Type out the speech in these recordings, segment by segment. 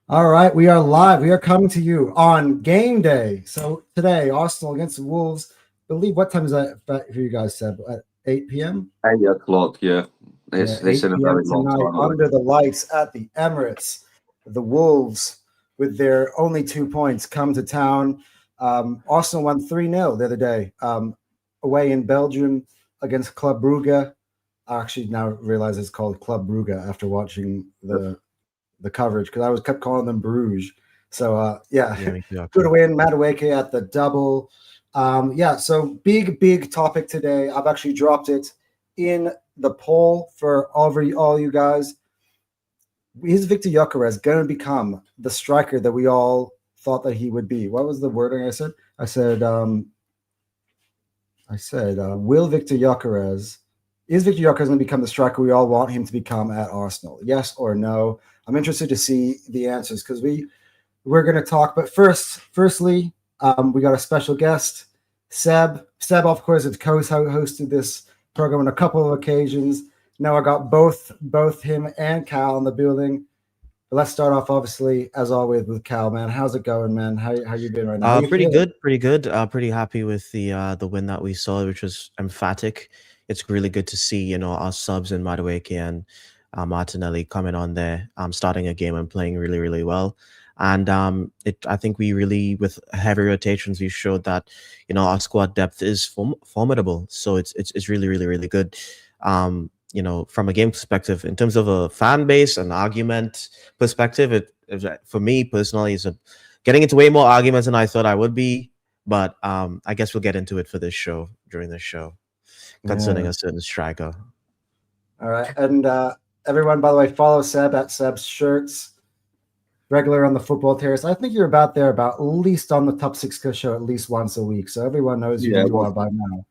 All right, we are live. We are coming to you on game day. So today, Arsenal against the Wolves. I believe what time is that for you guys? Said at 8 p.m. 8 o'clock, yeah. Yeah, It's in a 8 p.m. very long tonight time away. under the lights at the Emirates. The Wolves, with their only 2 points, come to town. Arsenal won 3-0 the other day away in Belgium against Club Brugge. I actually now realize it's called Club Brugge after watching the coverage because I was kept calling them Bruges. So yeah, Yeah, me too, good actually. win, Madueke at the double. Yeah, so big topic today. I've actually dropped it in the poll for all you guys. Is Victor Gyökeres going to become the striker that we all thought that he would be? What was the wording I said? I said, will Victor Gyökeres is Victor Gyökeres going to become the striker we all want him to become at Arsenal? Yes or no? I'm interested to see the answers because we're going to talk. But firstly, we got a special guest, Seb. Seb, of course, has co-hosted this program on a couple of occasions. Now I got both him and Cal in the building. But let's start off, obviously, as always, with Cal. Man, how's it going, man? How you been right now? How you Pretty feeling? good, pretty good. Pretty happy with the win that we saw, which was emphatic. It's really good to see, our subs in Madueke and Martinelli coming on there, starting a game and playing really, really well. And I think we really, with heavy rotations, we showed that, our squad depth is formidable. So it's really, really, really good. From a game perspective, in terms of a fan base and argument perspective, for me personally is getting into way more arguments than I thought I would be. But I guess we'll get into it during this show concerning Yeah. a certain striker. All right. And everyone, by the way, follow Seb at Seb's Shirts. Regular on the Football Terrace. I think you're about at least on the Top 6 show at least once a week. So everyone knows who you are by now.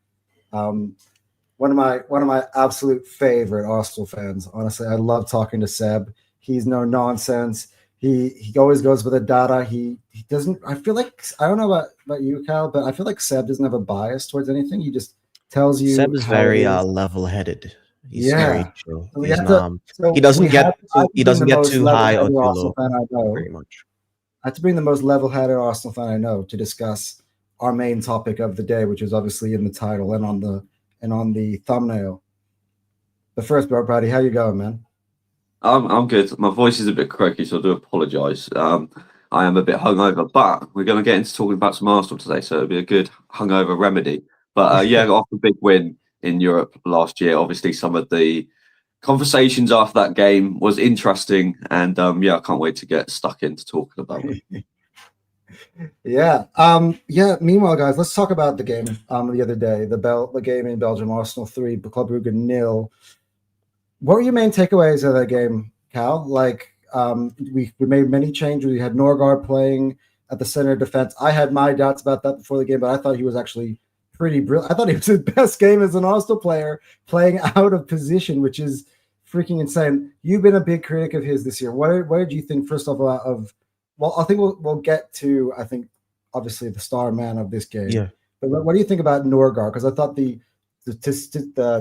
One of my absolute favorite Arsenal fans. Honestly, I love talking to Seb. He's no nonsense. He always goes with the data. He doesn't. I feel like I don't know about you, Cal, but I feel like Seb doesn't have a bias towards anything. He just tells you Seb is how it very is. level-headed. He's Yeah. very chill. So we He's have to. not. So He doesn't we have get. I have to He bring the doesn't get most too high or level-headed too Arsenal low. fan I know. Pretty much. I have to bring the most level-headed Arsenal fan I know to discuss our main topic of the day, which is obviously in the title and on the thumbnail. But first, bro, buddy, how you going, man? I'm good. My voice is a bit croaky, so I do apologise. I am a bit hungover, but we're going to get into talking about some Arsenal today, so it'll be a good hungover remedy. But yeah, off a big win in Europe last year. Obviously, some of the conversations after that game was interesting, and yeah, I can't wait to get stuck into talking about it. Yeah. Yeah. Meanwhile, guys, let's talk about the game the other day. The game in Belgium, Arsenal 3, Club Brugge 0. What were your main takeaways of that game, Cal? Like, we made many changes. We had Norgard playing at the center of defense. I had my doubts about that before the game, but I thought he was actually pretty brilliant. I thought he was his best game as an Arsenal player, playing out of position, which is freaking insane. You've been a big critic of his this year. What did you think, first of all, of? Well, I think we'll get to, I think, obviously the star man of this game. Yeah. But what do you think about Norgard? Because I thought the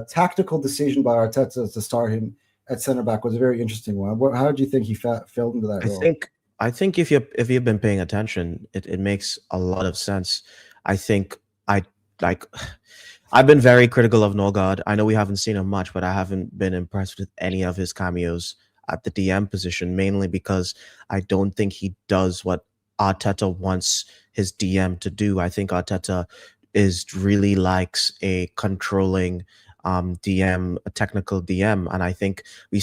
tactical decision by Arteta to start him at center back was a very interesting one. How did you think he fell into that role? I think if you've been paying attention, it makes a lot of sense. I think like I've been very critical of Norgard. I know we haven't seen him much, but I haven't been impressed with any of his cameos at the DM position, mainly because I don't think he does what Arteta wants his DM to do. I think Arteta really likes a controlling DM, a technical DM, and I think we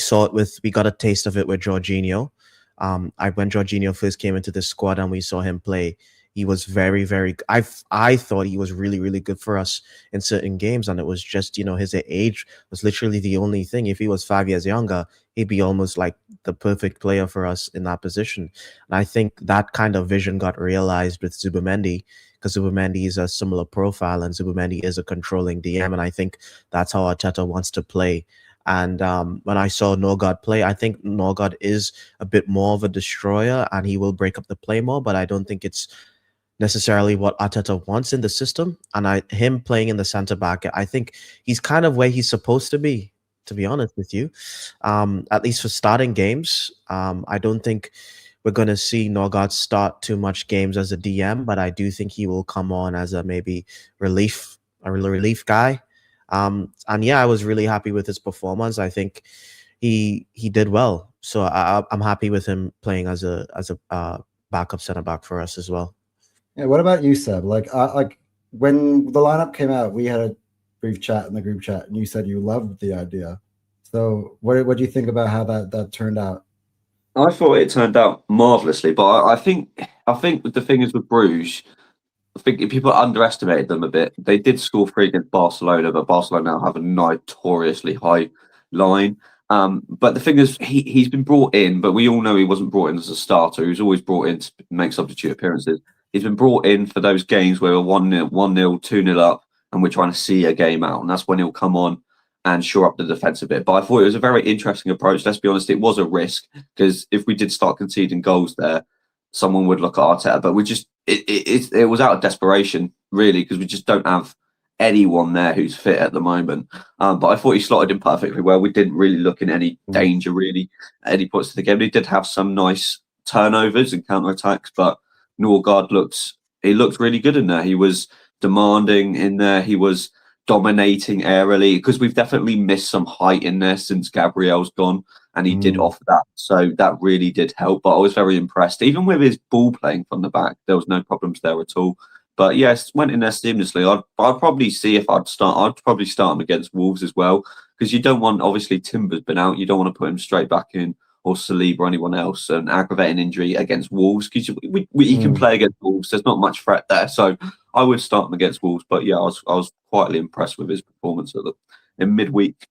got a taste of it with Jorginho. When Jorginho first came into the squad and we saw him play, he was very, very. I thought he was really, really good for us in certain games, and it was just his age was literally the only thing. If he was 5 years younger, he'd be almost like the perfect player for us in that position. And I think that kind of vision got realized with Zubimendi, because Zubimendi is a similar profile, and Zubimendi is a controlling DM, and I think that's how Arteta wants to play. And when I saw Norgard play, I think Norgard is a bit more of a destroyer, and he will break up the play more, but I don't think it's necessarily what Arteta wants in the system. And him playing in the centre back, I think he's kind of where he's supposed to be honest with you. At least for starting games, I don't think we're going to see Norgard start too much games as a DM, but I do think he will come on as a maybe relief guy. And yeah, I was really happy with his performance. I think he did well, so I'm happy with him playing as a backup center back for us as well. Yeah. What about you, Seb? Like when the lineup came out, we had a brief chat in the group chat, and you said you loved the idea. So what do you think about how that turned out? I thought it turned out marvelously, but I think the thing is with Bruges, I think people underestimated them a bit. They did score 3 against Barcelona, but Barcelona now have a notoriously high line. But the thing is, he's been brought in, but we all know he wasn't brought in as a starter. He was always brought in to make substitute appearances. He's been brought in for those games where we're 1-0, 2-0 up, and we're trying to see a game out, and that's when he'll come on and shore up the defence a bit. But I thought it was a very interesting approach. Let's be honest, it was a risk, because if we did start conceding goals there, someone would look at Arteta. But we just it was out of desperation, really, because we just don't have anyone there who's fit at the moment. But I thought he slotted in perfectly well. We didn't really look in any danger, really, at any points of the game. He did have some nice turnovers and counter-attacks, but Norgard looked really good in there. He was demanding in there. He was dominating aerially, because we've definitely missed some height in there since Gabriel's gone, and he did offer that, so that really did help. But I was very impressed, even with his ball playing from the back. There was no problems there at all. But yes, went in there seamlessly. I'd probably see if I'd probably start him against Wolves as well, because you don't want, obviously Timber's been out, you don't want to put him straight back in, or Saliba or anyone else, an aggravating injury against Wolves, because he can play against Wolves. There's not much threat there, so I would start him against Wolves. But yeah, I was quietly impressed with his performance in midweek.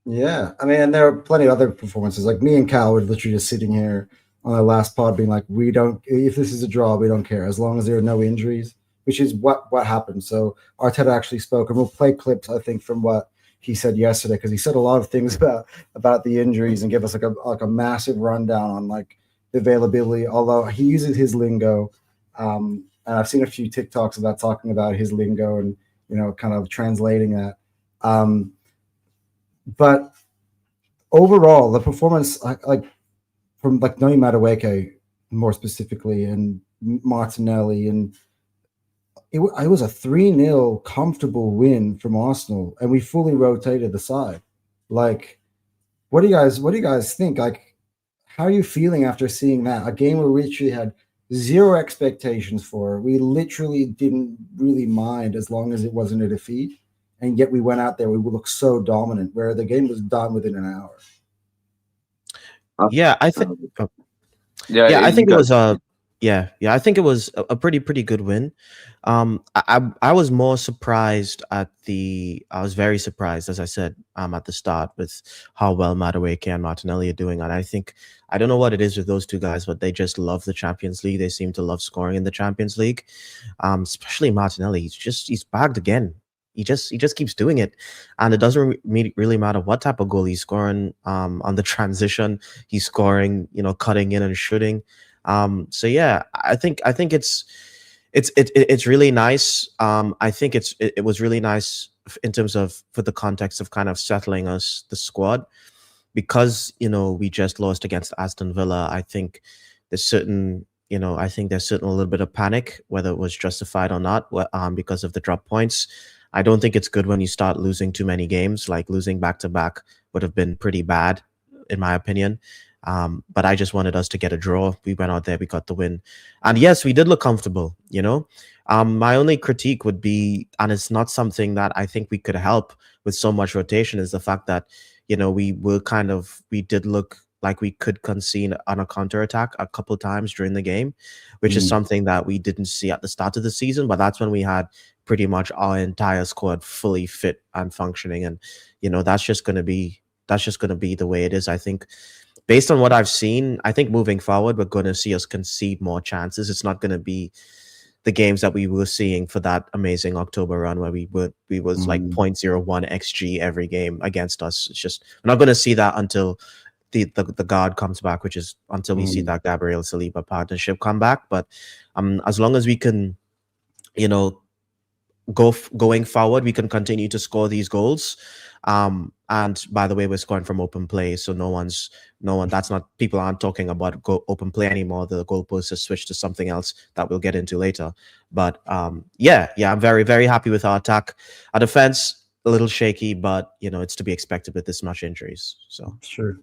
Yeah, I mean, and there are plenty of other performances. Like me and Cal were literally just sitting here on our last pod, being like, "We don't. If this is a draw, we don't care as long as there are no injuries," which is what happened. So Arteta actually spoke, and we'll play clips, I think, from what he said yesterday, because he said a lot of things about the injuries and give us like a massive rundown on like the availability. Although he uses his lingo, and I've seen a few TikToks about talking about his lingo and kind of translating that. But overall, the performance, like from like Noni Madueke more specifically, and Martinelli, and it was a 3-0 comfortable win from Arsenal, and we fully rotated the side. Like, what do you guys think? Like, how are you feeling after seeing that? A game where we literally had zero expectations for. We literally didn't really mind as long as it wasn't a defeat. And yet we went out there, we looked so dominant, where the game was done within an hour. Yeah, I think. I think it was I think it was a pretty good win. I was more surprised I was very surprised, as I said, at the start, with how well Madueke and Martinelli are doing. And I don't know what it is with those two guys, but they just love the Champions League. They seem to love scoring in the Champions League. Especially Martinelli. He's bagged again. He just keeps doing it, and it doesn't really matter what type of goal he's scoring. On the transition, he's scoring, cutting in and shooting. So yeah, I think it's really nice. I think it was really nice in terms of, for the context of kind of settling the squad, because we just lost against Aston Villa. I think there's certain a little bit of panic, whether it was justified or not, because of the drop points. I don't think it's good when you start losing too many games. Like, losing back-to-back would have been pretty bad, in my opinion. But I just wanted us to get a draw. We went out there, we got the win. And yes, we did look comfortable, My only critique would be, and it's not something that I think we could help with so much rotation, is the fact that, we did look like we could concede on a counterattack a couple times during the game, which is something that we didn't see at the start of the season. But that's when we had pretty much our entire squad fully fit and functioning, and that's just going to be the way it is. I think, based on what I've seen, I think moving forward, we're going to see us concede more chances. It's not going to be the games that we were seeing for that amazing October run, where we was like 0.01 XG every game against us. It's just, we're not going to see that until the guard comes back, which is until we see that Gabriel Saliba partnership come back. But as long as we can, going forward, we can continue to score these goals. And by the way, we're scoring from open play, so no one. That's not, people aren't talking about open play anymore. The goalpost has switched to something else that we'll get into later. But yeah, I'm very, very happy with our attack. Our defense a little shaky, but it's to be expected with this much injuries. So Sure.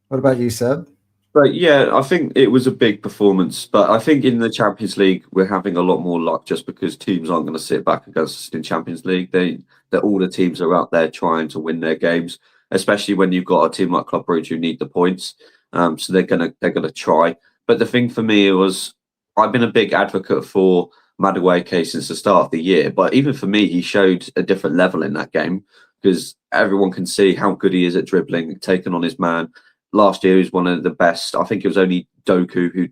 What about you, Seb? But yeah, I think it was a big performance. But I think in the Champions League, we're having a lot more luck just because teams aren't going to sit back against us in Champions League. That all the teams are out there trying to win their games, especially when you've got a team like Club Brugge who need the points. So they're gonna try. But the thing for me was, I've been a big advocate for Madueke since the start of the year. But even for me, he showed a different level in that game because everyone can see how good he is at dribbling, taking on his man. Last year, he was one of the best. I think it was only Doku who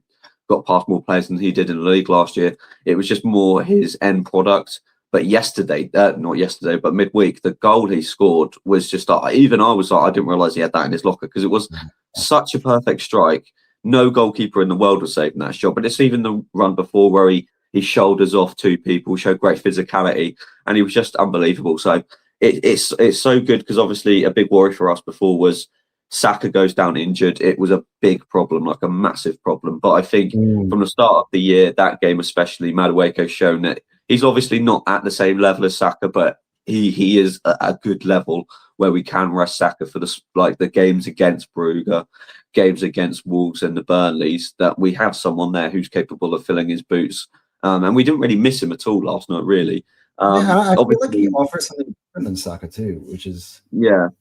got past more players than he did in the league last year. It was just more his end product. But yesterday, not yesterday, but midweek, the goal he scored was just, even I was like, I didn't realise he had that in his locker because it was such a perfect strike. No goalkeeper in the world was saving that shot. But it's even the run before where he shoulders off two people, showed great physicality, and he was just unbelievable. So it's so good because obviously a big worry for us before was Saka goes down injured. It was a big problem, like a massive problem. But I think from the start of the year, that game especially, Madueke's shown that he's obviously not at the same level as Saka, but he is a good level where we can rest Saka for the games against Brugge, games against Wolves and the Burnleys, that we have someone there who's capable of filling his boots. And we didn't really miss him at all last night, really. I feel like he offers something different than Saka too, which is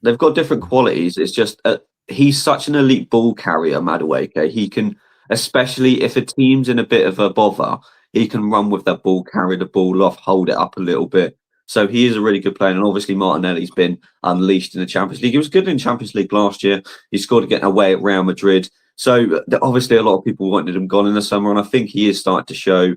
they've got different qualities. It's just he's such an elite ball carrier, Madueke. He can, especially if a team's in a bit of a bother, he can run with that ball, carry the ball off, hold it up a little bit. So he is a really good player, and obviously Martinelli's been unleashed in the Champions League. He was good in Champions League last year. He scored again away at Real Madrid. So obviously a lot of people wanted him gone in the summer, and I think he is starting to show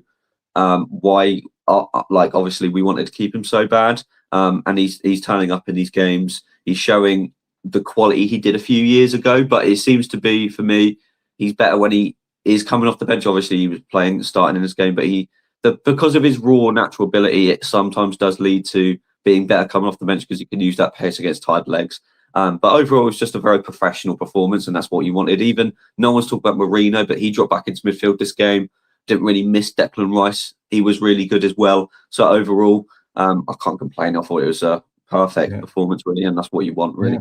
why. Obviously we wanted to keep him so bad, and he's turning up in these games. He's showing the quality he did a few years ago, but it seems to be, for me, he's better when he is coming off the bench. Obviously he was starting in this game, but because of his raw natural ability, it sometimes does lead to being better coming off the bench because he can use that pace against tired legs. But overall, it's just a very professional performance, and that's what you wanted. Even no one's talked about Marino, but he dropped back into midfield this game. Didn't really miss Declan Rice. He was really good as well. So overall, I can't complain. I thought it was a perfect performance, really, and that's what you want, really. Yeah.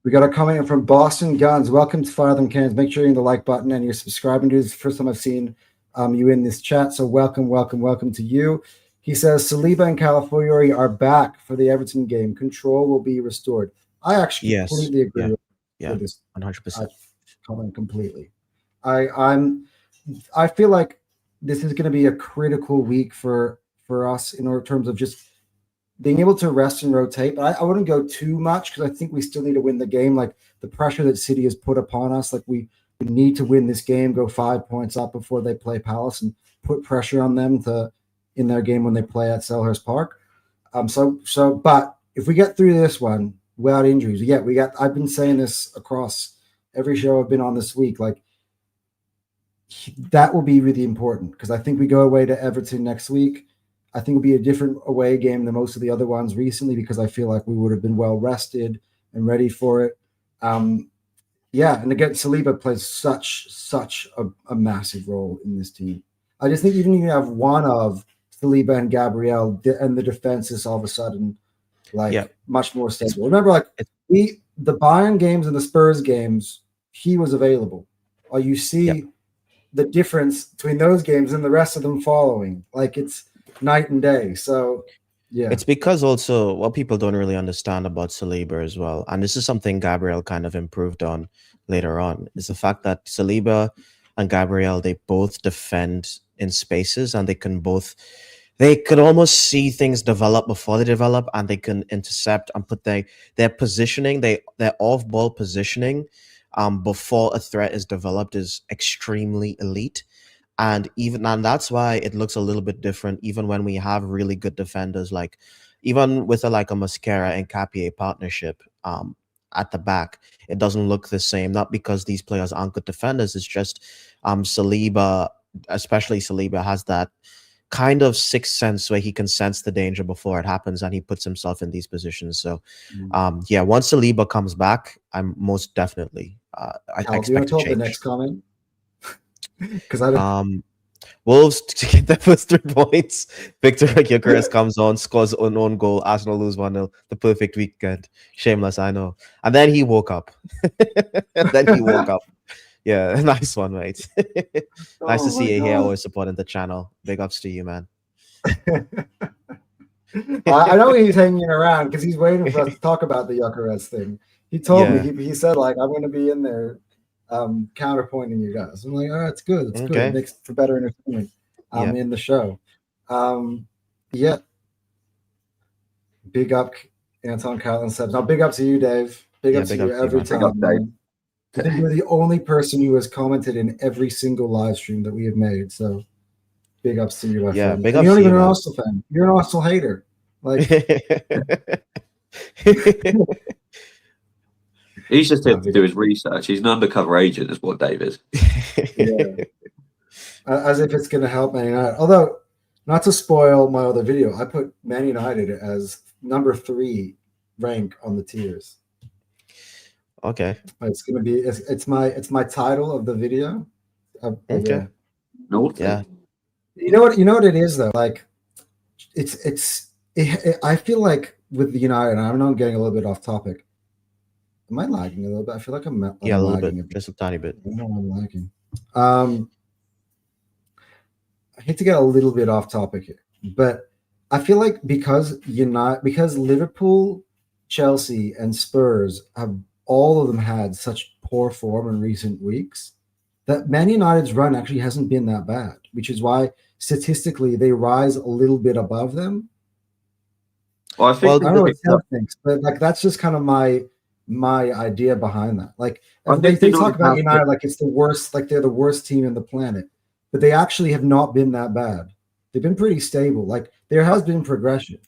We got a comment from Boston Guns. Welcome to Fire Them Cannons. Make sure you're in the like button and you're subscribing to this. It's the first time I've seen you in this chat. So welcome to you. He says Saliba and Calafiori are back for the Everton game. Control will be restored. I actually completely agree with this. 100%. Comment completely. I feel like this is going to be a critical week for us in terms of just being able to rest and rotate. But I wouldn't go too much because I think we still need to win the game. Like the pressure that City has put upon us, like we need to win this game, go 5 points up before they play Palace and put pressure on them in their game when they play at Selhurst Park. But if we get through this one without injuries, I've been saying this across every show I've been on this week, like that will be really important because I think we go away to Everton next week. I think it'll be a different away game than most of the other ones recently because I feel like we would have been well rested and ready for it. And again, Saliba plays such a massive role in this team. I just think even if you have one of Saliba and Gabriel, and the defense is all of a sudden much more stable. Remember, the Bayern games and the Spurs games, he was available. You see the difference between those games and the rest of them following. Like it's night and day. So it's because also what people don't really understand about Saliba as well, and this is something Gabriel kind of improved on later on, is the fact that Saliba and Gabriel, they both defend in spaces, and they could almost see things develop before they develop, and they can intercept and put their positioning, their off-ball positioning before a threat is developed is extremely elite. And that's why it looks a little bit different, even when we have really good defenders, like even with a Mascara and Capier partnership at the back, it doesn't look the same. Not because these players aren't good defenders, it's just Saliba, especially Saliba, has that kind of sixth sense where he can sense the danger before it happens, and he puts himself in these positions. So, yeah, once Saliba comes back, I'm most definitely I Cal, do you want expect to a talk the change. next comment? Because I don't. Wolves to get their first 3 points. Victor GYOKERES comes on, scores an own goal. Arsenal lose 1-0. The perfect weekend. Shameless, I know. And then he woke up. Yeah, nice one, mate. Nice to see you here, always supporting the channel. Big ups to you, man. I know he's hanging around because he's waiting for us to talk about the GYOKERES thing. He told me, he said, like, I'm going to be in there counterpointing you guys. I'm like, it's good. It's good. It makes for better entertainment in the show. Yeah. Big up Anton, Cal, and Sebs. Now, big up to you, Dave. Big up to you every time. Man. I think you're the only person who has commented in every single live stream that we have made. So big ups to you, my friend. Big ups you're not even an Arsenal fan. You're an Arsenal hater. Like he's just here to do his research. He's an undercover agent, is what Dave is. Yeah. As if it's going to help Man United. Although, not to spoil my other video, I put Man United as number 3 rank on the tiers. Okay. It's going to be it's my title of the video. Okay. Yeah. You know what it is though. Like I feel like with the United, and I know I'm getting a little bit off topic. Am I lagging a little bit? I feel like I'm a little lagging bit, just a tiny bit. I know I'm lagging. I hate to get a little bit off topic here, but I feel like because Liverpool, Chelsea, and Spurs have all of them had such poor form in recent weeks, that Man United's run actually hasn't been that bad, which is why statistically they rise a little bit above them. Well, I don't know what Seb thinks, but like that's just kind of my idea behind that. Like they talk about United like it's the worst, like they're the worst team in the planet, but they actually have not been that bad. They've been pretty stable. Like there has been progression.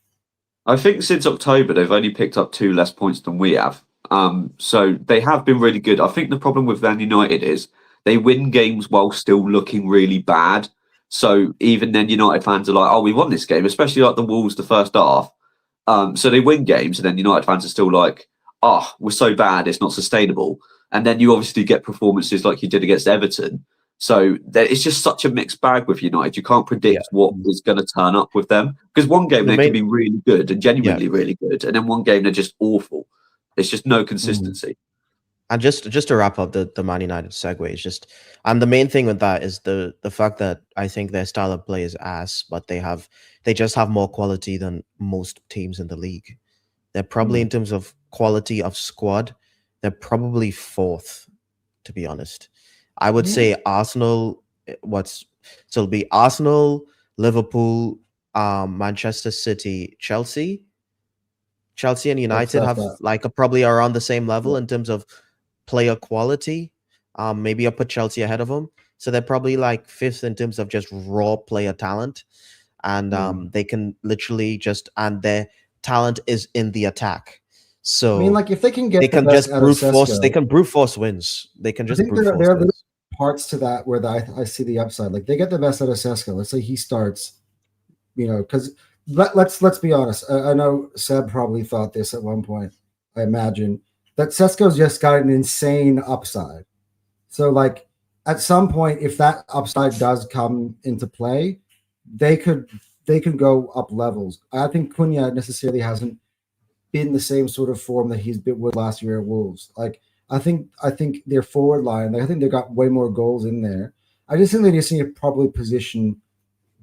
I think since October they've only picked up 2 less points than we have. So they have been really good. I think the problem with Man United is they win games while still looking really bad. So even then, United fans are like, "Oh, we won this game," especially like the Wolves the first half. So they win games, and then United fans are still like, "Oh, we're so bad, it's not sustainable." And then you obviously get performances like you did against Everton. So it's just such a mixed bag with United. You can't predict what is going to turn up with them because one game they can be really good and genuinely really good, and then one game they're just awful. It's just no consistency. And just to wrap up the Man United segue, is just and the main thing with that is the fact that I think their style of play is ass, but they just have more quality than most teams in the league. They're probably in terms of quality of squad, they're probably 4th, to be honest. I would say Arsenal. It'll be Arsenal, Liverpool, Manchester City, Chelsea and United have probably around the same level in terms of player quality. Maybe I put Chelsea ahead of them, so they're probably like 5th in terms of just raw player talent, and they can literally and their talent is in the attack. So I mean, like if they can get, they can just brute force. They can brute force wins. They can just brute force wins. Parts to that where I see the upside. Like they get the best out of Sesko. Let's say he starts, because let's be honest. I know Seb probably thought this at one point. I imagine that Sesko's just got an insane upside. So like at some point, if that upside does come into play, they could go up levels. I think Cunha necessarily hasn't been the same sort of form that he's been with last year at Wolves. Like I think their forward line, I think they got way more goals in there. I just think they just need to properly position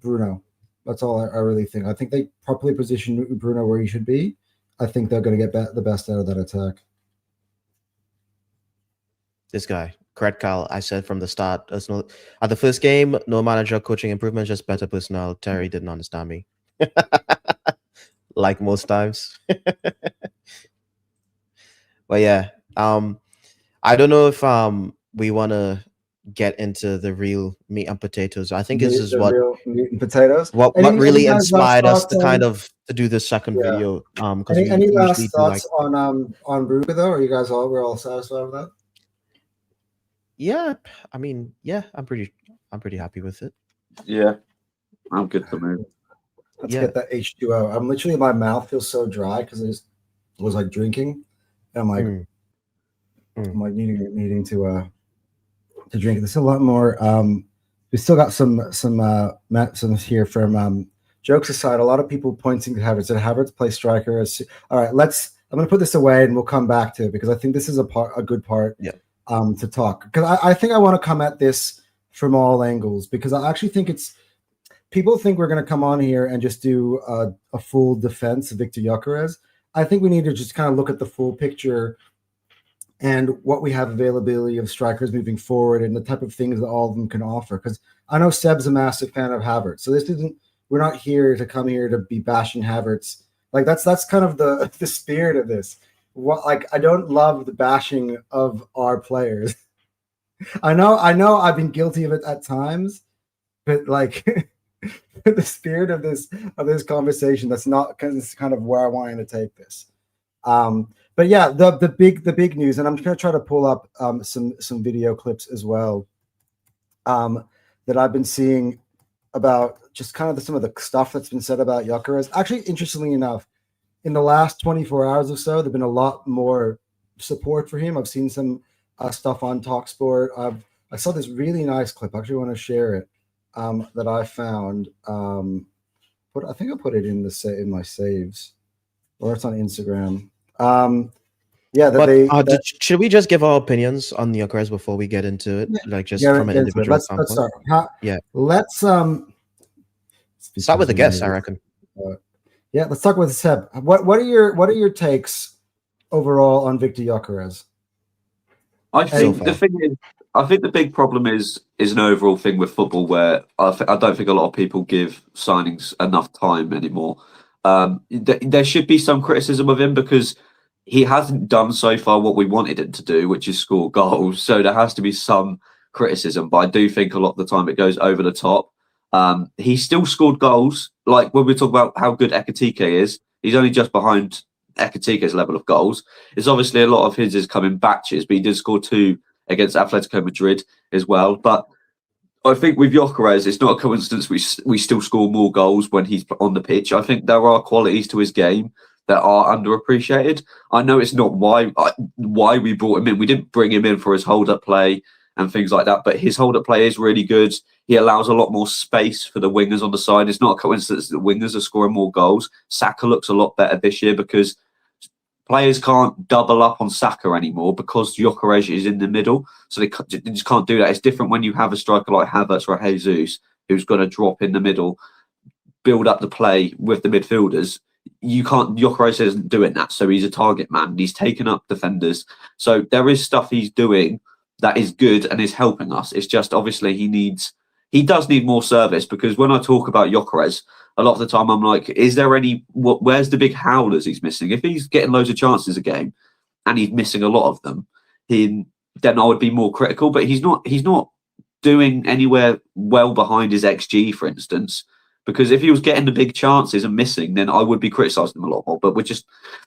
Bruno. That's all I really think. I think they properly position Bruno where he should be. I think they're going to get the best out of that attack. This guy, Cal, I said from the start, at the first game, no manager coaching improvements, just better personnel. Terry didn't understand me. Like most times. But yeah, I don't know if we want to get into the real meat and potatoes. I think this is what meat and potatoes. What really inspired us to kind of to do this second video. Any last thoughts on Ruga though? Are you guys we're all satisfied with that? Yeah, I mean, yeah, I'm pretty happy with it. Yeah. I'm good to move. Let's Yeah. get that H2O. I'm literally, my mouth feels so dry because I just was like drinking. And I'm like, I'm like needing to drink. There's a lot more. We still got some here from jokes aside. A lot of people pointing to Havertz. Did Havertz play striker? All right, I'm going to put this away and we'll come back to it because I think this is a good part to talk. Because I think I want to come at this from all angles because I actually think people think we're going to come on here and just do a full defense of VIKTOR GYOKERES. I think we need to just kind of look at the full picture and what we have availability of strikers moving forward and the type of things that all of them can offer. Because I know Seb's a massive fan of Havertz. So we're not here to come here to be bashing Havertz. Like that's kind of the spirit of this. I don't love the bashing of our players. I know I've been guilty of it at times, but like the spirit of this conversation, that's not kind of where I wanted to take this. But yeah, the big news, and I'm going to try to pull up some video clips as well that I've been seeing about just kind of some of the stuff that's been said about GYOKERES. Actually, interestingly enough, in the last 24 hours or so, there've been a lot more support for him. I've seen some stuff on TalkSport. I saw this really nice clip. I actually want to share it that I found. I think I put it in my saves, or it's on Instagram. Should we just give our opinions on the GYOKERES before we get into it? From an individual standpoint? Let's start. Let's start with the guests, I reckon. Let's talk with Seb. What are your takes overall on VIKTOR GYOKERES? I think the big problem is an overall thing with football where I don't think a lot of people give signings enough time anymore. There should be some criticism of him because he hasn't done so far what we wanted him to do, which is score goals. So there has to be some criticism, but I do think a lot of the time it goes over the top. He still scored goals. Like when we talk about how good Ekitike is, he's only just behind Ekitike's level of goals. It's obviously a lot of his is coming batches, but he did score 2 against Atletico Madrid as well. But I think with GYOKERES, it's not a coincidence we still score more goals when he's on the pitch. I think there are qualities to his game that are underappreciated. I know it's not why we brought him in. We didn't bring him in for his hold-up play and things like that, but his hold-up play is really good. He allows a lot more space for the wingers on the side. It's not a coincidence that the wingers are scoring more goals. Saka looks a lot better this year because players can't double up on Saka anymore because GYOKERES is in the middle, so they just can't do that. It's different when you have a striker like Havertz or Jesus who's going to drop in the middle, build up the play with the midfielders. GYOKERES isn't doing that, so he's a target man. He's taken up defenders, so there is stuff he's doing that is good and is helping us. It's just obviously he does need more service, because when I talk about GYOKERES, a lot of the time I'm like, is there where's the big howlers he's missing? If he's getting loads of chances a game and he's missing a lot of them, then I would be more critical. But he's not doing anywhere well behind his XG, for instance. Because if he was getting the big chances and missing, then I would be criticising him a lot more. But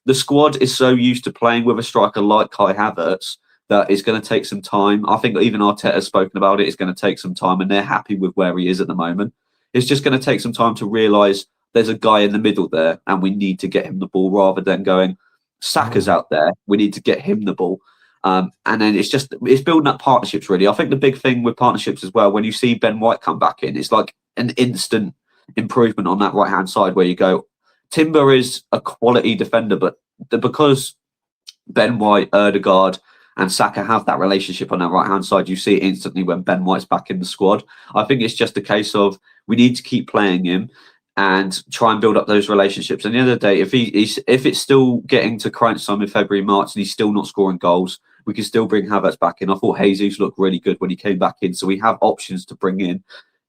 the squad is so used to playing with a striker like Kai Havertz that it's going to take some time. I think even Arteta has spoken about it. It's going to take some time, and they're happy with where he is at the moment. It's just going to take some time to realise there's a guy in the middle there, and we need to get him the ball, rather than going, Saka's out there, we need to get him the ball. And then it's building up partnerships, really. I think the big thing with partnerships as well, when you see Ben White come back in, it's like an instant improvement on that right-hand side, where you go, Timber is a quality defender, but because Ben White, Ødegaard and Saka have that relationship on that right-hand side, you see it instantly when Ben White's back in the squad. I think it's just a case of we need to keep playing him and try and build up those relationships. And the end of the day, if it's still getting to crunch time in February, March, and he's still not scoring goals, we can still bring Havertz back in. I thought Jesus looked really good when he came back in, so we have options to bring in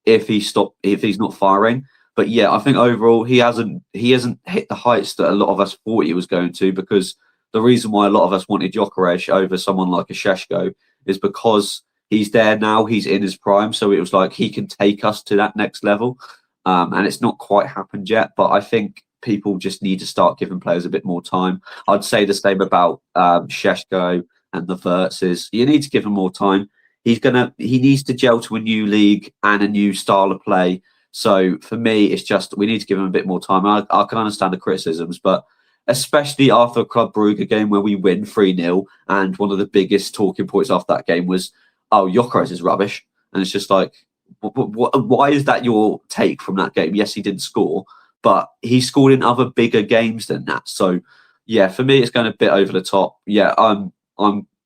if he's not firing. But yeah, I think overall he hasn't hit the heights that a lot of us thought he was going to, because the reason why a lot of us wanted GYOKERES over someone like a Šeško is because he's there now, he's in his prime, so it was like he can take us to that next level. And it's not quite happened yet, but I think people just need to start giving players a bit more time. I'd say the same about Šeško and the Verts. You need to give him more time. He needs to gel to a new league and a new style of play So for me, it's just we need to give him a bit more time. I can understand the criticisms, but especially after a Club Brugge game where we win 3-0, and one of the biggest talking points after that game was, "Oh, GYOKERES is rubbish," and it's just like, why is that your take from that game? Yes, he didn't score, but he scored in other bigger games than that. So yeah, for me, it's going a bit over the top. Yeah, I'm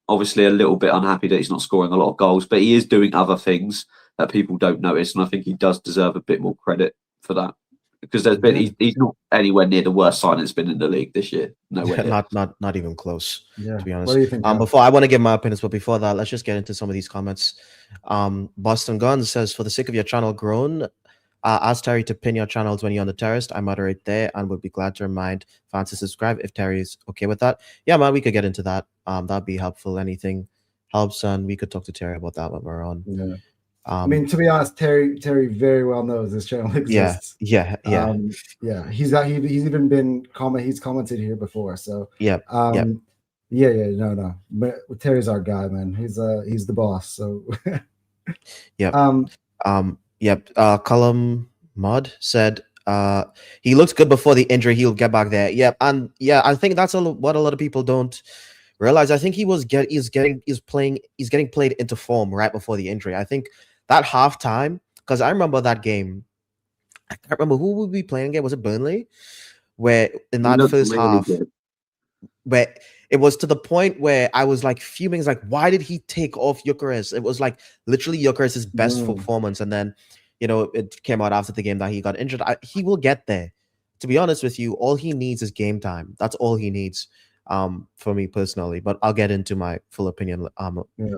obviously a little bit unhappy that he's not scoring a lot of goals, but he is doing other things that people don't notice, and I think he does deserve a bit more credit for that, because there's been he's not anywhere near the worst signing that's been in the league this year. Nowhere near. Not even close. Yeah. To be honest. What do you think? Before I want to give my opinions, but before that, let's just get into some of these comments. Boston Guns says, "For the sake of your channel grown, ask Terry to pin your channels when you're on the terrace. I moderate there and would be glad to remind fans to subscribe if Terry is okay with that." Yeah, man, we could get into that. That'd be helpful. Anything helps, and we could talk to Terry about that when we're on. Yeah. I mean, to be honest, Terry very well knows this channel exists. Yeah. He's even been he's commented here before. So yeah. No. But Terry's our guy, man. He's the boss. So yep. Column Mud said he looked good before the injury. He'll get back there. Yep. And yeah, I think that's what a lot of people don't realize. I think he's getting played into form right before the injury. I think that halftime, because I remember that game. I can't remember who would be playing again. Was it Burnley? Where in that first half, where it was to the point where I was like fuming. Like, why did he take off GYOKERES? It was like literally GYOKERES' best performance, and then it came out after the game that he got injured. He will get there. To be honest with you, all he needs is game time. That's all he needs. For me personally, but I'll get into my full opinion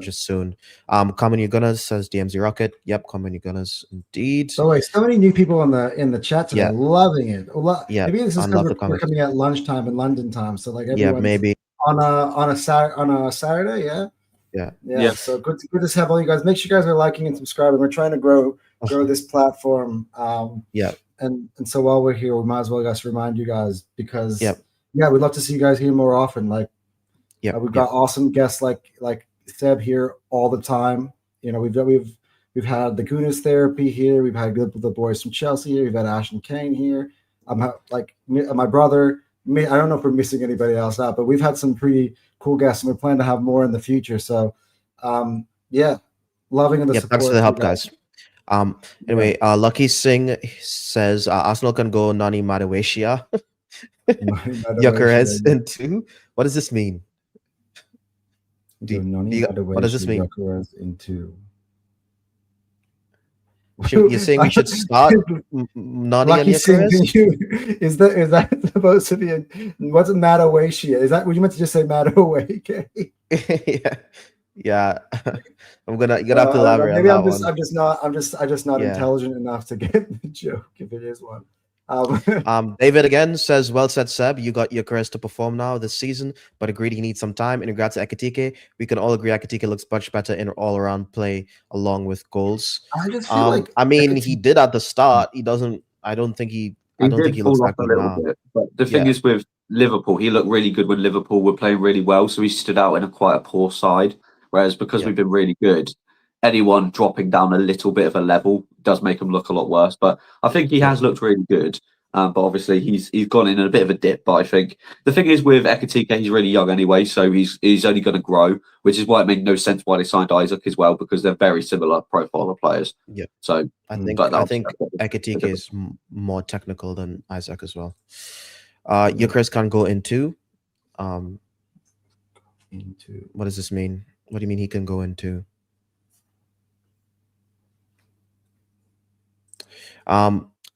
just soon. Common Gunners says DMZ Rocket. Yep, Common Gunners indeed. So wait, so many new people in the chat today, loving it. Yeah, maybe this is because we're coming at lunchtime in London time, so like everyone's maybe on a Saturday, yeah. So good to have all you guys. Make sure you guys are liking and subscribing. We're trying to grow this platform. And so while we're here, we might as well just remind you guys, because yeah, we'd love to see you guys here more often. Like, we've got awesome guests like Seb here all the time. We've had the Gunas Therapy here. We've had the boys from Chelsea here. We've had Ash and Kane here. My brother. I don't know if we're missing anybody else out, but we've had some pretty cool guests, and we plan to have more in the future. So, loving the support. Thanks for the help, guys. Anyway, Lucky Singh says Arsenal can go Nani Madaweshia. GYOKERES in 2. What does this mean? What does this mean? GYOKERES in 2. You're saying we should start Nani and GYOKERES? Is that supposed to be what's Madaweshia? Is that what you meant to just say Madawake? Yeah. You're gonna have to elaborate. Maybe on I'm just not intelligent enough to get the joke, if it is one. David again says, "Well said, Seb. You got GYOKERES to perform now this season, but agreed he needs some time. In regards to Ekitike, we can all agree Ekitike looks much better in all-around play along with goals. I just feel like he did at the start. He doesn't. I don't think he looks back a little bit. But the thing is, with Liverpool, he looked really good when Liverpool were playing really well, so he stood out in quite a poor side. Whereas because we've been really good, anyone dropping down a little bit of a level does make him look a lot worse. But I think he has looked really good. But obviously he's gone in a bit of a dip. But I think the thing is with Ekitike, he's really young anyway, so he's only going to grow, which is why it made no sense why they signed Isaac as well, because they're very similar profile of players. Yeah. So I think Ekitike is more technical than Isaac as well. GYOKERES can go into. What does this mean? What do you mean he can go into?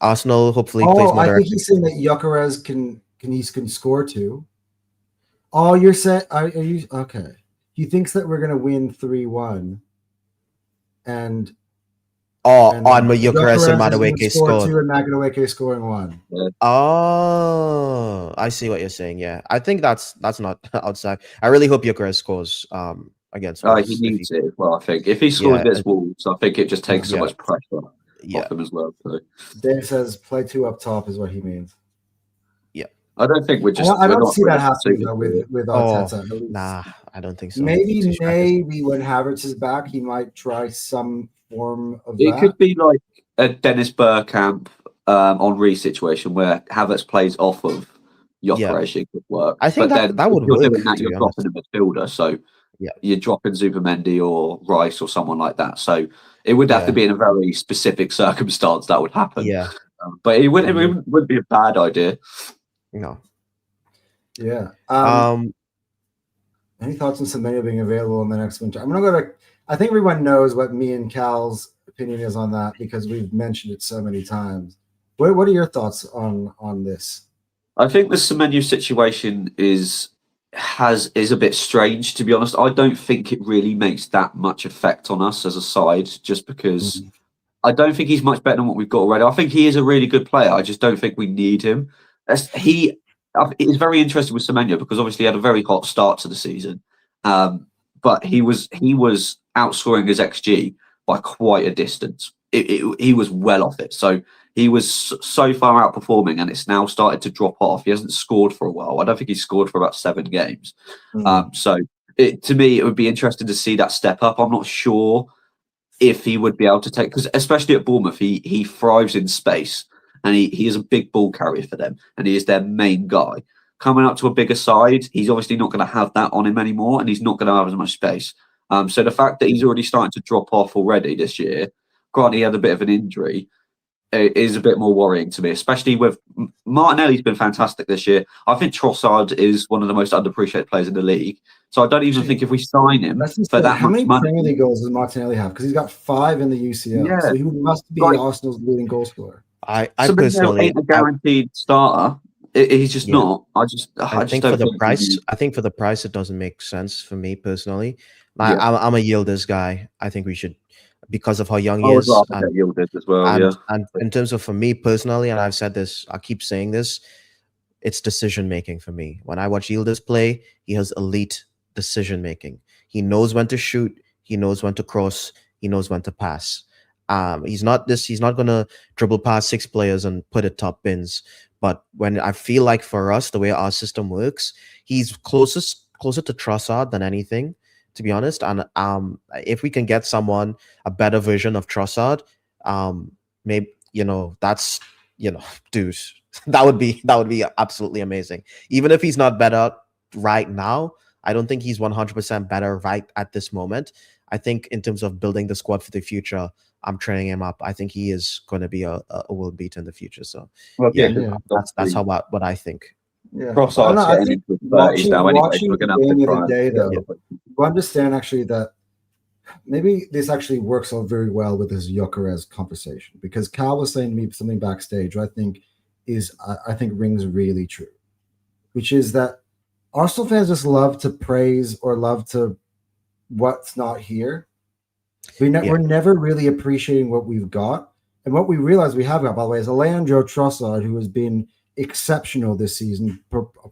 Arsenal hopefully plays more. I think he's saying that GYOKERES can score too. Oh, you're saying are you okay? He thinks that we're gonna win 3-1, and on GYOKERES and Madueke scored 2 and Madueke scoring 1. Yeah. Oh, I see what you're saying. Yeah, I think that's not outside. I really hope GYOKERES scores against Wolves. He needs it. Well, I think if he scores against Wolves, I think it just takes so much pressure off him as well. So. Dave says play 2 up top is what he means. Yeah, I don't think we're just. I don't see that happening though with Arteta. Nah, I don't think so. Maybe when Havertz is back, he might try some form of it that. could be like a Dennis Bergkamp Henri situation where Havertz plays off of Gyökeres, it could work. I think but that then that would if you're work, doing that, to you're be honest. dropping a midfielder. So Yeah. you're dropping Zubimendi or Rice or someone like that. So it would have to Yeah. be in a very specific circumstance that would happen. Yeah. But it wouldn't be a bad idea. No. Yeah. Any thoughts on Semenyo being available in the next winter? I'm gonna go to. I think everyone knows what me and Cal's opinion is on that because we've mentioned it so many times. What are your thoughts on this? I think the Semenyo situation is a bit strange, to be honest. I don't think it really makes that much effect on us as a side, just because I don't think he's much better than what we've got already. I think he is a really good player. I just don't think we need him. It's very interesting with Semenyo because obviously he had a very hot start to the season, but he was outscoring his XG by quite a distance. He was well off it. So he was so far outperforming, and it's now started to drop off. He hasn't scored for a while. I don't think he's scored for about 7 games. So to me, it would be interesting to see that step up. I'm not sure if he would be able to take, because especially at Bournemouth, he thrives in space, and he is a big ball carrier for them, and he is their main guy. Coming up to a bigger side, he's obviously not going to have that on him anymore, and he's not going to have as much space. So the fact that he's already starting to drop off already this year, granted he had a bit of an injury, it is a bit more worrying to me, especially with Martinelli's been fantastic this year. I think Trossard is one of the most underappreciated players in the league. So I don't even think if we sign him for that how much many money. Premier League goals does Martinelli have? Because he's got 5 in the UCL, Yeah. so he must be Arsenal's leading goal scorer. I Semenyo personally ain't a guaranteed starter. He's just not. I just think don't for the think price, I think for the price, it doesn't make sense for me personally. Yeah. I'm a Yildiz guy. I think we should, because of how young I he would is, rather and, get Yildiz as well. and, Yeah. and in terms of for me personally, and I've said this, I keep saying this, it's decision making for me. When I watch Yildiz play, he has elite decision making. He knows when to shoot. He knows when to cross. He knows when to pass. He's not gonna dribble past 6 players and put it top bins. But when I feel like for us, the way our system works, he's closer to Trossard than anything, to be honest. And if we can get someone a better version of Trossard, maybe that's dude, that would be absolutely amazing. Even if he's not better right now, I don't think he's 100% better right at this moment. I think in terms of building the squad for the future, I'm training him up. I think he is going to be a world beater in the future. So that's what I think. Yeah, Trossard's getting into his 30s now anyway. Watching We're going to the have game to the try. other day, though, you understand actually that maybe this actually works out very well with this Gyökeres conversation, because Cal was saying to me something backstage I think rings really true, which is that Arsenal fans just love to praise or love to what's not here. We're never really appreciating what we've got. And what we realize we have got, by the way, is Leandro Trossard, who has been exceptional this season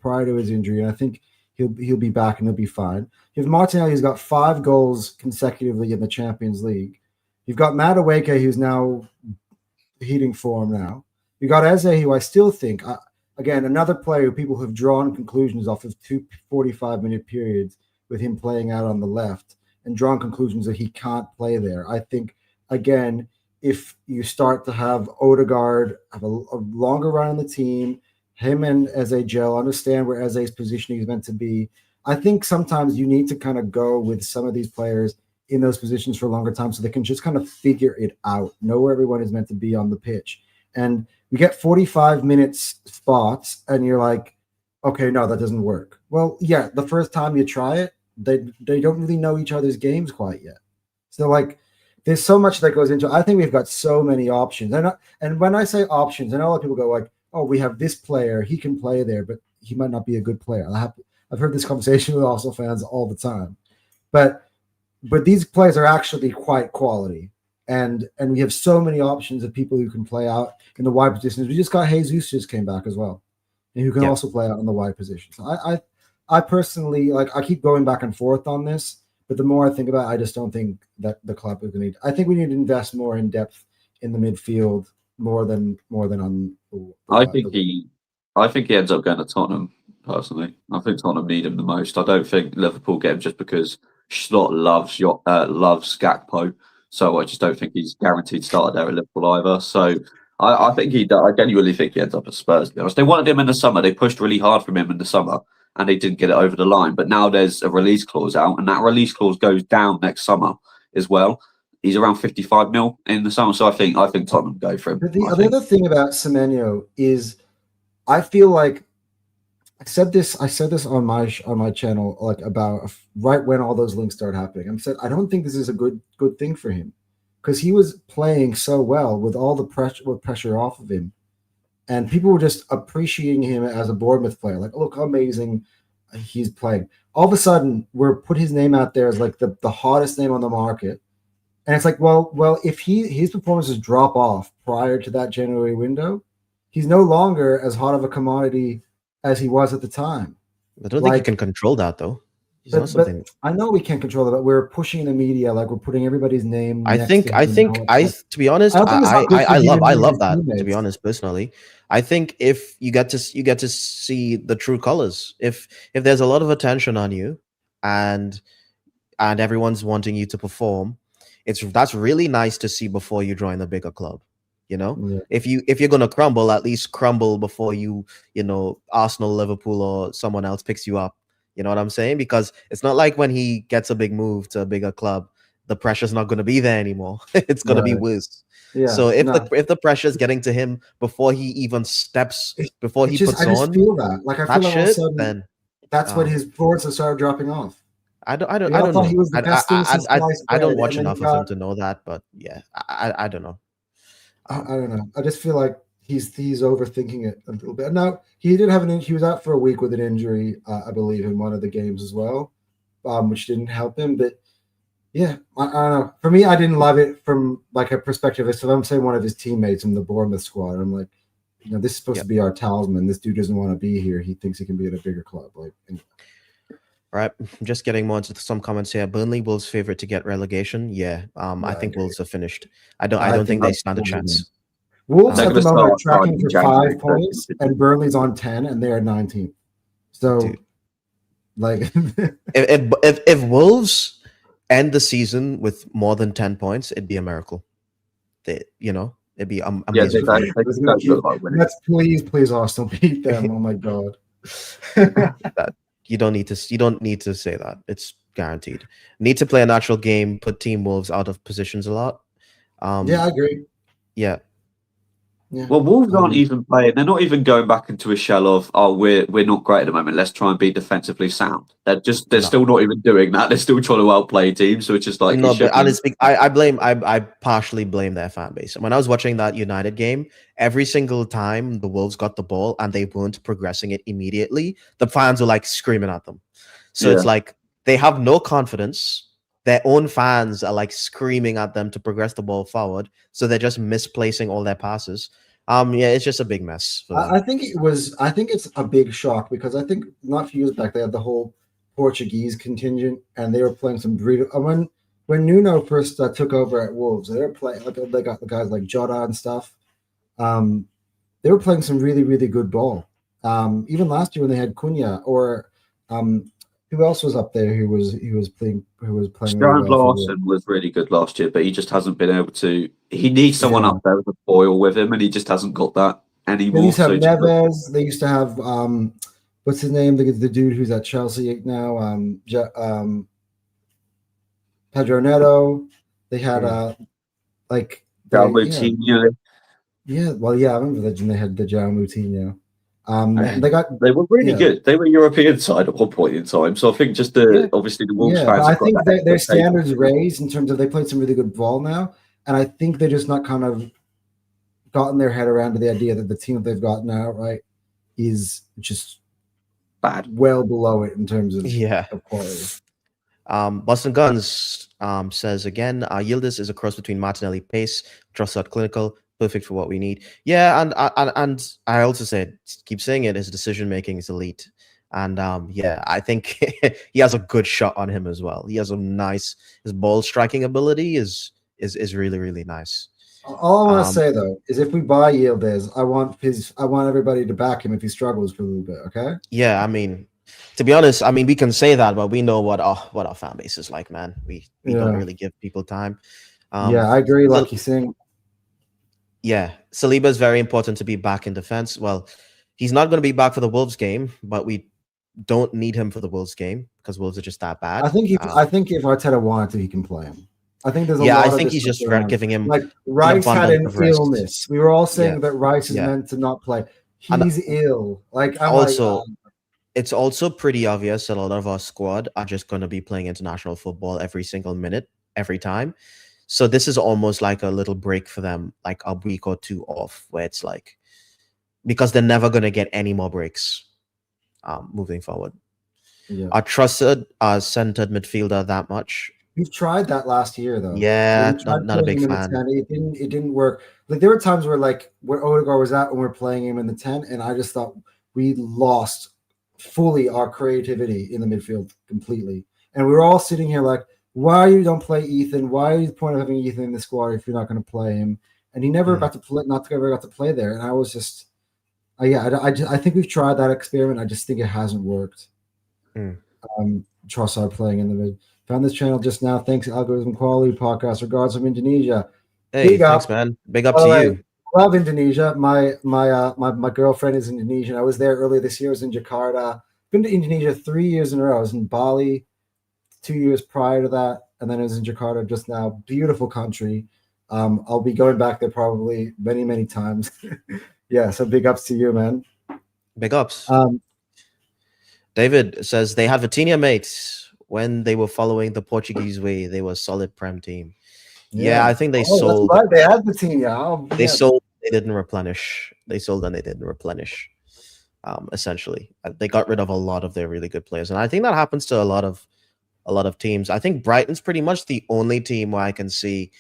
prior to his injury. And I think he'll be back and he'll be fine. You have Martinelli, who's got 5 goals consecutively in the Champions League. You've got Madueke, who's now hitting form now. You got Eze, who I still think, again, another player who people have drawn conclusions off of 2 45-minute periods with him playing out on the left and drawn conclusions that he can't play there. I think, again, if you start to have Odegaard have a longer run on the team, him and Eze gel, understand where Eze's positioning is meant to be, I think sometimes you need to kind of go with some of these players in those positions for a longer time so they can just kind of figure it out, know where everyone is meant to be on the pitch. And we get 45 minutes spots and you're like, okay, no, that doesn't work. Well, yeah, the first time you try it, they don't really know each other's games quite yet. So like there's so much that goes into it. I think we've got so many options. And when I say options, I know a lot of people go like, oh, we have this player, he can play there, but he might not be a good player. I've heard this conversation with Arsenal fans all the time. But these players are actually quite quality. And we have so many options of people who can play out in the wide positions. We just got Jesus just came back as well, and who can also play out in the wide position. So I personally, like, I keep going back and forth on this, but the more I think about it, I just don't think that the club is going to need. I think we need to invest more in depth in the midfield more than on. I think he ends up going to Tottenham. Personally, I think Tottenham need him the most. I don't think Liverpool get him just because Slot loves Gakpo. So I just don't think he's guaranteed starter there at Liverpool either. So I think I genuinely think he ends up at Spurs. To be honest, they wanted him in the summer. They pushed really hard from him in the summer, and they didn't get it over the line. But now there's a release clause out, and that release clause goes down next summer as well. He's around 55 mil in the summer, so I think Tottenham go for him. But the other thing about Semenyo is, I feel like I said this on my channel, like about right when all those links started happening. I said I don't think this is a good thing for him, because he was playing so well with all the pressure off of him, and people were just appreciating him as a Bournemouth player. Like, look how amazing he's playing. All of a sudden, we're put his name out there as like the hottest name on the market, and it's like, well, if his performances drop off prior to that January window, he's no longer as hot of a commodity as he was at the time. I don't think you can control that, though. But I know we can't control it, but we're pushing the media, like we're putting everybody's name. To be honest, I love that. To be honest, personally, I think if you get to see the true colors, if there's a lot of attention on you, and everyone's wanting you to perform, that's really nice to see before you join the bigger club. You know, if you're gonna crumble, at least crumble before Arsenal, Liverpool, or someone else picks you up. You know what I'm saying? Because it's not like when he gets a big move to a bigger club, the pressure's not going to be there anymore. It's going to be worse. Yeah, so if the pressure's getting to him before he even steps, before he puts on, I just feel that. Like, I feel like all of a sudden, then that's when his boards have started dropping off. I don't know. I don't watch enough of him to know that, but yeah, I don't know. I don't know. I just feel like he's overthinking it a little bit. Now, he did have he was out for a week with an injury, I believe, in one of the games as well, which didn't help him. But yeah, I don't know. For me, I didn't love it from like a perspective of, so I'm saying one of his teammates from the Bournemouth squad. I'm like, this is supposed to be our talisman. This dude doesn't want to be here. He thinks he can be at a bigger club. Like, anyway. Right. I'm just getting more into some comments here. Burnley, Wolves' favorite to get relegation. Yeah. I think Wolves are finished. I don't think they stand a chance. Wolves at the moment are tracking for 5 points, and Burnley's on 10, and they're 19th. So, dude, like, if Wolves end the season with more than 10 points, it'd be a miracle. It'd be amazing. Let's please Arsenal beat them. Oh my god. You don't need to say that. It's guaranteed. Need to play a natural game. Put Team Wolves out of positions a lot. Yeah, I agree. Yeah. Yeah. Well, Wolves aren't even playing. They're not even going back into a shell of, we're not great at the moment. Let's try and be defensively sound. They're still not even doing that. They're still trying to outplay teams. So it's just like, no. But honestly, I partially blame their fan base. When I was watching that United game, every single time the Wolves got the ball and they weren't progressing it immediately, the fans were like screaming at them. So it's like they have no confidence. Their own fans are like screaming at them to progress the ball forward, so they're just misplacing all their passes. It's just a big mess. I think it's a big shock, because I think not a few years back they had the whole Portuguese contingent, and they were playing some when Nuno first took over at Wolves, they were playing, like, they got the guys like Jota and stuff. They were playing some really, really good ball. Even last year when they had Cunha, or who else was up there who was playing Strand Larson was really good last year, but he just hasn't been able to. He needs someone up there with a foil with him, and he just hasn't got that anymore. They used to have Neves. They used to have what's his name? The dude who's at Chelsea now. Pedro Neto. They had like Moutinho. Yeah, well, yeah, I remember that they had the João Moutinho. They were really good. They were European side at one point in time. So I think just obviously the Wolves fans. I think their standards raised in terms of they played some really good ball now, and I think they're just not kind of gotten their head around to the idea that the team that they've got now, right, is just bad, well below it in terms of quality. Boston Guns says again, Yildiz is a cross between Martinelli pace, Trossard clinical. Perfect for what we need. Yeah, and I also said, keep saying it, his decision making is elite. And I think he has a good shot on him as well. He has his ball striking ability is really, really nice. All I want to say though is if we buy Yildiz, I want everybody to back him if he struggles for a little bit, okay? Yeah, I mean, to be honest, I mean we can say that, but we know what our fan base is like, man. We don't really give people time. Yeah, I agree, So- Lucky Singh. Yeah, Saliba is very important to be back in defense. Well, he's not going to be back for the Wolves game, but we don't need him for the Wolves game because Wolves are just that bad. I think if Arteta wanted to, he can play him. I think there's a Yeah, lot I of think this he's just stuff going on. giving him Like an Rice had abundance an of rest. illness. We were all saying Yeah, that Rice is yeah. meant to not play. And He's ill. Like I'm also, like, it's also pretty obvious that a lot of our squad are just going to be playing international football every single minute, every time. So this is almost like a little break for them, like a week or two off, where it's like, because they're never going to get any more breaks moving forward. yeah. I trusted our centered midfielder that much. We've tried that last year though. Yeah, We tried not a playing big him in fan. the 10. It didn't work. Like there were times where Odegaard was at when we were playing him in the 10, and I just thought we lost fully our creativity in the midfield completely. And we were all sitting here like, why you don't play Ethan? Why is the point of having Ethan in the squad if you're not going to play him? And he never got to play, ever got to play there. And I was just, I think we've tried that experiment. I just think it hasn't worked. Trossard playing in the mid. Found this channel just now. Thanks, Algorithm Quality Podcast. Regards from Indonesia. Hey, Big thanks, up. man. Big up to you. Love Indonesia. My girlfriend is in Indonesian. I was there earlier this year. I was in Jakarta. Been to Indonesia 3 years in a row. I was in Bali 2 years prior to that, and then I was in Jakarta just now. Beautiful country. I'll be going back there probably many, many times. Yeah, so big ups to you, man. Big ups. David says they had Vitinha mates when they were following the Portuguese way. They were a solid Prem team. Yeah, I think they sold. That's right. They had Vitinha. Oh, they sold. They didn't replenish. They sold and they didn't replenish. Essentially, they got rid of a lot of their really good players, and I think that happens to a lot of teams. I think Brighton's pretty much the only team where I can see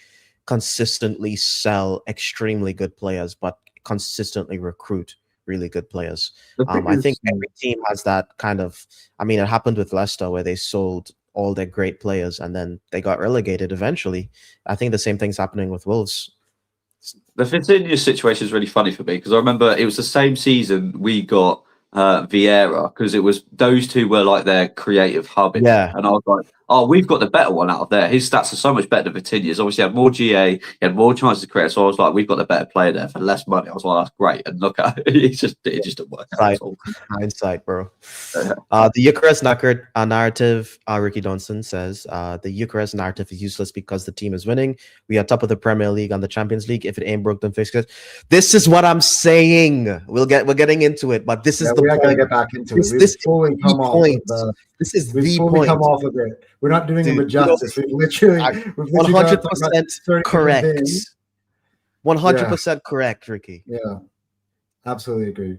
consistently sell extremely good players, but consistently recruit really good players. I think every team has that kind of. I mean, it happened with Leicester where they sold all their great players and then they got relegated eventually. I think the same thing's happening with Wolves. The Vitinha situation is really funny for me because I remember it was the same season we got Vieira because it was those two were like their creative hub. Yeah. And I was like, oh, we've got the better one out of there. His stats are so much better than Vitinha's. Obviously, he had more GA, he had more chances to create. So I was like, we've got the better player there for less money. I was like, that's great. And look at it, it just didn't work out at all. Hindsight, bro. The Eucharist narrative, Ricky Donson says, the Eucharist narrative is useless because the team is winning. We are top of the Premier League and the Champions League. If it ain't broke, then fix it. This is what I'm saying. We're getting into it, but this is the we're point. Gonna get back into it. We've fully come off of the. This is we've the fully point. come off of it. We're not doing him justice. We've literally 100% correct. 100% correct, Ricky. Yeah, absolutely agree.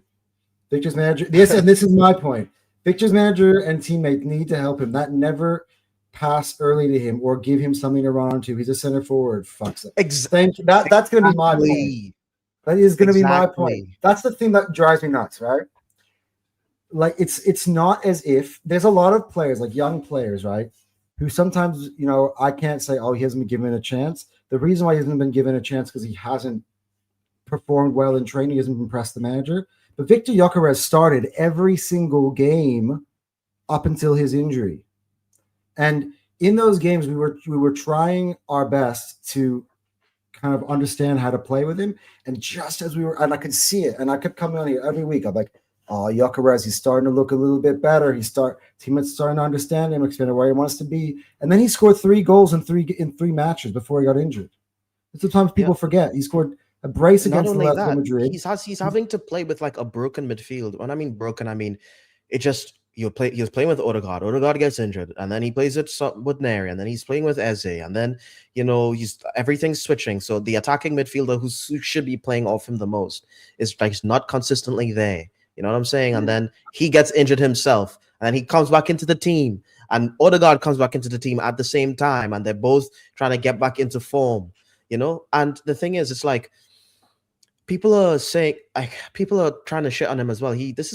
VIKTOR's manager. Yes, and this is my point. VIKTOR's manager and teammate need to help him. That never pass early to him or give him something to run onto. He's a center forward. Fucks it. Exactly. That's going to be my point. That is going to be my point. That's the thing that drives me nuts, right? Like it's not as if there's a lot of players, like young players, right? Who sometimes, I can't say, oh, he hasn't been given a chance. The reason why he hasn't been given a chance because he hasn't performed well in training, he hasn't impressed the manager. But VIKTOR GYOKERES started every single game up until his injury. And in those games, we were trying our best to kind of understand how to play with him. And just as we were, and I could see it, and I kept coming on here every week. I'm like, oh, GYOKERES, he's starting to look a little bit better. Teammates starting to understand him, expand where he wants to be. And then he scored 3 goals in three matches before he got injured. Sometimes people forget he scored a brace against Atletico Madrid. He's having to play with like a broken midfield. When I mean broken, I mean it just he was playing with Odegaard. Odegaard gets injured, and then he plays it with Neri, and then he's playing with Eze, and then everything's switching. So the attacking midfielder who should be playing off him the most is like not consistently there. You know what I'm saying? And then he gets injured himself, and then he comes back into the team, and Odegaard comes back into the team at the same time, and they're both trying to get back into form. And the thing is, it's like people are saying, like, people are trying to shit on him as well. This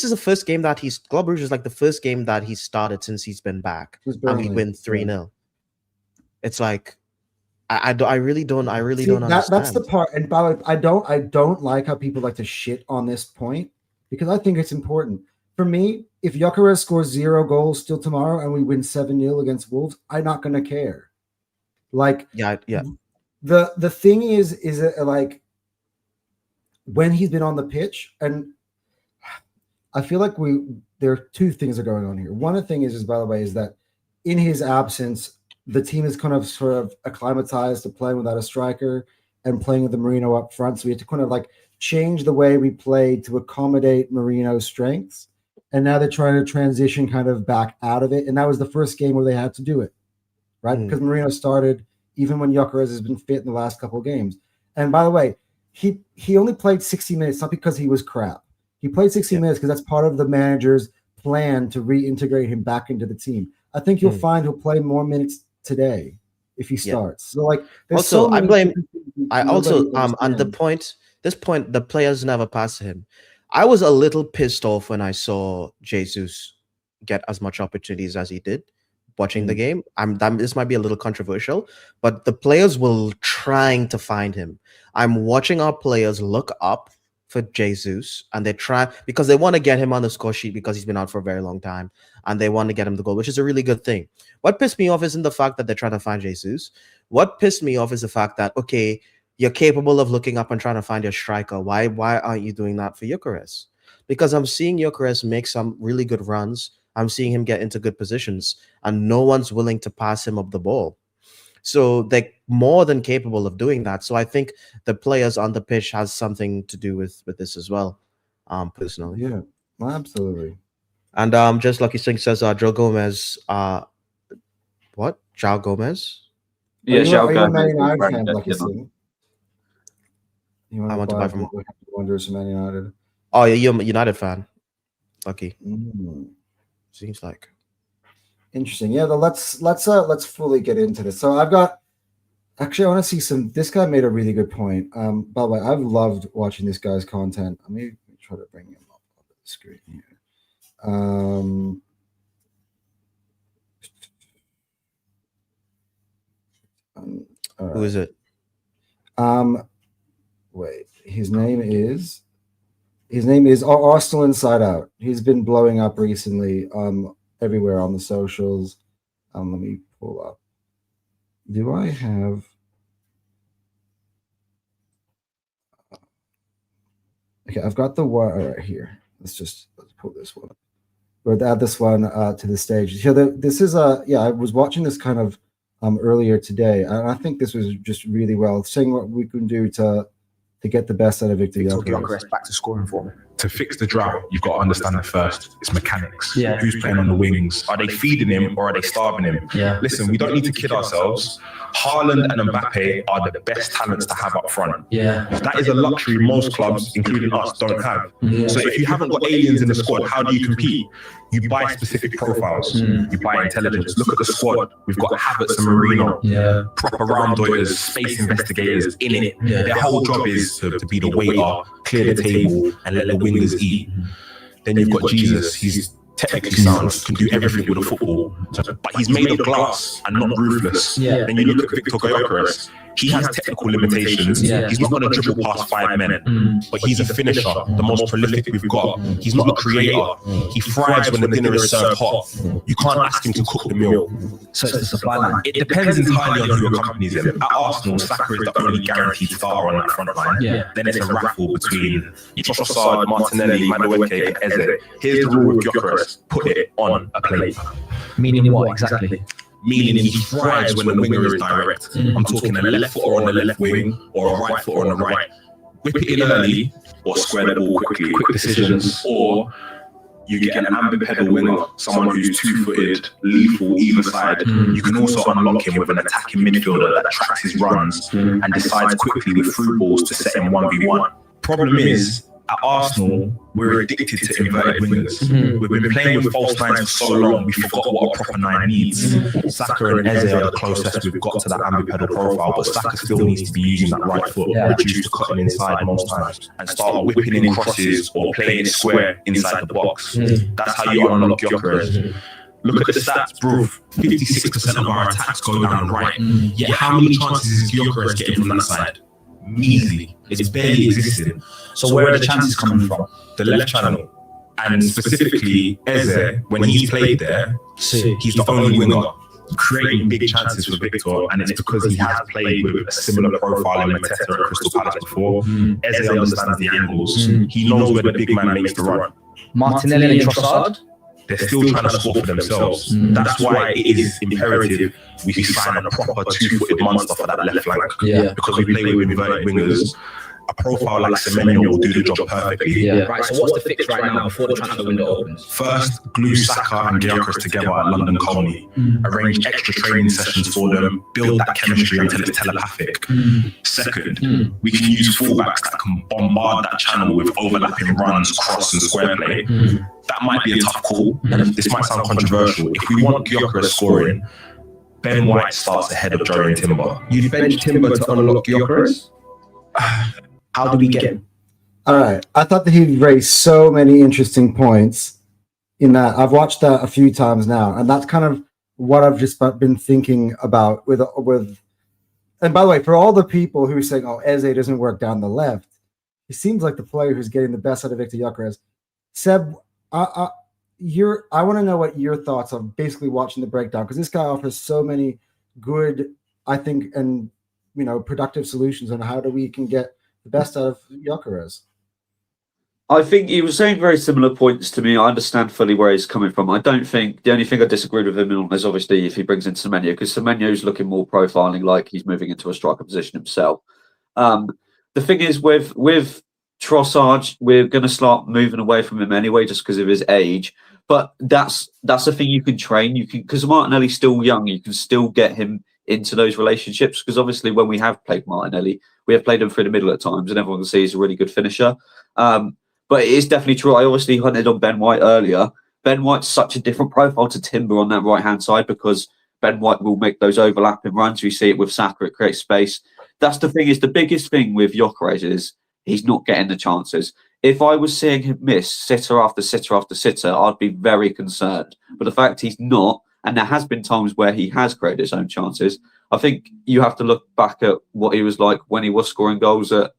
is the first game that Club Brugge is like the first game that he started since he's been back, and we win 3-0. It's like I really don't understand. That's the part. And by the way, I don't like how people like to shit on this point because I think it's important. For me, if GYOKERES scores 0 goals still tomorrow and we win 7-0 against Wolves, I'm not going to care. Like, Yeah. The thing is that, like, when he's been on the pitch, and I feel like there are two things that are going on here. One thing is by the way, is that in his absence, the team is kind of sort of acclimatized to playing without a striker and playing with the Marino up front. So we had to kind of like change the way we played to accommodate Marino's strengths. And now they're trying to transition kind of back out of it. And that was the first game where they had to do it, right? Because Marino started even when Gyökeres has been fit in the last couple of games. And by the way, he only played 60 minutes, not because he was crap. He played 60 minutes because that's part of the manager's plan to reintegrate him back into the team. I think you'll find he'll play more minutes today if he starts. So like, also, on this point, the players never passed him. I was a little pissed off when I saw Jesus get as much opportunities as he did watching the game. This might be a little controversial, but the players were trying to find him. I'm watching our players look up for Jesus, and they try because they want to get him on the score sheet because he's been out for a very long time, and they want to get him the goal, which is a really good thing. What pissed me off isn't the fact that they're trying to find Jesus. What pissed me off is the fact that, okay, you're capable of looking up and trying to find your striker. Why aren't you doing that for Gyökeres? Because I'm seeing Gyökeres make some really good runs. I'm seeing him get into good positions, and no one's willing to pass him up the ball. So they're more than capable of doing that. So I think the players on the pitch has something to do with this as well, personally. Yeah, absolutely. And just Lucky Singh says, Joe Gomez, what? João Gomez? Yeah, João Gomez. I want to buy from Wanderers Man United. Oh, yeah, you're a United fan. Lucky. Seems like. Interesting. Yeah, let's fully get into this. So I want to see some. This guy made a really good point. By the way, I've loved watching this guy's content. Let me try to bring him up on the screen here. Who is it? Wait. His name is Arsenal Inside Out. He's been blowing up recently. Everywhere on the socials. Let me pull up. Do I have? Okay, I've got the one right here. Let's pull this one. Or add this one to the stage. So this is I was watching this kind of earlier today, and I think this was just really well saying what we can do to get the best out of VIKTOR Gyökeres back to scoring form. To fix the drought, you've got to understand it first. It's mechanics. Yeah. Who's playing on the wings? Are they feeding him or are they starving him? Yeah. Listen, we don't need to kid ourselves. Haaland and Mbappe are the best talents to have up front. Yeah. That is a luxury most clubs, including us, don't have. Yeah. So if you haven't got aliens in the squad, how do you compete? You buy specific profiles. You buy intelligence. Look at the squad. We've got Havertz and Marino. Yeah. Proper rounders, space investigators in it. Yeah. Their whole job is to be the waiter, clear the table, and let the wingers eat. Then you've got Jesus. He's technically sound, can do everything with a football, but he's made of glass and not ruthless. Yeah. Then you look at VIKTOR Gyökeres. He has technical limitations. Yeah. He's not going to dribble past 5 men, but he's a finisher, the most prolific we've got. He's not a creator. He thrives when the dinner is served hot. You can't ask him to cook the meal. So it's the supply line. It depends entirely on who accompanies him. At Arsenal, Saka is the only guaranteed starter on that front line. Yeah. Then it's a raffle between Trossard, Martinelli, Madueke, and Eze. Here's the rule with Gyökeres: put it on a plate. Meaning what exactly? Meaning he thrives when the winger is direct. I'm talking a left footer on the left wing or a right footer on the right. Whip it in early or square the ball quickly, quick decisions, or you get an ambipedal winger, someone who's two-footed, lethal either side. You can also unlock him with an attacking midfielder that tracks his runs and decides quickly with through balls to set him 1v1. Problem is, at Arsenal, we're addicted to inverted wingers. We've been playing with false nines for so long, we forgot what a proper nine needs. Saka and Eze are the closest we've got to that ambipedal profile, but Saka still needs to be using that right foot, reduced to cutting inside most times, and start whipping in crosses or playing it square inside the box. That's how you unlock Gyökeres. Look at the stats, bro. 56% of our attacks go down right. Yet how many chances is Gyökeres getting from that side? Easily. It's barely existing. So where are the chances coming from? The left channel. And specifically, Eze, when he's played there, he's the only winger. creating big chances for VIKTOR, and it's because he has played with a similar profile in Mateta at Crystal Palace before. Eze understands the angles. He knows where the big man makes the run. Martinelli and Trossard, they're still trying to score for themselves. That's why it is imperative we sign a proper two-footed monster for that left flank. Because we play with inverted wingers. A profile like Semenyo will do the job perfectly. Right, so what's the fix right now before the transfer window opens? First, glue Saka and GYOKERES together at London Colney. Arrange extra training sessions for them. Build that chemistry until it's telepathic. Second, we can use fullbacks that can bombard that channel with overlapping runs, cross and square play. That might be a tough call, and this might sound controversial. If we want GYOKERES scoring, Ben White starts ahead of Joe and Timber. You bench Timber to unlock GYOKERES? How do we get him? All right. I thought that he raised so many interesting points in that. I've watched that a few times now, and that's kind of what I've just been thinking about with. And by the way, for all the people who are saying, "Oh, Eze doesn't work down the left," he seems like the player who's getting the best out of VIKTOR GYOKERES. Seb, I want to know what your thoughts are basically watching the breakdown, because this guy offers so many good, I think, and productive solutions on how we can get the best out of GYOKERES. I think he was saying very similar points to me. I understand fully where he's coming from. I don't think the only thing I disagreed with him on is obviously if he brings in Semenyo, because Semenyo's looking more profiling like he's moving into a striker position himself. The thing is with Trossard, we're going to start moving away from him anyway, just because of his age. But that's the thing you can train. You can, because Martinelli's still young, you can still get him into those relationships, because obviously when we have played Martinelli, we have played him through the middle at times, and everyone can see he's a really good finisher. But it is definitely true. I obviously hunted on Ben White earlier. Ben White's such a different profile to Timber on that right-hand side, because Ben White will make those overlapping runs. We see it with Saka, it creates space. That's the thing, is the biggest thing with GYOKERES is he's not getting the chances. If I was seeing him miss sitter after sitter after sitter, I'd be very concerned. But the fact he's not, and there has been times where he has created his own chances, I think you have to look back at what he was like when he was scoring goals at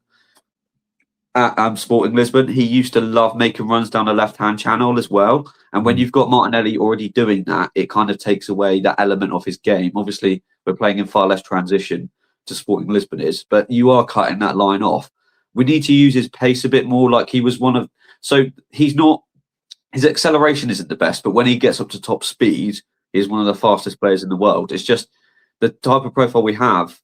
Sporting Lisbon. He used to love making runs down the left-hand channel as well. And when you've got Martinelli already doing that, it kind of takes away that element of his game. Obviously, we're playing in far less transition to Sporting Lisbon is, but you are cutting that line off. We need to use his pace a bit more. Like he was so he's not, his acceleration isn't the best, but when he gets up to top speed, he's one of the fastest players in the world. It's just the type of profile we have,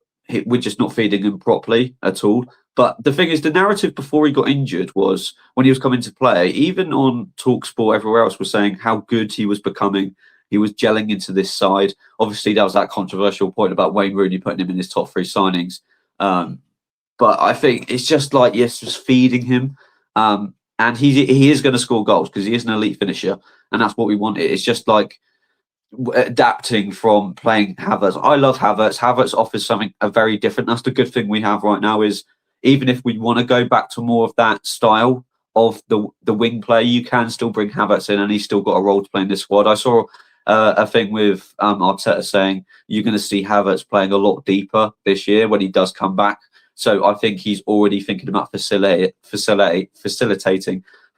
we're just not feeding him properly at all. But the thing is, the narrative before he got injured was when he was coming to play, even on TalkSport, everywhere else was saying how good he was becoming. He was gelling into this side. Obviously, that was that controversial point about Wayne Rooney putting him in his top 3 signings. But I think it's just like, yes, just feeding him. And he is going to score goals because he is an elite finisher. And that's what we want. It's just like adapting from playing Havertz. I love Havertz. Havertz offers something very different. That's the good thing we have right now, is even if we want to go back to more of that style of the wing play, you can still bring Havertz in, and he's still got a role to play in this squad. I saw a thing with Arteta saying you're going to see Havertz playing a lot deeper this year when he does come back. So I think he's already thinking about facilitating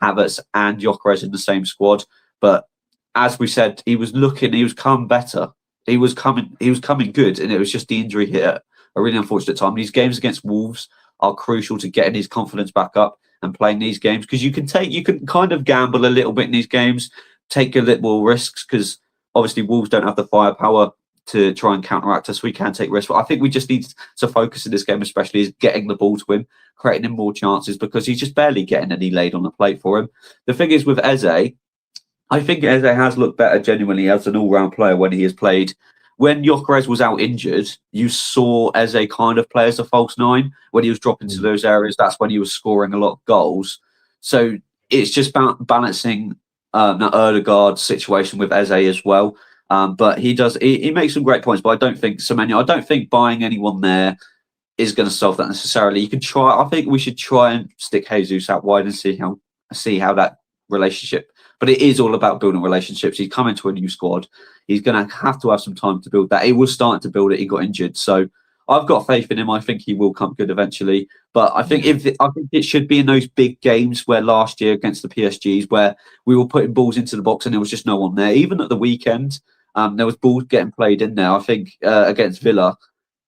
Havertz and GYOKERES in the same squad. But as we said, he was coming better. He was coming good, and it was just the injury hit at a really unfortunate time. These games against Wolves are crucial to getting his confidence back up and playing these games, because you can kind of gamble a little bit in these games, take a little more risks, because obviously Wolves don't have the firepower to try and counteract us. We can take risks, but I think we just need to focus in this game, especially, is getting the ball to him, creating him more chances, because he's just barely getting any laid on the plate for him. The thing is with Eze, I think Eze has looked better genuinely as an all-round player when he has played. When GYOKERES was out injured, you saw Eze kind of play as a false 9. When he was dropping to those areas, that's when he was scoring a lot of goals. So it's just balancing the Odegaard situation with Eze as well. But he makes some great points, but I don't think buying anyone there is going to solve that necessarily. You can try. I think we should try and stick Jesus out wide and see how that relationship. But it is all about building relationships. He's coming to a new squad. He's going to have some time to build that. He was starting to build it. He got injured, so I've got faith in him. I think he will come good eventually. But I think it should be in those big games where last year against the PSGs, where we were putting balls into the box and there was just no one there. Even at the weekend, There was balls getting played in there, I think, against Villa,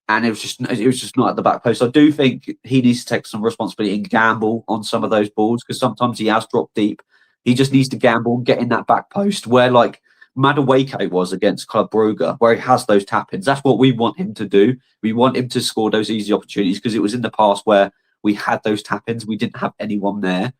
and it was just not at the back post. I do think he needs to take some responsibility and gamble on some of those balls, because sometimes he has dropped deep. He just needs to gamble and get in that back post where, like Madueke was against Club Brugge, where he has those tap-ins. That's what we want him to do. We want him to score those easy opportunities, because it was in the past where we had those tap-ins, we didn't have anyone there,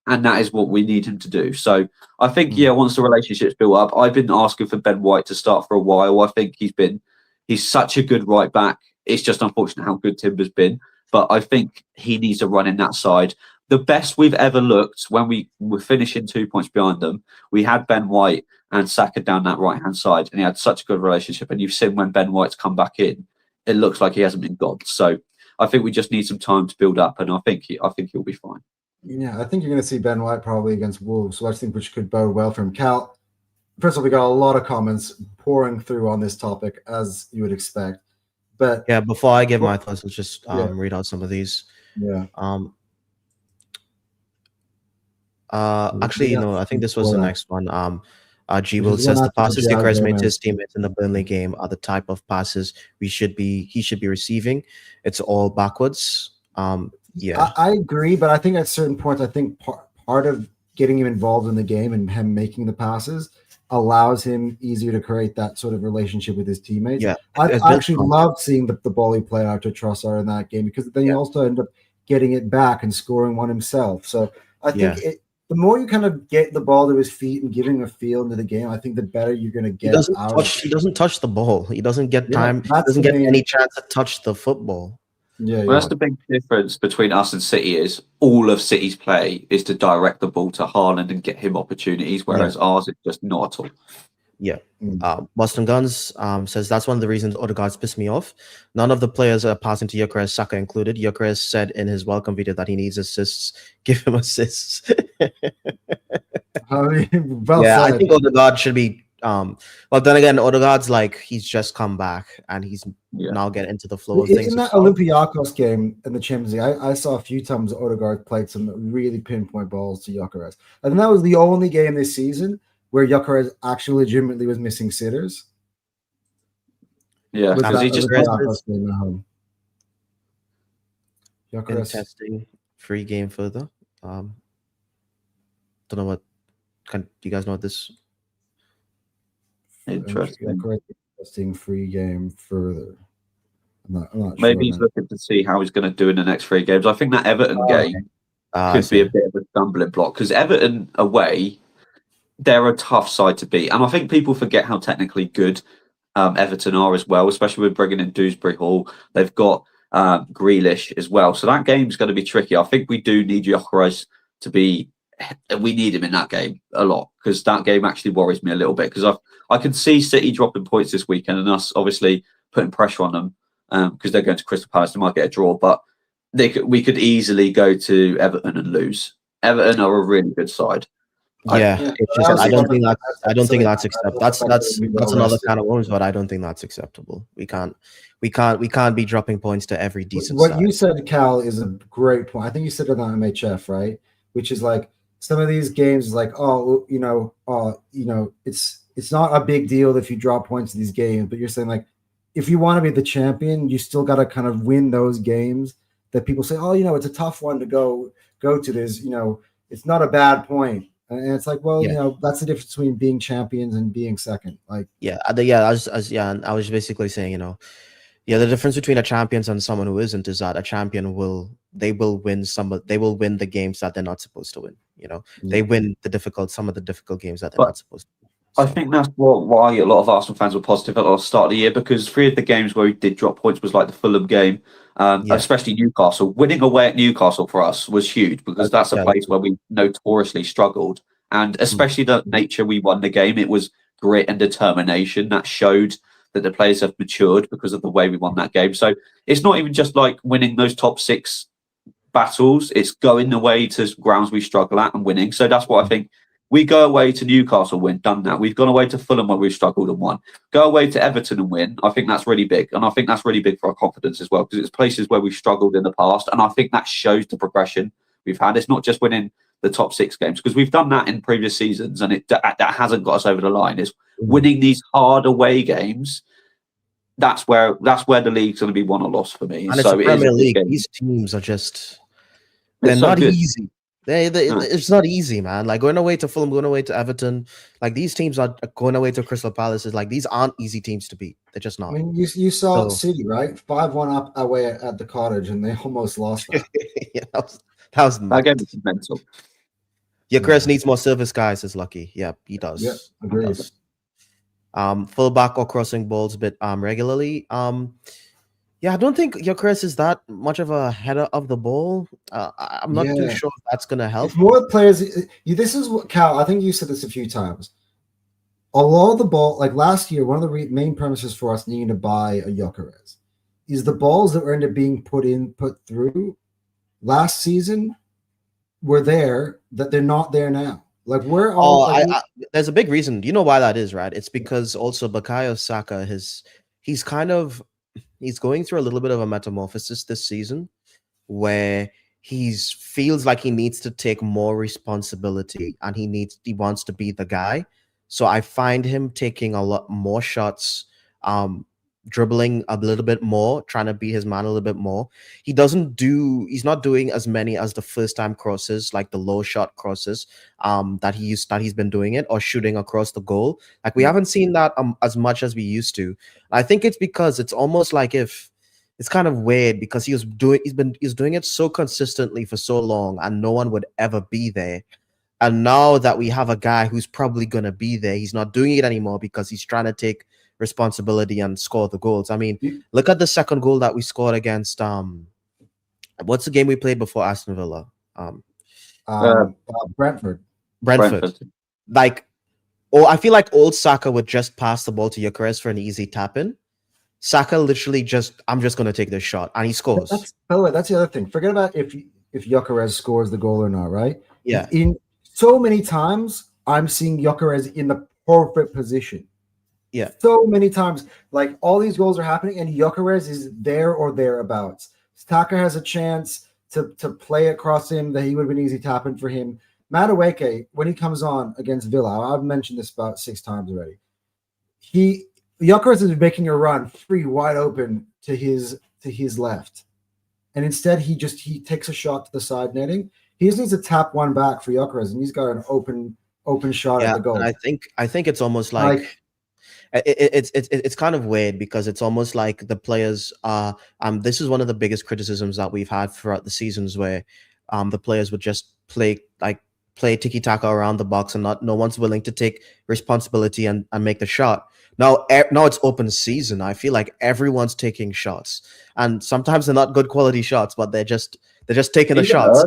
and that is what we need him to do. So I think, once the relationship's built up, I've been asking for Ben White to start for a while. I think he's such a good right back. It's just unfortunate how good Timber's been, but I think he needs to run in that side. The best we've ever looked when we were finishing 2 points behind them, we had Ben White and Saka down that right-hand side, and he had such a good relationship. And you've seen when Ben White's come back in, it looks like he hasn't been gone. So I think we just need some time to build up, and I think he'll be fine. Yeah, I think you're going to see Ben White probably against Wolves, so I think which could bode well for him. Cal, first of all, we got a lot of comments pouring through on this topic, as you would expect. But yeah, before I give my thoughts, let's just read out some of these. Yeah. Actually, I think this was the next one. G Will says the passes Gyökeres made to his teammates in the Burnley game are the type of passes he should be receiving. It's all backwards. Yeah, I agree, but I think at certain points, I think part of getting him involved in the game and him making the passes allows him easier to create that sort of relationship with his teammates. Yeah, I actually loved seeing the ball he played out to Trossard in that game, because then you also end up getting it back and scoring one himself. So I think the more you kind of get the ball to his feet and giving a feel into the game, I think the better you're going to get He doesn't touch the ball. He doesn't get time. He doesn't get any chance to touch the football. Yeah, that's the big difference between us and City. Is all of City's play is to direct the ball to Haaland and get him opportunities, whereas ours is just not at all. Yeah. Boston Guns says that's one of the reasons Odegaard's pissed me off. None of the players are passing to Gyökeres, Saka included. Gyökeres said in his welcome video that he needs assists. Give him assists. I think Odegaard should be. But then again, Odegaard's like he's just come back and he's now getting into the flow of things. In that Olympiacos game in the Champions League, I saw a few times Odegaard played some really pinpoint balls to Gyökeres. I think that was the only game this season where Gyökeres actually legitimately was missing sitters. Yeah, because he just Gyökeres testing free game further. Don't know what. Do you guys know what this? Interesting free game further. I'm not Maybe he's looking to see how he's going to do in the next 3 games. I think that Everton game could be a bit of a stumbling block, because Everton away, they're a tough side to beat, and I think people forget how technically good Everton are as well, especially with bringing in Dewsbury Hall. They've got Grealish as well, so that game's going to be tricky. I think we do need Gyökeres to be. We need him in that game a lot, because that game actually worries me a little bit, because I can see City dropping points this weekend and us obviously putting pressure on them because they're going to Crystal Palace. They might get a draw, but we could easily go to Everton and lose. Everton are a really good side. It's just I don't think that's acceptable. That's another kind of worms, but I don't think that's acceptable. We can't be dropping points to every decent What side. you said, Cal, is a great point. I think you said it on MHF, right? Which is like some of these games is like, it's not a big deal if you drop points in these games, but you're saying like, if you want to be the champion, you still got to kind of win those games that people say, it's a tough one to go to. There's, it's not a bad point. And it's like, that's the difference between being champions and being second. Like, I was basically saying, the difference between a champion and someone who isn't is that a champion will win the games that they're not supposed to win. They win some of the difficult games that they're not supposed to win. I think that's why a lot of Arsenal fans were positive at the start of the year, because 3 of the games where we did drop points was like the Fulham game, especially Newcastle. Winning away at Newcastle for us was huge, because that's a place where we notoriously struggled. And especially the nature we won the game, it was grit and determination that showed that the players have matured because of the way we won that game. So it's not even just like winning those top 6 battles, it's going away to grounds we struggle at and winning. So that's what I think. We go away to Newcastle, win, done that. We've gone away to Fulham where we've struggled and won. Go away to Everton and win. I think that's really big. And I think that's really big for our confidence as well, because it's places where we've struggled in the past. And I think that shows the progression we've had. It's not just winning the top 6 games, because we've done that in previous seasons, and that hasn't got us over the line. It's winning these hard away games. That's where the league's going to be won or lost for me. And so it's a Premier League. These teams are they're not easy. It's not easy, man. Like going away to Fulham, going away to Everton, like these teams are going away to Crystal Palace. Like these aren't easy teams to beat. They're just not. I mean, you saw City, right? 5-1 up away at the Cottage, and they almost lost that. Yeah, that game was mental. Gyökeres needs more service guys, is Lucky. Yeah, he does. Yeah, agrees. Fullback or crossing balls a bit regularly. Yeah, I don't think Gyökeres is that much of a header of the ball. I'm not too sure if that's going to help. If more players, this is what, Cal, I think you said this a few times. A lot of the ball, like last year, one of the main premises for us needing to buy a Gyökeres is the balls that were ended up being put through last season were there, that they're not there now. Like we're all. There's a big reason. You know why that is, right? It's because also Bukayo Saka he's going through a little bit of a metamorphosis this season, where he feels like he needs to take more responsibility, and he wants to be the guy. So I find him taking a lot more shots, dribbling a little bit more, trying to be his man a little bit more. He's not doing as many as the first time crosses, like the low shot crosses, that he's been doing it, or shooting across the goal. Like we haven't seen that as much as we used to. I think it's because it's almost like if it's kind of weird, because he's doing it so consistently for so long, and no one would ever be there. And now that we have a guy who's probably going to be there, he's not doing it anymore because he's trying to take responsibility and score the goals. I mean, look at the second goal that we scored against what's the game we played before Aston Villa? Brentford. Like, I feel like old Saka would just pass the ball to Gyökeres for an easy tap in. Saka literally I'm just going to take this shot, and he scores. By the way, that's the other thing. Forget about if Gyökeres scores the goal or not, right? Yeah. In so many times, I'm seeing Gyökeres in the perfect position. Yeah. So many times, like all these goals are happening, and Gyökeres is there or thereabouts. Saka has a chance to play across him that he would have been easy tapping for him. Madueke, when he comes on against Villa, I've mentioned this about 6 times already. Gyökeres is making a run free, wide open to his left, and instead he takes a shot to the side netting. He just needs to tap one back for Gyökeres, and he's got an open shot at the goal. And I think it's almost like it's kind of weird, because it's almost like the players are. This is one of the biggest criticisms that we've had throughout the seasons, where the players would just play tiki taka around the box, and no one's willing to take responsibility and make the shot. Now it's open season. I feel like everyone's taking shots, and sometimes they're not good quality shots, but they're just taking the shots.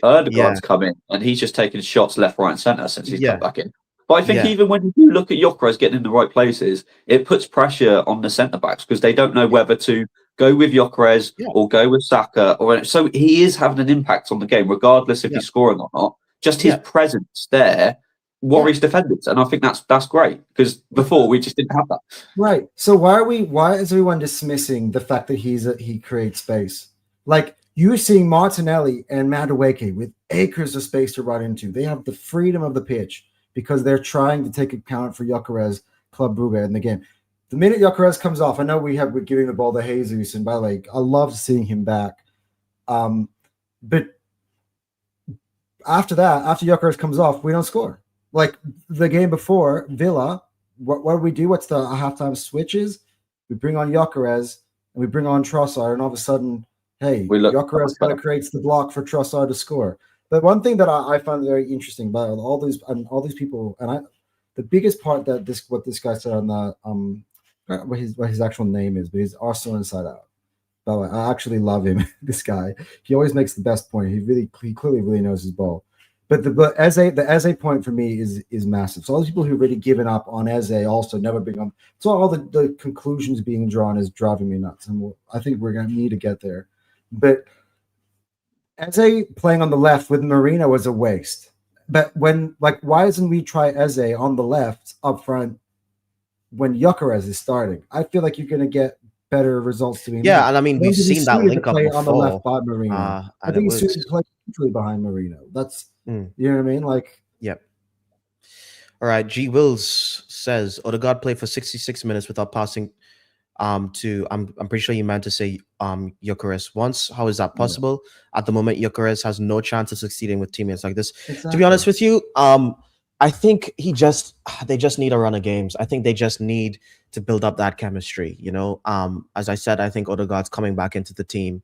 Erdegaard's come in, and he's just taking shots left, right, and centre since he's come back in. But I think even when you look at Gyökeres getting in the right places, it puts pressure on the centre backs, because they don't know whether to go with Gyökeres or go with Saka. So he is having an impact on the game, regardless if he's scoring or not. Just his presence there worries defenders, and I think that's great, because before we just didn't have that. Right. So why is everyone dismissing the fact that he creates space? Like, you're seeing Martinelli and Madueke with acres of space to run into. They have the freedom of the pitch because they're trying to take account for Gyökeres, Club Brugge in the game. The minute Gyökeres comes off, I know we're giving the ball to Jesus, and by the way, I love seeing him back. But after Gyökeres comes off, we don't score. Like the game before, Villa, what do we do? What's the halftime switches? We bring on Gyökeres and we bring on Trossard, and all of a sudden, hey, Gyökeres kind of creates the block for Trossard to score. But one thing that I find very interesting about all these people, and the biggest part that what this guy said on the what his actual name is, but he's Arsenal Inside Out. By the way, I actually love him. This guy, he always makes the best point. He clearly really knows his ball. But the Eze point for me is massive. So all these people who've really given up on Eze also never bring on. So all the conclusions being drawn is driving me nuts, and I think we're going to need to get there. But Eze playing on the left with Marina was a waste. But why doesn't we try Eze on the left up front when Gyökeres is starting? I feel like you're going to get better results to me. Yeah, and I mean, we've seen that link up before. On the left by Marina. I think he's suited to play hugely behind Marino. That's Mm. you know what I mean? Like, Yep. All right. G Wills says Odegaard played for 66 minutes without passing to I'm pretty sure you meant to say Gyökeres once. How is that possible? At the moment, Gyökeres has no chance of succeeding with teammates like this. exactly. To be honest with you, I think they just need a run of games. I think they just need to build up that chemistry. You know, as I said, I think Odegaard's coming back into the team,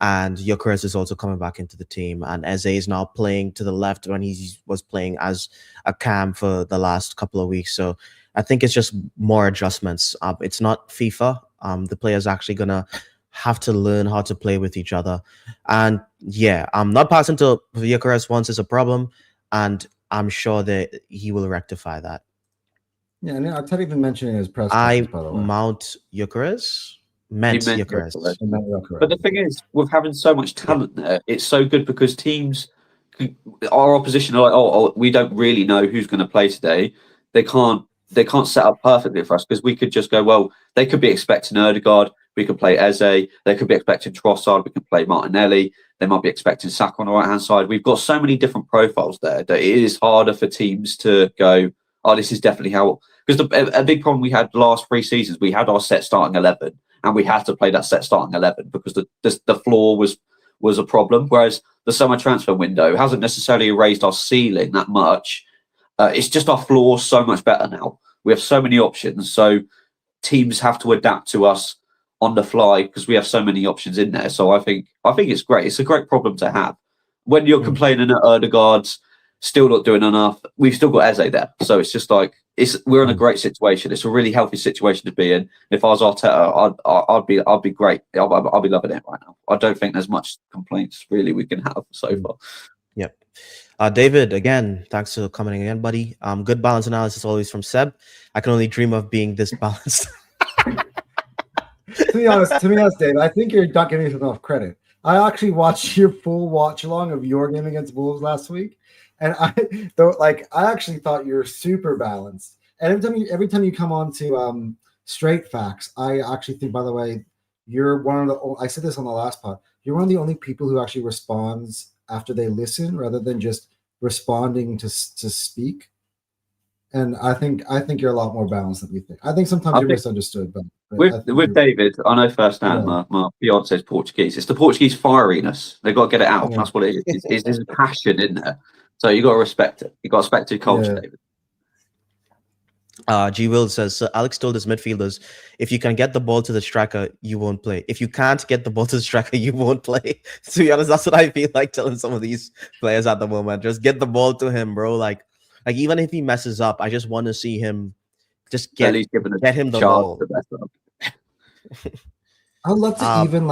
and Gyökeres is also coming back into the team, and Eze is now playing to the left when he was playing as a cam for the last couple of weeks. So I think it's just more adjustments. It's not FIFA. The players actually gonna have to learn how to play with each other. And yeah, not passing to Gyökeres once is a problem, and I'm sure that he will rectify that. Yeah, and Arteta even mentioned in his press conference, by the way. Mount Gyökeres. Meant Gyökeres. But the thing is, with having so much talent there, it's so good because teams, our opposition are like, oh, we don't really know who's going to play today. They can't set up perfectly for us because we could just go, well, they could be expecting Odegaard, we could play Eze, they could be expecting Trossard, we could play Martinelli, they might be expecting Saka on the right hand side. We've got so many different profiles there that it is harder for teams to go, oh, this is definitely how. Because a big problem we had the last 3 seasons, we had our set starting 11, and we had to play that set starting 11 because the floor was a problem. Whereas the summer transfer window hasn't necessarily raised our ceiling that much. It's just our floor so much better now. We have so many options, so teams have to adapt to us on the fly because we have so many options in there. So I think it's great. It's a great problem to have. When you're complaining that Odegaard's still not doing enough, we've still got Eze there. So it's just like we're in a great situation. It's a really healthy situation to be in. If I was Arteta, I'd be great. I'll be loving it right now. I don't think there's much complaints really we can have so far. Yep. David, again, thanks for coming again, buddy. Good balance analysis always from Seb. I can only dream of being this balanced. To be honest, Dave, I think you're not giving yourself enough credit. I actually watched your full watch along of your game against Wolves last week, and I actually thought you were super balanced. And every time you come on to Straight Facts, I actually think, by the way, you're one of the. I said this on the last pod. You're one of the only people who actually responds after they listen, rather than just responding to speak. And I think you're a lot more balanced than we think. I think sometimes you're misunderstood, but with David, I know firsthand. My fiance is Portuguese. It's the Portuguese fieriness. They've got to get it out. Yeah. That's what it is. There's a passion in there. So you got to respect it. You got to respect your culture, David. G. Will says, so Alex told his midfielders, if you can get the ball to the striker, you won't play. If you can't get the ball to the striker, you won't play. To be honest, that's what I feel like telling some of these players at the moment. Just get the ball to him, bro. Like even if he messes up, I just want to see him just get him the ball. I'd love to even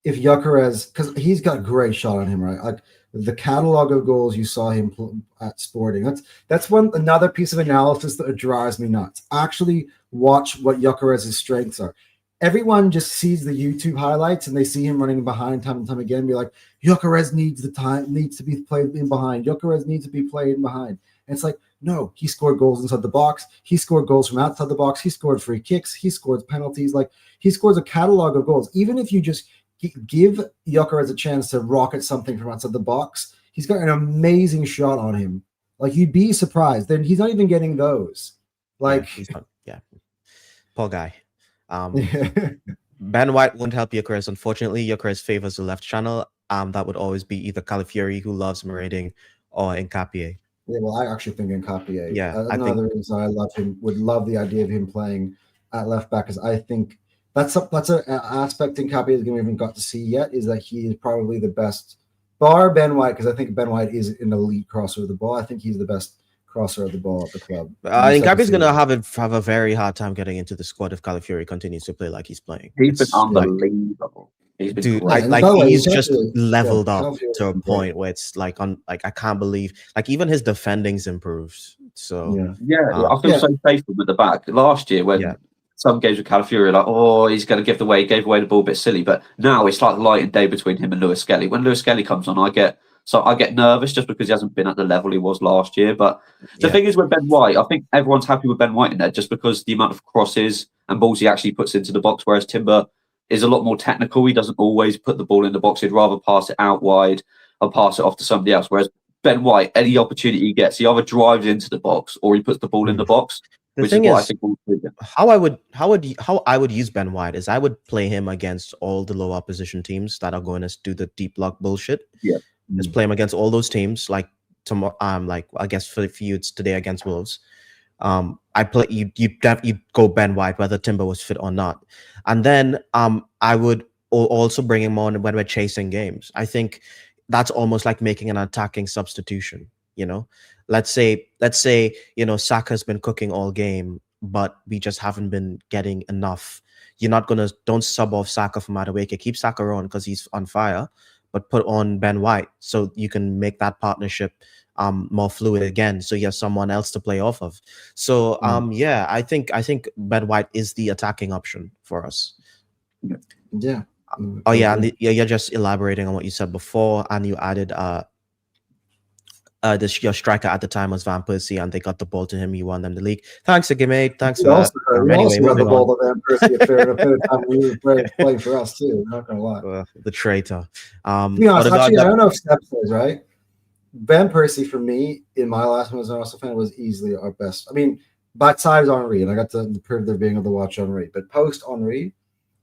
if Gyökeres, because he's got a great shot on him, right? Like the catalog of goals you saw him at Sporting. That's another piece of analysis that drives me nuts. Actually watch what Gyökeres' strengths are. Everyone just sees the YouTube highlights and they see him running behind time and time again and be like, Gyökeres needs to be played in behind. Gyökeres needs to be played in behind. And it's like, no, he scored goals inside the box. He scored goals from outside the box. He scored free kicks. He scored penalties. Like he scores a catalog of goals. Even if you just give Gyökeres a chance to rocket something from outside the box, he's got an amazing shot on him. Like you'd be surprised. Then he's not even getting those. Like, poor guy. Ben White won't help Gyökeres. Unfortunately, Gyökeres favors the left channel. That would always be either Calafiori, who loves Marauding, or Nkapie. Yeah, well, I actually think Nkapie. Yeah, another reason I love him, would love the idea of him playing at left back, is I think that's an aspect Nkapie we haven't got to see yet, is that he is probably the best, bar Ben White, because I think Ben White is an elite crosser of the ball. I think he's the best crosser of the ball at the club. Nkapie's going to have a very hard time getting into the squad if Calafiori continues to play like he's playing. He's been unbelievable. He's been he's just leveled up to a point where it's I can't believe, even his defending's improved. So I feel so safe with the back. Last year when some games with Calafiori he's going to give away the ball a bit silly, but now it's like light and day between him and Lewis Skelly. When Lewis Skelly comes on, I get nervous just because he hasn't been at the level he was last year. But the thing is with Ben White, I think everyone's happy with Ben White in there just because the amount of crosses and balls he actually puts into the box, whereas Timber is a lot more technical. He doesn't always put the ball in the box. He'd rather pass it out wide. I'll pass it off to somebody else. Whereas Ben White, any opportunity he gets, he either drives into the box or he puts the ball in the box. The thing is, I think how I would use Ben White is I would play him against all the low opposition teams that are going to do the deep block bullshit. Yeah, just play him against all those teams. Like tomorrow, like I guess for you it's today against Wolves. I play you go Ben White whether Timber was fit or not, and then I would also bring him on when we're chasing games. I think that's almost like making an attacking substitution. Let's say Saka's been cooking all game, but we just haven't been getting enough. Don't sub off Saka from Madueke. Keep Saka on because he's on fire, but put on Ben White so you can make that partnership more fluid again, so you have someone else to play off of. So yeah, I think Ben White is the attacking option for us. Yeah. Oh yeah, and you're just elaborating on what you said before, and you added your striker at the time was Van Persie, and they got the ball to him. He won them the league. Thanks, Agime. Thanks for that. Anyway, got the ball to Van Persie a fair time when he was playing for us too. I'm not gonna lie. The traitor. To be honest, actually, I don't know if Steph says right. Van Persie for me in my last one as an Arsenal fan was easily our best. I mean, besides Henry, and I got the privilege of being able to watch Henry, but post Henry,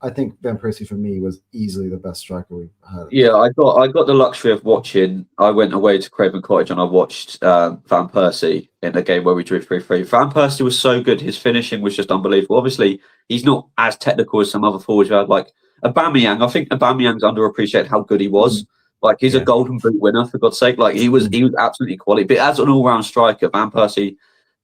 I think Van Persie for me was easily the best striker we've had. Yeah, I got the luxury of watching. I went away to Craven Cottage and I watched Van Persie in a game where we drew 3-3. Van Persie was so good. His finishing was just unbelievable. Obviously, he's not as technical as some other forwards we had, like Aubameyang. I think Aubameyang's underappreciated how good he was. Like, he's a Golden Boot winner, for God's sake. Like, he was absolutely quality. But as an all-round striker, Van Persie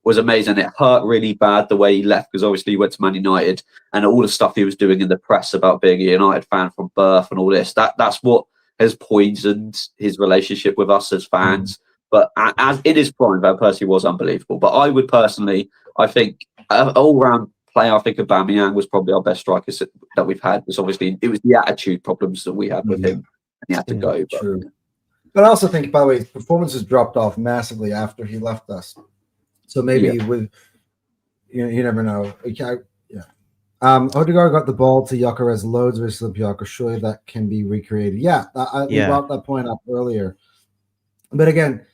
was amazing. It hurt really bad the way he left because obviously he went to Man United and all the stuff he was doing in the press about being a United fan from birth and all this. That's what has poisoned his relationship with us as fans. But as in his prime, Van Persie was unbelievable. But I would personally, I think, all-round player, I think Aubameyang was probably our best striker that we've had. Because obviously it was the attitude problems that we had with him. And he had to go. True. But I also think, by the way, his performances dropped off massively after he left us. So maybe with you never know. Odegaard got the ball to Gyökeres loads versus Olympiacos. Surely that can be recreated. We brought that point up earlier. But again,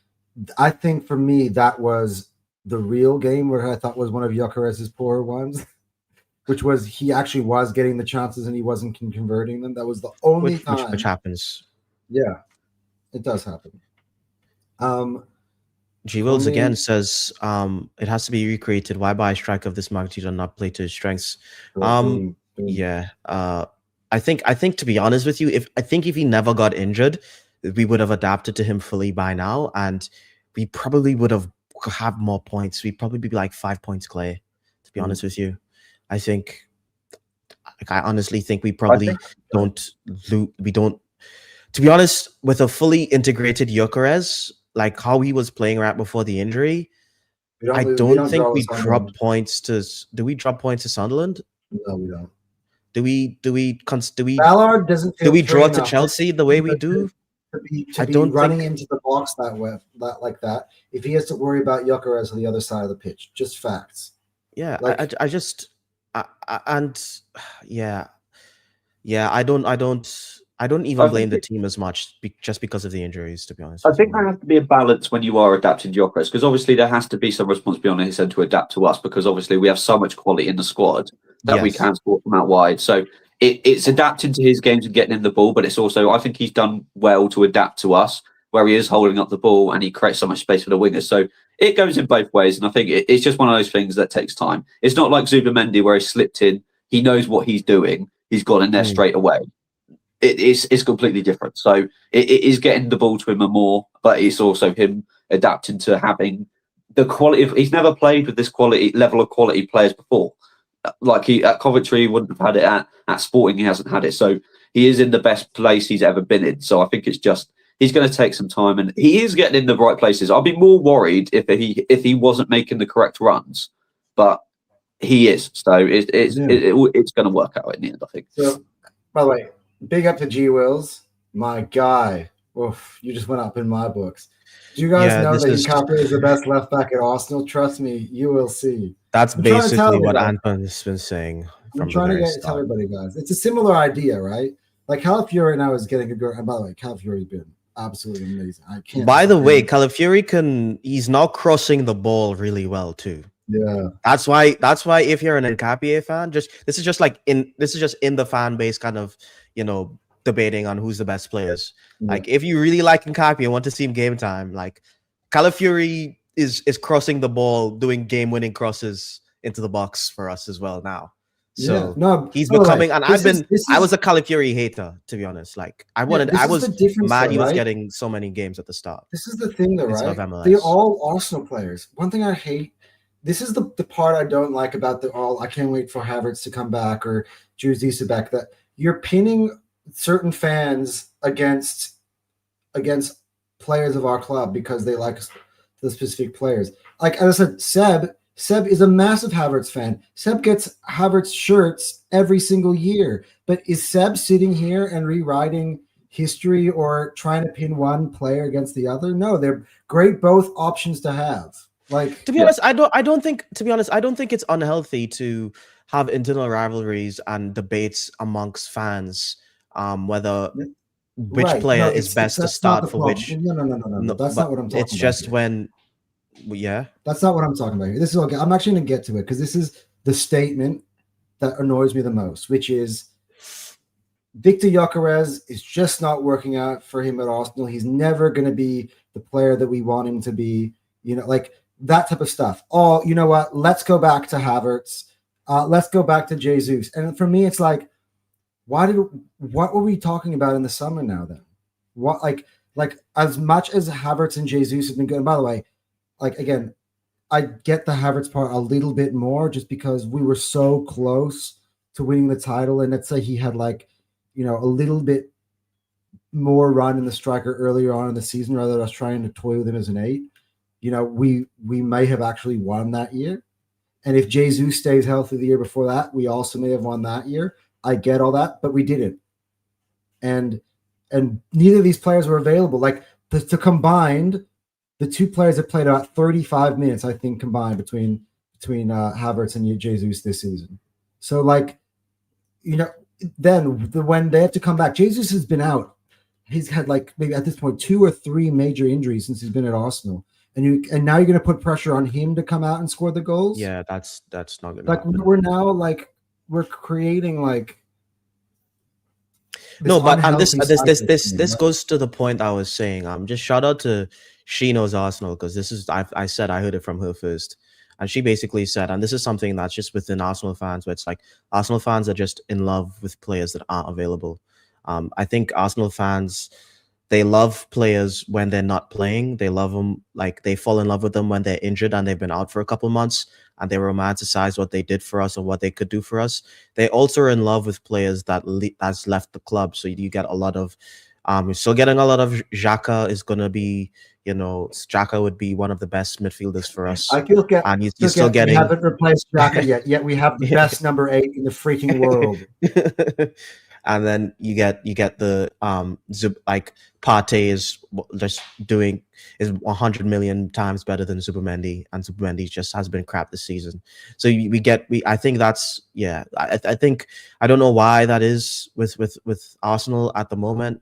I think for me that was the real game where I thought was one of Gyökeres' poorer ones, which was he actually was getting the chances and he wasn't converting them. That was the only time. Which happens. Yeah, it does happen. G Wills again says it has to be recreated. Why buy a striker of this magnitude and not play to his strengths? Yeah. I think to be honest with you, if he never got injured, we would have adapted to him fully by now, and we probably would have more points. We'd probably be like 5 points clear, to be honest with you. I honestly think we probably don't. To be honest, with a fully integrated Gyökeres, like how he was playing right before the injury, I don't think we drop points to. Do we drop points to Sunderland? No, we don't. Do we Ballard doesn't. Do we draw to Chelsea the way we do? To be running into the box like that. If he has to worry about Gyökeres on the other side of the pitch, just facts. Yeah, like, I don't even blame the team as much just because of the injuries, to be honest. I think there has to be a balance when you are adapting to Gyökeres, because obviously there has to be some responsibility on his end to adapt to us, because obviously we have so much quality in the squad that we can score from out wide. So it's adapting to his games and getting him the ball, but it's also, I think he's done well to adapt to us, where he is holding up the ball and he creates so much space for the wingers. So it goes in both ways, and I think it's just one of those things that takes time. It's not like Zubimendi where he slipped in, he knows what he's doing, he's got in there straight away. It's completely different. So it is getting the ball to him more, but it's also him adapting to having the quality. He's never played with this level of quality players before. Like at Coventry, he wouldn't have had it. At Sporting, he hasn't had it. So he is in the best place he's ever been in. So I think it's just he's going to take some time, and he is getting in the right places. I'd be more worried if he wasn't making the correct runs, but he is. So it's going to work out in the end, I think. So, by the way, big up to G Wills, my guy. Oof, you just went up in my books. Do you guys know that Gyökeres is the best left back at Arsenal? Trust me, you will see. That's basically what Anton has been saying. I'm trying to tell everybody, guys. It's a similar idea, right? Like Calafiori now is getting a good. And by the way, Calafiori's been absolutely amazing. I can't. By the way, Calafiori he's now crossing the ball really well too. Yeah. That's why if you're an Nkapie fan, this is just in the fan base kind of, debating on who's the best players. Yeah. Like if you really like Nkapie and want to see him game time, like Calafiori is crossing the ball, doing game-winning crosses into the box for us as well now. So he's becoming, and I was a Calafiori hater, to be honest. Like I was mad he was getting so many games at the start. This is the thing though, right? They're all Arsenal players. One thing I hate, this is the part I don't like about I can't wait for Havertz to come back or Jesus back, that you're pinning certain fans against players of our club because they like the specific players. Like as I said, Seb is a massive Havertz fan. Seb gets Havertz shirts every single year. But is Seb sitting here and rewriting history or trying to pin one player against the other? No, they're great both options to have. Like, to be honest, I don't think it's unhealthy to have internal rivalries and debates amongst fans, whether which player is best to start for which. No. That's not what I'm talking about. It's just when. Yeah, that's not what I'm talking about here. This is okay. I'm actually going to get to it because this is the statement that annoys me the most, which is VIKTOR GYOKERES is just not working out for him at Arsenal. He's never going to be the player that we want him to be, like that type of stuff. Oh, you know what? Let's go back to Havertz. Let's go back to Jesus. And for me, it's like, what were we talking about in the summer now then? What, like as much as Havertz and Jesus have been good, and by the way, like, again, I get the Havertz part a little bit more just because we were so close to winning the title. And let's say he had a little bit more run in the striker earlier on in the season rather than us trying to toy with him as an 8. We may have actually won that year. And if Jesus stays healthy the year before that, we also may have won that year. I get all that, but we didn't. And neither of these players were available. Like to combined, the two players have played about 35 minutes, I think, combined between Havertz and Jesus this season. So, then when they have to come back, Jesus has been out. He's had maybe at this point 2 or 3 major injuries since he's been at Arsenal, and now you're going to put pressure on him to come out and score the goals. Yeah, that's not good. We're now we're creating no, but this goes to the point I was saying. Just shout out to Shino's Arsenal, because this is I said I heard it from her first, and she basically said, and this is something that's just within Arsenal fans, where it's like Arsenal fans are just in love with players that aren't available. I think Arsenal fans, they love players when they're not playing. They love them, they fall in love with them when they're injured and they've been out for a couple months, and they romanticize what they did for us and what they could do for us. They also are in love with players that's left the club. So you get a lot of, we're still getting a lot of Xhaka is going to be, Xhaka would be one of the best midfielders for us. And you're still getting. We haven't replaced Xhaka yet we have the best number 8 in the freaking world. And then you get the Partey is just is 100 million times better than Zubimendi, and Zubimendi just has been crap this season. So I think that's I think I don't know why that is with Arsenal at the moment,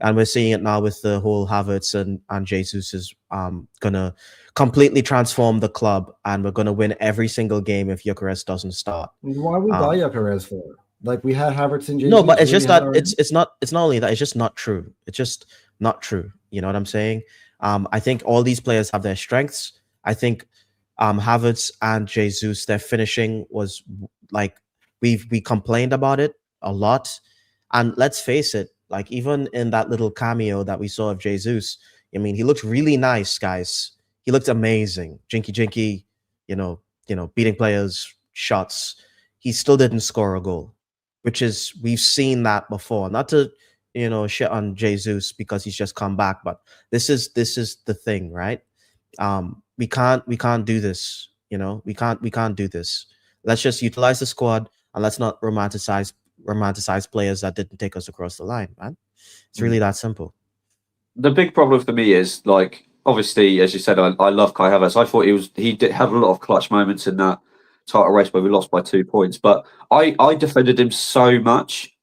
and we're seeing it now with the whole Havertz and Jesus is gonna completely transform the club, and we're gonna win every single game if Gyökeres doesn't start. Why would we buy Gyökeres for? We had Havertz and Jesus. No, but it's just that it's not only that, it's just not true. It's just not true. You know what I'm saying? I think all these players have their strengths. I think Havertz and Jesus, their finishing was we complained about it a lot. And let's face it, even in that little cameo that we saw of Jesus, I mean, he looked really nice, guys. He looked amazing. Jinky, beating players, shots. He still didn't score a goal, which is, we've seen that before. Not to, shit on Jesus because he's just come back, but this is the thing, right? We can't do this. We can't do this. Let's just utilize the squad, and let's not romanticize players that didn't take us across the line, man. It's really that simple. The big problem for me is, obviously, as you said, I love Kai Havertz. I thought he had a lot of clutch moments in that title race where we lost by 2 points, but I defended him so much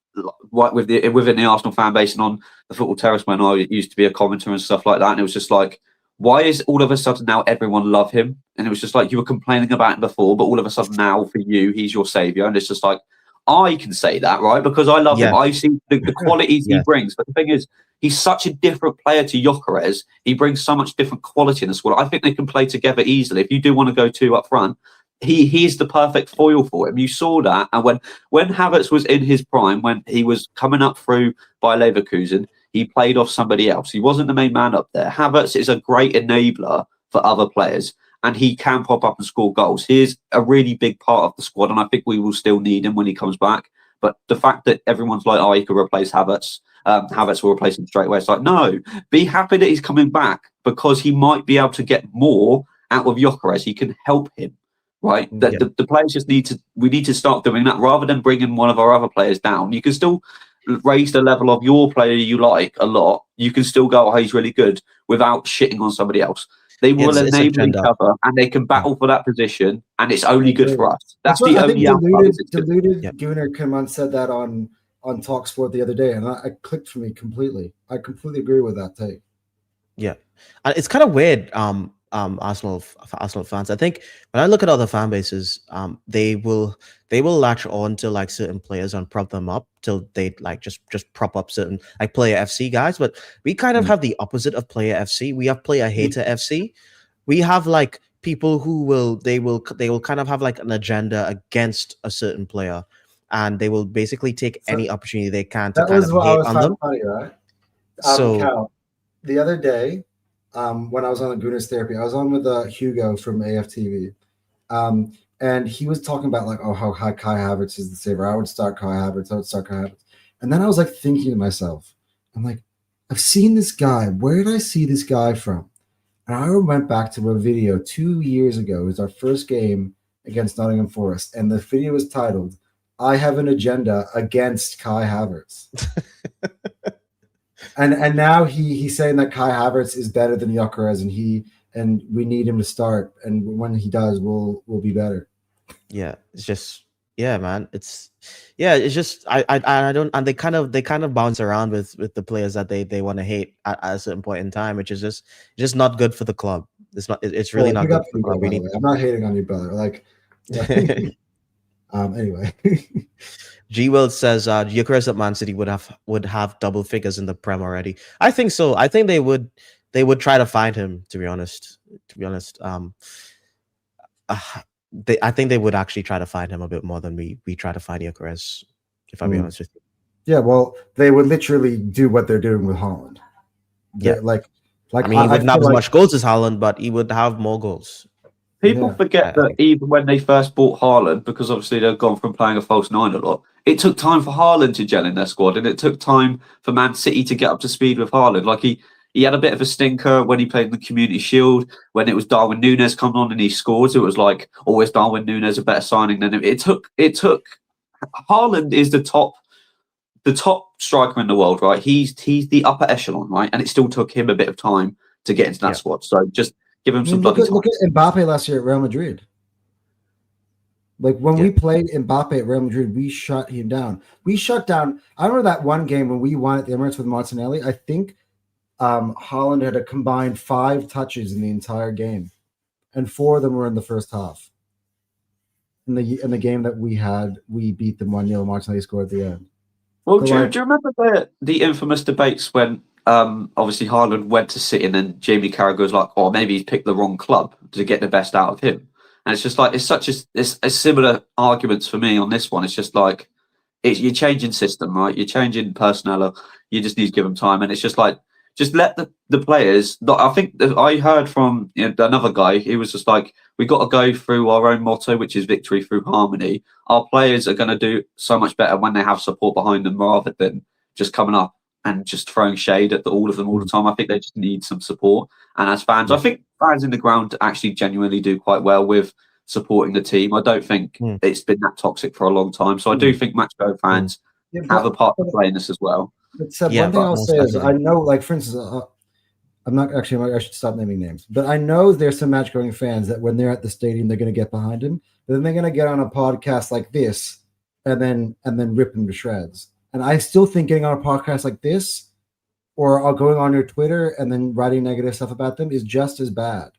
within the Arsenal fan base and on the Football Terrace when I used to be a commentator and stuff like that. And it was just like, why is all of a sudden now everyone love him? And it was just like, you were complaining about him before, but all of a sudden now for you, he's your savior. And it's just like, I can say that, right? Because I love him. I see the qualities he brings. But the thing is, he's such a different player to GYOKERES. He brings so much different quality in the squad. I think they can play together easily. If you do want to go 2 up front, he's the perfect foil for him. You saw that. And when Havertz was in his prime, when he was coming up through by Leverkusen, he played off somebody else. He wasn't the main man up there. Havertz is a great enabler for other players, and he can pop up and score goals. He is a really big part of the squad, and I think we will still need him when he comes back. But the fact that everyone's like, oh, he could replace Havertz, Havertz will replace him straight away. It's like, no, be happy that he's coming back, because he might be able to get more out of GYOKERES. He can help him, right? The players just need to start doing that rather than bringing one of our other players down. You can still raise the level of your player you like a lot. You can still go, oh, he's really good, without shitting on somebody else. They will enable each other, and they can battle for that position, and it's only good for us. That's the only outcome. Deluded Gunnar Kimon said that on TalkSport the other day, and I clicked for me completely. I completely agree with that take. Yeah, and it's kind of weird. Arsenal fans, I think when I look at other fan bases, they will latch on to like certain players and prop them up till they like just prop up certain like Player FC guys. But we kind of have the opposite of Player FC. We have Player Hater FC. We have like people who will kind of have like an agenda against a certain player, and they will basically take any opportunity they can to kind of hate on them. Funny, right? So Cal, the other day, when I was on the Gunners therapy, I was on with Hugo from AFTV, and he was talking about like, oh, how Kai Havertz is the saver. I would start Kai Havertz. And then I was like thinking to myself, I'm like, I've seen this guy. Where did I see this guy from? And I went back to a video 2 years ago. It was our first game against Nottingham Forest, and the video was titled, "I have an agenda against Kai Havertz." And now he's saying that Kai Havertz is better than GYOKERES, and we need him to start, and when he does, we'll be better. Yeah, it's just man. It's just I don't, and they kind of bounce around with the players that they want to hate at a certain point in time, which is just not good for the club. It's really not good for the club. I'm not hating on you, brother. Like anyway. G Will says GYOKERES at Man City would have double figures in the Prem already. I think so. I think they would try to find him, to be honest. I think they would actually try to find him a bit more than we try to find GYOKERES, if I'll be honest with you. Yeah, well, they would literally do what they're doing with Haaland. Yeah, like I mean, he wouldn't have as much goals as Haaland, but he would have more goals. People forget that even when they first bought Haaland, because obviously they've gone from playing a false 9 a lot, it took time for Haaland to gel in their squad, and it took time for Man City to get up to speed with Haaland. Like he had a bit of a stinker when he played in the Community Shield, when it was Darwin Núñez coming on and he scored. So it was like, always Darwin Núñez a better signing than him. It took Haaland is the top striker in the world, right? He's the upper echelon, right? And it still took him a bit of time to get into that squad. So just give him some bloody time. Look at Mbappe last year at Real Madrid. Like when we played Mbappe at Real Madrid, we shut him down. I remember that one game when we won at the Emirates with Martinelli. I think Haaland had a combined 5 touches in the entire game, and 4 of them were in the first half. In the game that we beat them 1-0. Martinelli scored at the end. Well, do you remember the infamous debates when obviously Haaland went to City, and then Jamie Carragher was like, "Oh, maybe he's picked the wrong club to get the best out of him." And it's just like it's a similar arguments for me on this one. It's just like you're changing system, right? You're changing personnel. You just need to give them time, and it's just like just let the players. I think I heard from another guy. He was just like, "We got to go through our own motto, which is victory through harmony. Our players are going to do so much better when they have support behind them, rather than just coming up and just throwing shade at all of them all the time." I think they just need some support. And as fans, I think fans in the ground actually genuinely do quite well with supporting the team. I don't think it's been that toxic for a long time. So I do think Match Go fans have a part to play in this as well. But one thing I'll say is I know, like, for instance, I should stop naming names, but I know there's some match going fans that when they're at the stadium, they're going to get behind him. But then they're going to get on a podcast like this and then rip him to shreds. And I still think getting on a podcast like this or going on your Twitter and then writing negative stuff about them is just as bad.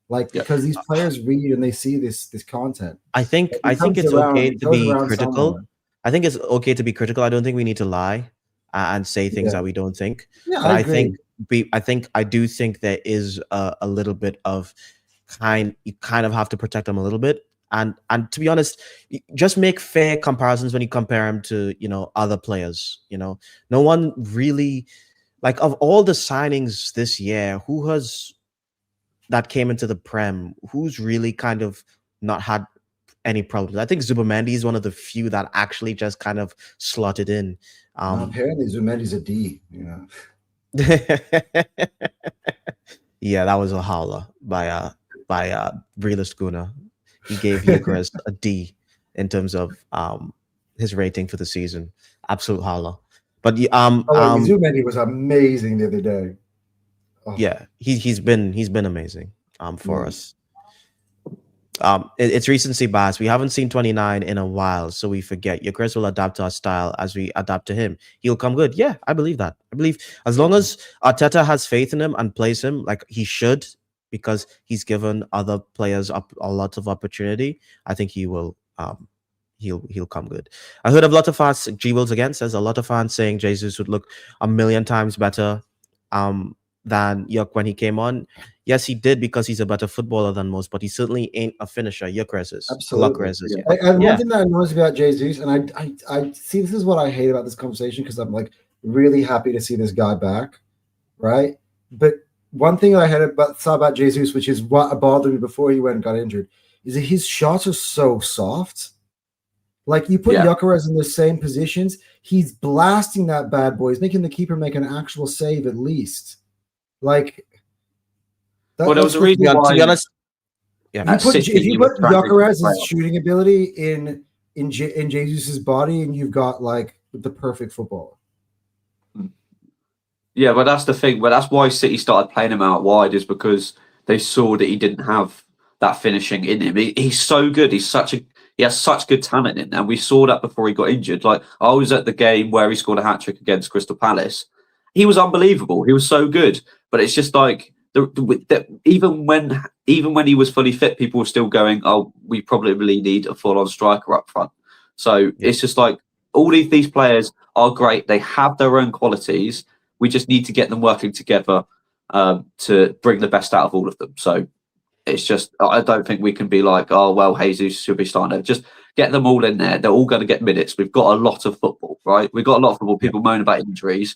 Like, because these players read and they see this content. I think it's okay to be critical. Somewhere. I think it's okay to be critical. I don't think we need to lie and say things that we don't think. Yeah, but I agree. I do think there is a little bit of you kind of have to protect them a little bit. And to be honest, just make fair comparisons when you compare them to, other players. No one really, like, of all the signings this year, that came into the Prem, who's really kind of not had any problems? I think Zubamendi is one of the few that actually just kind of slotted in. Apparently Zubamendi's a D, Yeah, that was a howler by Realist Guna. He gave GYOKERES a D in terms of his rating for the season. Absolute howler. But Zubamendi was amazing the other day. Oh. Yeah, he's been amazing for us. It's recency bias. We haven't seen 29 in a while, so we forget. GYOKERES will adapt to our style as we adapt to him. He'll come good. Yeah, I believe that. I believe as long as Arteta has faith in him and plays him like he should, because he's given other players a lot of opportunity, I think he will. He'll come good. I heard of a lot of fans. G Wills again says a lot of fans saying Jesus would look a million times better than Yok when he came on. Yes, he did, because he's a better footballer than most, but he certainly ain't a finisher. GYOKERES is. Absolutely. And one thing that annoys me about Jesus, and I see, this is what I hate about this conversation, because I'm like really happy to see this guy back, right? But one thing I saw about Jesus, which is what bothered me before he went and got injured, is that his shots are so soft. Like, you put GYOKERES in the same positions, he's blasting that bad boy. He's making the keeper make an actual save at least. Like, there was a reason why, to be honest. Yeah, if you put GYOKERES' shooting ability in Jesus' body, and you've got like the perfect footballer. Yeah, but that's the thing. But that's why City started playing him out wide, is because they saw that he didn't have that finishing in him. He's so good. He has such good talent in, and we saw that before he got injured. Like, I was at the game where he scored a hat-trick against Crystal Palace. He was unbelievable. He was so good. But it's just like even when he was fully fit, people were still going, "Oh, we probably need a full-on striker up front." So it's just like all these players are great. They have their own qualities. We just need to get them working together to bring the best out of all of them. So it's just, I don't think we can be like, "Oh, well, Jesus should be starting." Just get them all in there. They're all going to get minutes. We've got a lot of football, right? We've got a lot of football. People moan about injuries.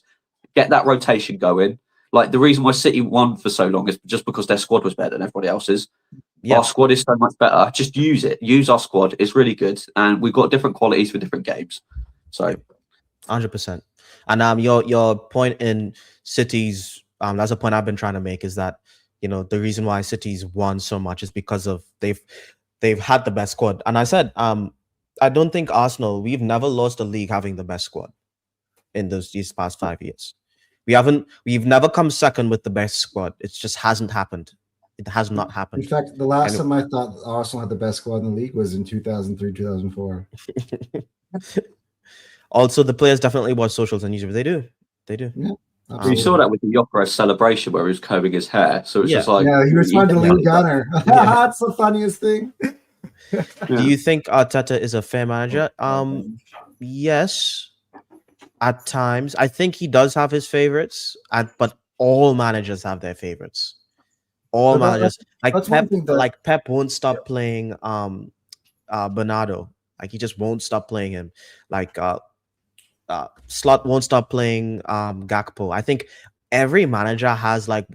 Get that rotation going. Like, the reason why City won for so long is just because their squad was better than everybody else's. Yeah. Our squad is so much better. Just use it. Use our squad. It's really good. And we've got different qualities for different games. So 100%. And your point in City's, that's a point I've been trying to make, is that, the reason why City's won so much is because of they've had the best squad. And I said, I don't think Arsenal, we've never lost a league having the best squad in these past 5 years. We've never come second with the best squad. It just hasn't happened. It has not happened. In fact, the last time I thought Arsenal had the best squad in the league was in 2003, 2004. Also, the players definitely watch socials on YouTube. They do. Yeah, you saw that with the GYOKERES celebration where he was combing his hair. So it's just like, he responded to Lee Gunner. That's the funniest thing. Do you think Arteta is a fair manager? Yes. At times, I think he does have his favorites, but all managers have their favorites. All managers, like Pep won't stop playing Bernardo. Like, he just won't stop playing him. Like Slot won't stop playing Gakpo. I think every manager has like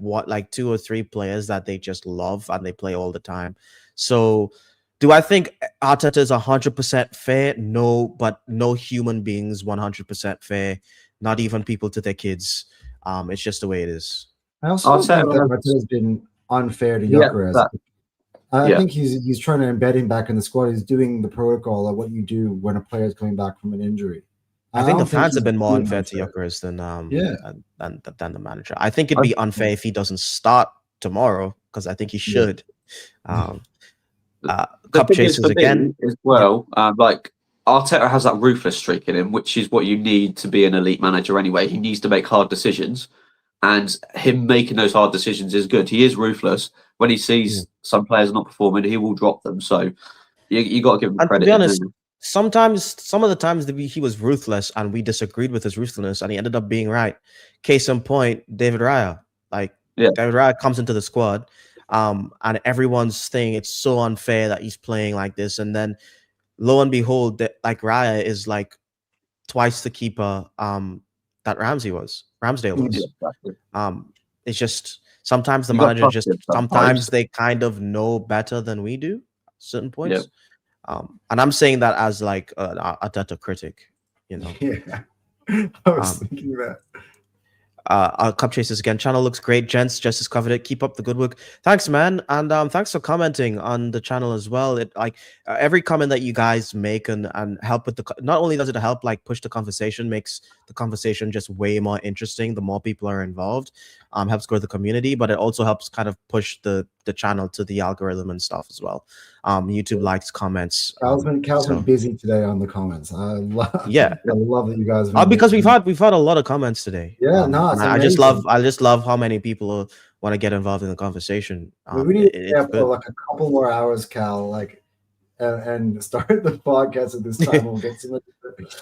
2 or 3 players that they just love and they play all the time. So, do I think Arteta is 100% fair? No, but no human beings 100% fair. Not even people to their kids. It's just the way it is. I also think that Arteta has been unfair to GYOKERES. I think he's trying to embed him back in the squad. He's doing the protocol of what you do when a player is coming back from an injury. I think the fans have been more unfair to GYOKERES than the manager. I think it'd be unfair if he doesn't start tomorrow, because I think he should. Cup chasers again as well. Like, Arteta has that ruthless streak in him, which is what you need to be an elite manager anyway. He needs to make hard decisions, and him making those hard decisions is good. He is ruthless. When he sees some players not performing, he will drop them. So you got to give him And credit. to be honest, some of the times that he was ruthless and we disagreed with his ruthlessness, and he ended up being right. Case in point, David Raya. David Raya comes into the squad, and everyone's saying it's so unfair that he's playing like this, and then lo and behold, Raya is like twice the keeper that Ramsdale was. It's just sometimes the manager sometimes they kind of know better than we do at certain points. And I'm saying that as like a data critic, you know. Yeah, I was thinking that. Our Cup Chasers again. Channel looks great, gents. Justice covered it. Keep up the good work. Thanks, man, and thanks for commenting on the channel as well. It every comment that you guys make and help with the. Not only does it help like push the conversation, makes the conversation just way more interesting. The more people are involved, helps grow the community, but it also helps kind of push the channel to the algorithm and stuff as well. YouTube likes, comments. Cal's been busy today on the comments. I love that you guys. Because we've had a lot of comments today. Yeah, I just love how many people want to get involved in the conversation. We need to have like a couple more hours, Cal, and start the podcast at this time. We'll get some.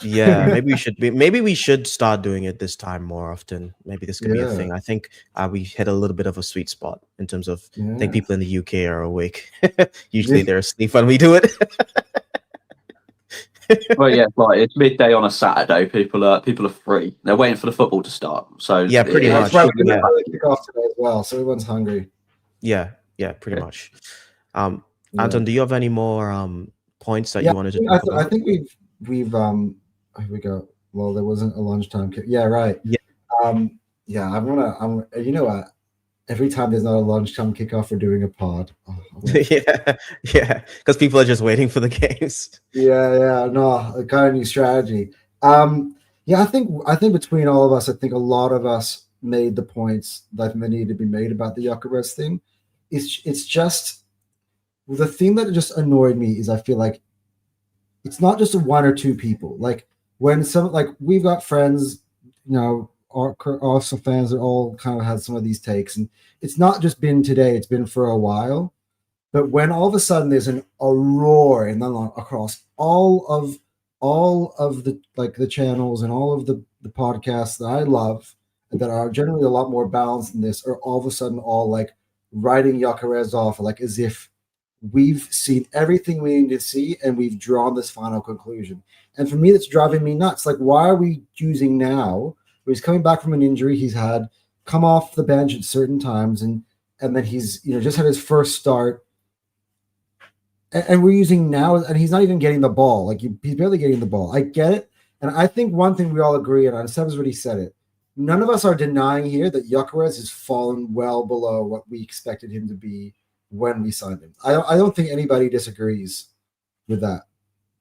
Yeah, maybe we should start doing it this time more often. Maybe this could be a thing. I think we hit a little bit of a sweet spot in terms of I think people in the UK are awake. Usually they're asleep when we do it. Well, yeah, like it's midday on a Saturday. People are free. They're waiting for the football to start. So yeah, pretty much. Right, we're going to kick off today as well, so everyone's hungry. Yeah, pretty much. Anton, do you have any more points that you wanted to talk about? I think we've here we go. Well, there wasn't a lunchtime kick. Yeah, right. Yeah. I'm you know what? Every time there's not a lunchtime kickoff, we're doing a pod. Yeah, because people are just waiting for the games. No, a kind of new strategy. I think between all of us, I think a lot of us made the points that needed to be made about the GYOKERES thing. It's just the thing that just annoyed me is I feel like it's not just one or two people. Like when we've got friends, you know, Arsenal fans that all kind of had some of these takes, and it's not just been today; it's been for a while. But when all of a sudden there's a roar and then across all of the channels and all of the podcasts that I love and that are generally a lot more balanced than this, are all of a sudden all like writing GYOKERES off, like as if we've seen everything we need to see and we've drawn this final conclusion. And for me, that's driving me nuts. Like, why are we choosing now? He's coming back from an injury he's had, come off the bench at certain times, and then he's just had his first start, and we're using now, and he's not even getting the ball. Like he's barely getting the ball. I get it, and I think one thing we all agree on, Seb's already said it. None of us are denying here that GYOKERES has fallen well below what we expected him to be when we signed him. I don't think anybody disagrees with that,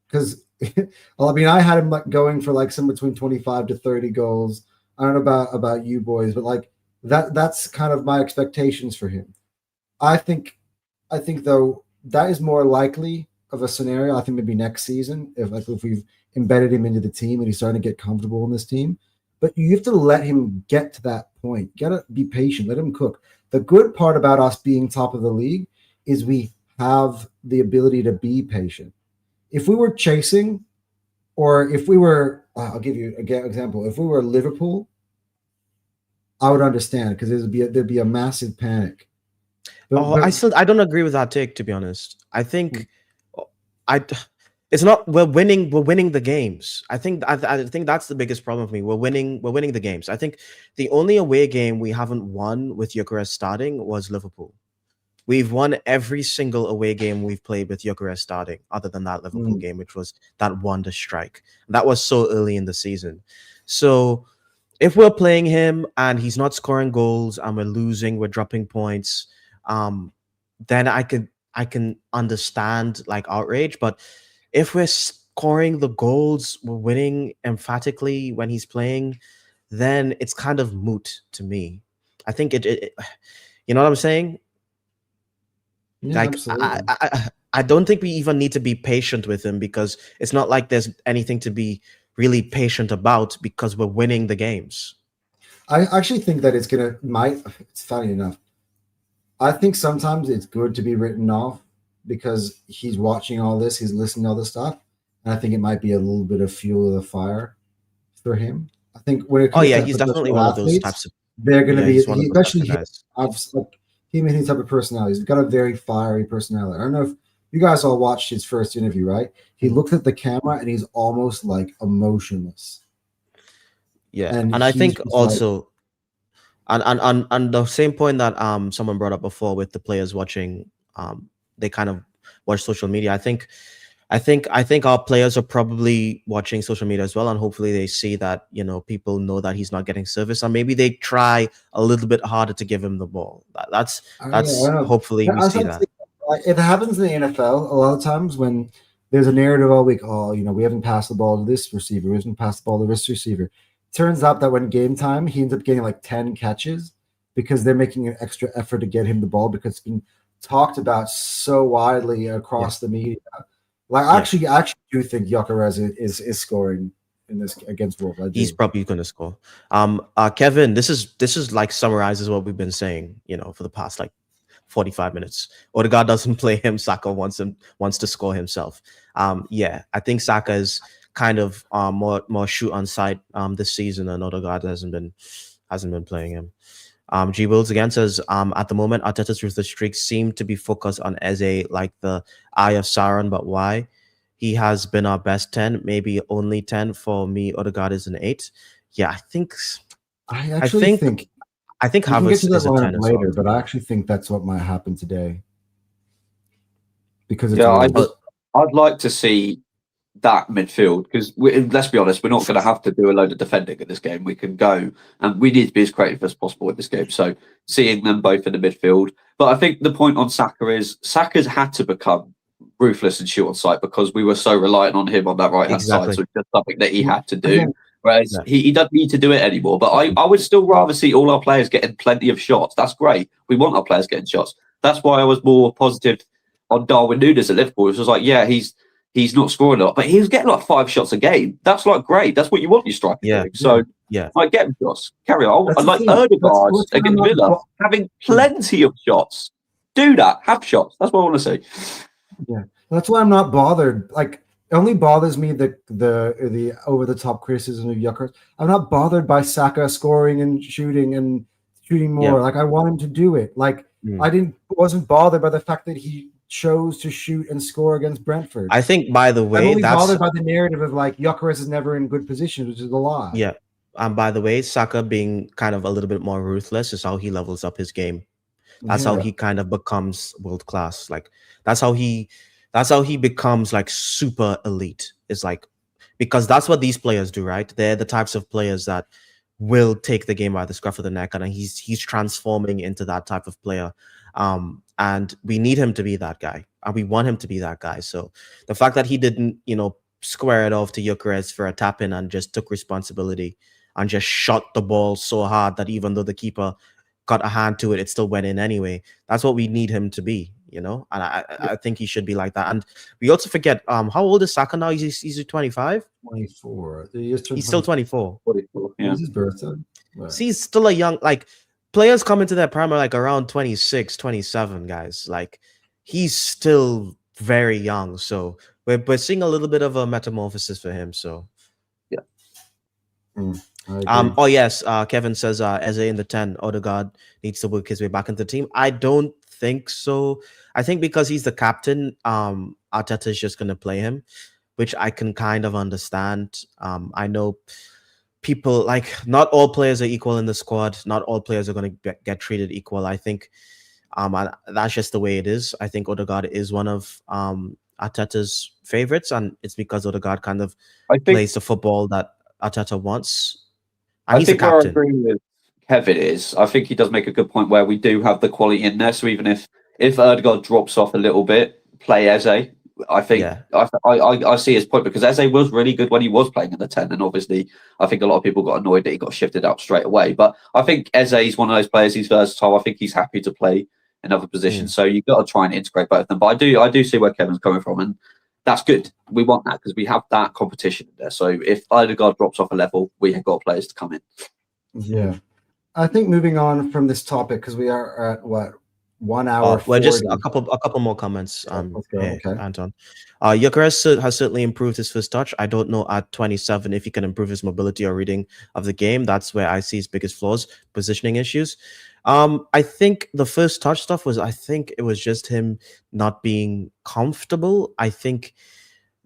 because I had him going for like some between 25 to 30 goals. I don't know about you boys, but like that's kind of my expectations for him. I think though that is more likely of a scenario. I think maybe next season if we've embedded him into the team and he's starting to get comfortable in this team. But you have to let him get to that point. You gotta be patient. Let him cook. The good part about us being top of the league is we have the ability to be patient. If we were chasing, or if we were, I'll give you an example. If we were Liverpool, I would understand because there'd be a massive panic. I don't agree with that take, to be honest. I think it's not we're winning the games. I think that's the biggest problem for me. We're winning the games. I think the only away game we haven't won with GYOKERES starting was Liverpool. We've won every single away game we've played with GYOKERES starting, other than that Liverpool game, which was that wonder strike. That was so early in the season. So if we're playing him and he's not scoring goals and we're losing, we're dropping points, then I can understand like outrage. But if we're scoring the goals, we're winning emphatically when he's playing, then it's kind of moot to me. I think it you know what I'm saying? Yeah, Like absolutely. I don't think we even need to be patient with him because it's not like there's anything to be really patient about because we're winning the games. I actually think that it's funny enough. I think sometimes it's good to be written off because he's watching all this, he's listening to all this stuff. And I think it might be a little bit of fuel to the fire for him. I think when it Oh comes yeah, to he's definitely professional one of those athletes, types of they're going to yeah, be, he's one of those types especially of him, guys. like him and his type of personality. He's got a very fiery personality. I don't know if you guys all watched his first interview, right? He looks at the camera and he's almost like emotionless. Yeah. And And I he's think just like, also on the same point that someone brought up before with the players watching they kind of watch social media. I think our players are probably watching social media as well, and hopefully they see that people know that he's not getting service, and maybe they try a little bit harder to give him the ball. That's I don't know. hopefully we see that. It happens in the NFL a lot of times when there's a narrative all week. Oh, we haven't passed the ball to this receiver. We haven't passed the ball to this receiver. Turns out that when game time, he ends up getting like 10 catches because they're making an extra effort to get him the ball because it's been talked about so widely across the media. Like, I actually do think GYOKERES is scoring in this against Wolves. He's probably going to score. Kevin, this is like summarizes what we've been saying, for the past like 45 minutes. Odegaard doesn't play him. Saka wants to score himself. I think Saka is kind of more shoot on sight this season, and Odegaard hasn't been playing him. G Wills again says, at the moment, Arteta's ruthless streaks seem to be focused on Eze like the Eye of Sauron, but why? He has been our best 10, maybe only 10 for me. Odegaard is an 8. Yeah, I think think Havertz is a 10 as later, well. but I actually think that's what might happen today because I'd like to see that midfield because let's be honest, we're not going to have to do a load of defending in this game. We can go and we need to be as creative as possible in this game. So seeing them both in the midfield, but I think the point on Saka is Saka's had to become ruthless and shoot on sight because we were so reliant on him on that right hand side. So it's just something that he had to do. Whereas he doesn't need to do it anymore. But I would still rather see all our players getting plenty of shots. That's great. We want our players getting shots. That's why I was more positive on Darwin Núñez at Liverpool. It was like, yeah, he's not scoring a lot, but he was getting like 5 shots a game. That's like great. That's what you want your striker doing. So like get him shots. Carry on. Like Odegaard against Villa, having plenty of shots. Do that. Have shots. That's what I want to see. Yeah, that's why I'm not bothered. Like, it only bothers me the over the top criticism of GYOKERES. I'm not bothered by Saka scoring and shooting more. Like, I want him to do it. Like, wasn't bothered by the fact that he chose to shoot and score against Brentford. I think, by the way, I'm only bothered by the narrative of like GYOKERES is never in good position, which is a lie. Yeah. By the way, Saka being kind of a little bit more ruthless is how he levels up his game. That's how he kind of becomes world class. Like that's how he becomes like super elite. It's like because that's what these players do, right? They're the types of players that will take the game by the scruff of the neck, and he's transforming into that type of player. And we need him to be that guy, and we want him to be that guy. So the fact that he didn't, square it off to GYOKERES for a tap in and just took responsibility and just shot the ball so hard that even though the keeper got a hand to it, it still went in anyway. That's what we need him to be, and I think he should be like that. And we also forget, how old is Saka now? He's 25? 24. He's still 24. 44, yeah. His birthday. Right. See, he's still a young, like, players come into their prime like around 26, 27, guys. Like, he's still very young. So we're seeing a little bit of a metamorphosis for him. So, yeah. Oh yes, Kevin says Eze in the 10. Odegaard needs to work his way back into the team. I don't think so. I think because he's the captain, Arteta is just going to play him, which I can kind of understand. I know people like not all players are equal in the squad. Not all players are going to get treated equal. I think that's just the way it is. I think Odegaard is one of Arteta's favorites, and it's because Odegaard kind of plays the football that Arteta wants. And I think where I agree with Kevin is, I think he does make a good point where we do have the quality in there. So even if Odegaard drops off a little bit, play Eze. I think I see his point because Eze was really good when he was playing in the 10, and obviously I think a lot of people got annoyed that he got shifted out straight away. But I think Eze is one of those players. He's versatile. I think he's happy to play in other positions. So you've got to try and integrate both of them. But I do see where Kevin's coming from, and that's good. We want that because we have that competition there. So if Odegaard drops off a level, we have got players to come in. Yeah. I think moving on from this topic, because we are at what, 1 hour? Well, just 40. a couple more comments. Let's go. Hey, Okay. Anton. GYOKERES has certainly improved his first touch. I don't know at 27 if he can improve his mobility or reading of the game. That's where I see his biggest flaws, positioning issues. I think the first touch stuff was, I think it was just him not being comfortable. I think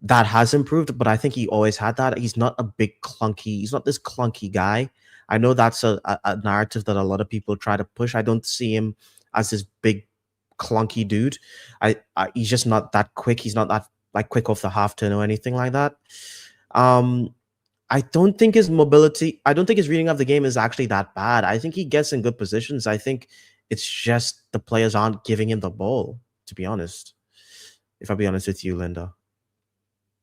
that has improved, but I think he always had that. He's not a big clunky. He's not this clunky guy. I know that's a narrative that a lot of people try to push. I don't see him as this big clunky dude. He's just not that quick. He's not that like quick off the half turn or anything like that. I don't think his mobility, I don't think his reading of the game is actually that bad. I think he gets in good positions. I think it's just the players aren't giving him the ball, to be honest. If I'll be honest with you, Linda.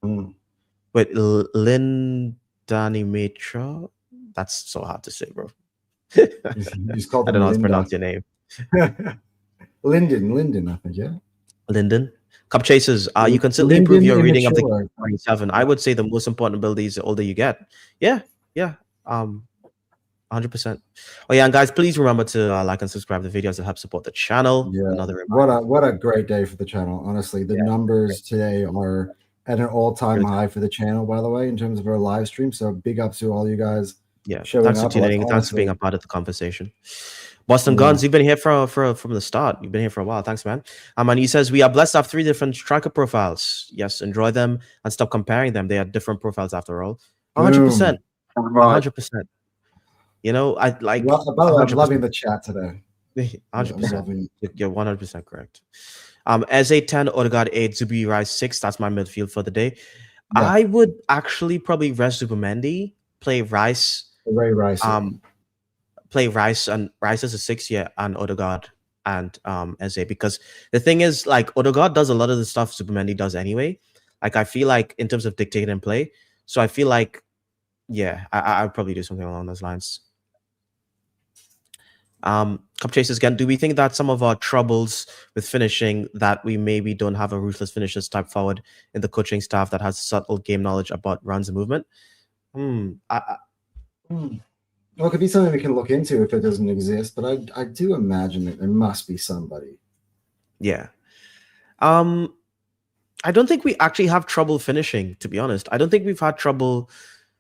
Wait, Lindanimetra? That's so hard to say, bro. He's called I don't know how to Linda. pronounce your name. Linden, I think, yeah. Linden. Cup Chasers, you can certainly improve your reading of the game 27. I would say the most important ability is the older you get. Yeah. 100%. Oh yeah, and guys, please remember to like and subscribe to the videos that help support the channel. Yeah. Another What a great day for the channel. Honestly, the numbers today are at an all-time high for the channel, by the way, in terms of our live stream. So big ups to all you guys. Yeah, showing thanks for up. tuning in. Thanks for being a part of the conversation. Boston Guns, you've been here from the start. You've been here for a while. Thanks, man. And he says, we are blessed to have 3 different striker profiles. Yes, enjoy them and stop comparing them. They are different profiles after all. 100%. 100%. You know, I like. Well, by the way, I'm loving the chat today. 100%. You're 100% correct. As a 10, Odegaard 8, Zubi Rice 6. That's my midfield for the day. Yeah. I would actually probably rest Zubimendi, play Rice. Ray Rice. Play Rice and Rice as a 6, and Odegaard and Eze, because the thing is, like, Odegaard does a lot of the stuff Zubimendi does anyway. Like, I feel like in terms of dictating and play, so I feel like, yeah, I'd probably do something along those lines. Cup Chasers again, do we think that some of our troubles with finishing, that we maybe don't have a ruthless finishers type forward in the coaching staff that has subtle game knowledge about runs and movement? Well, it could be something we can look into if it doesn't exist, but I do imagine that there must be somebody. Yeah. I don't think we actually have trouble finishing, to be honest. I don't think we've had trouble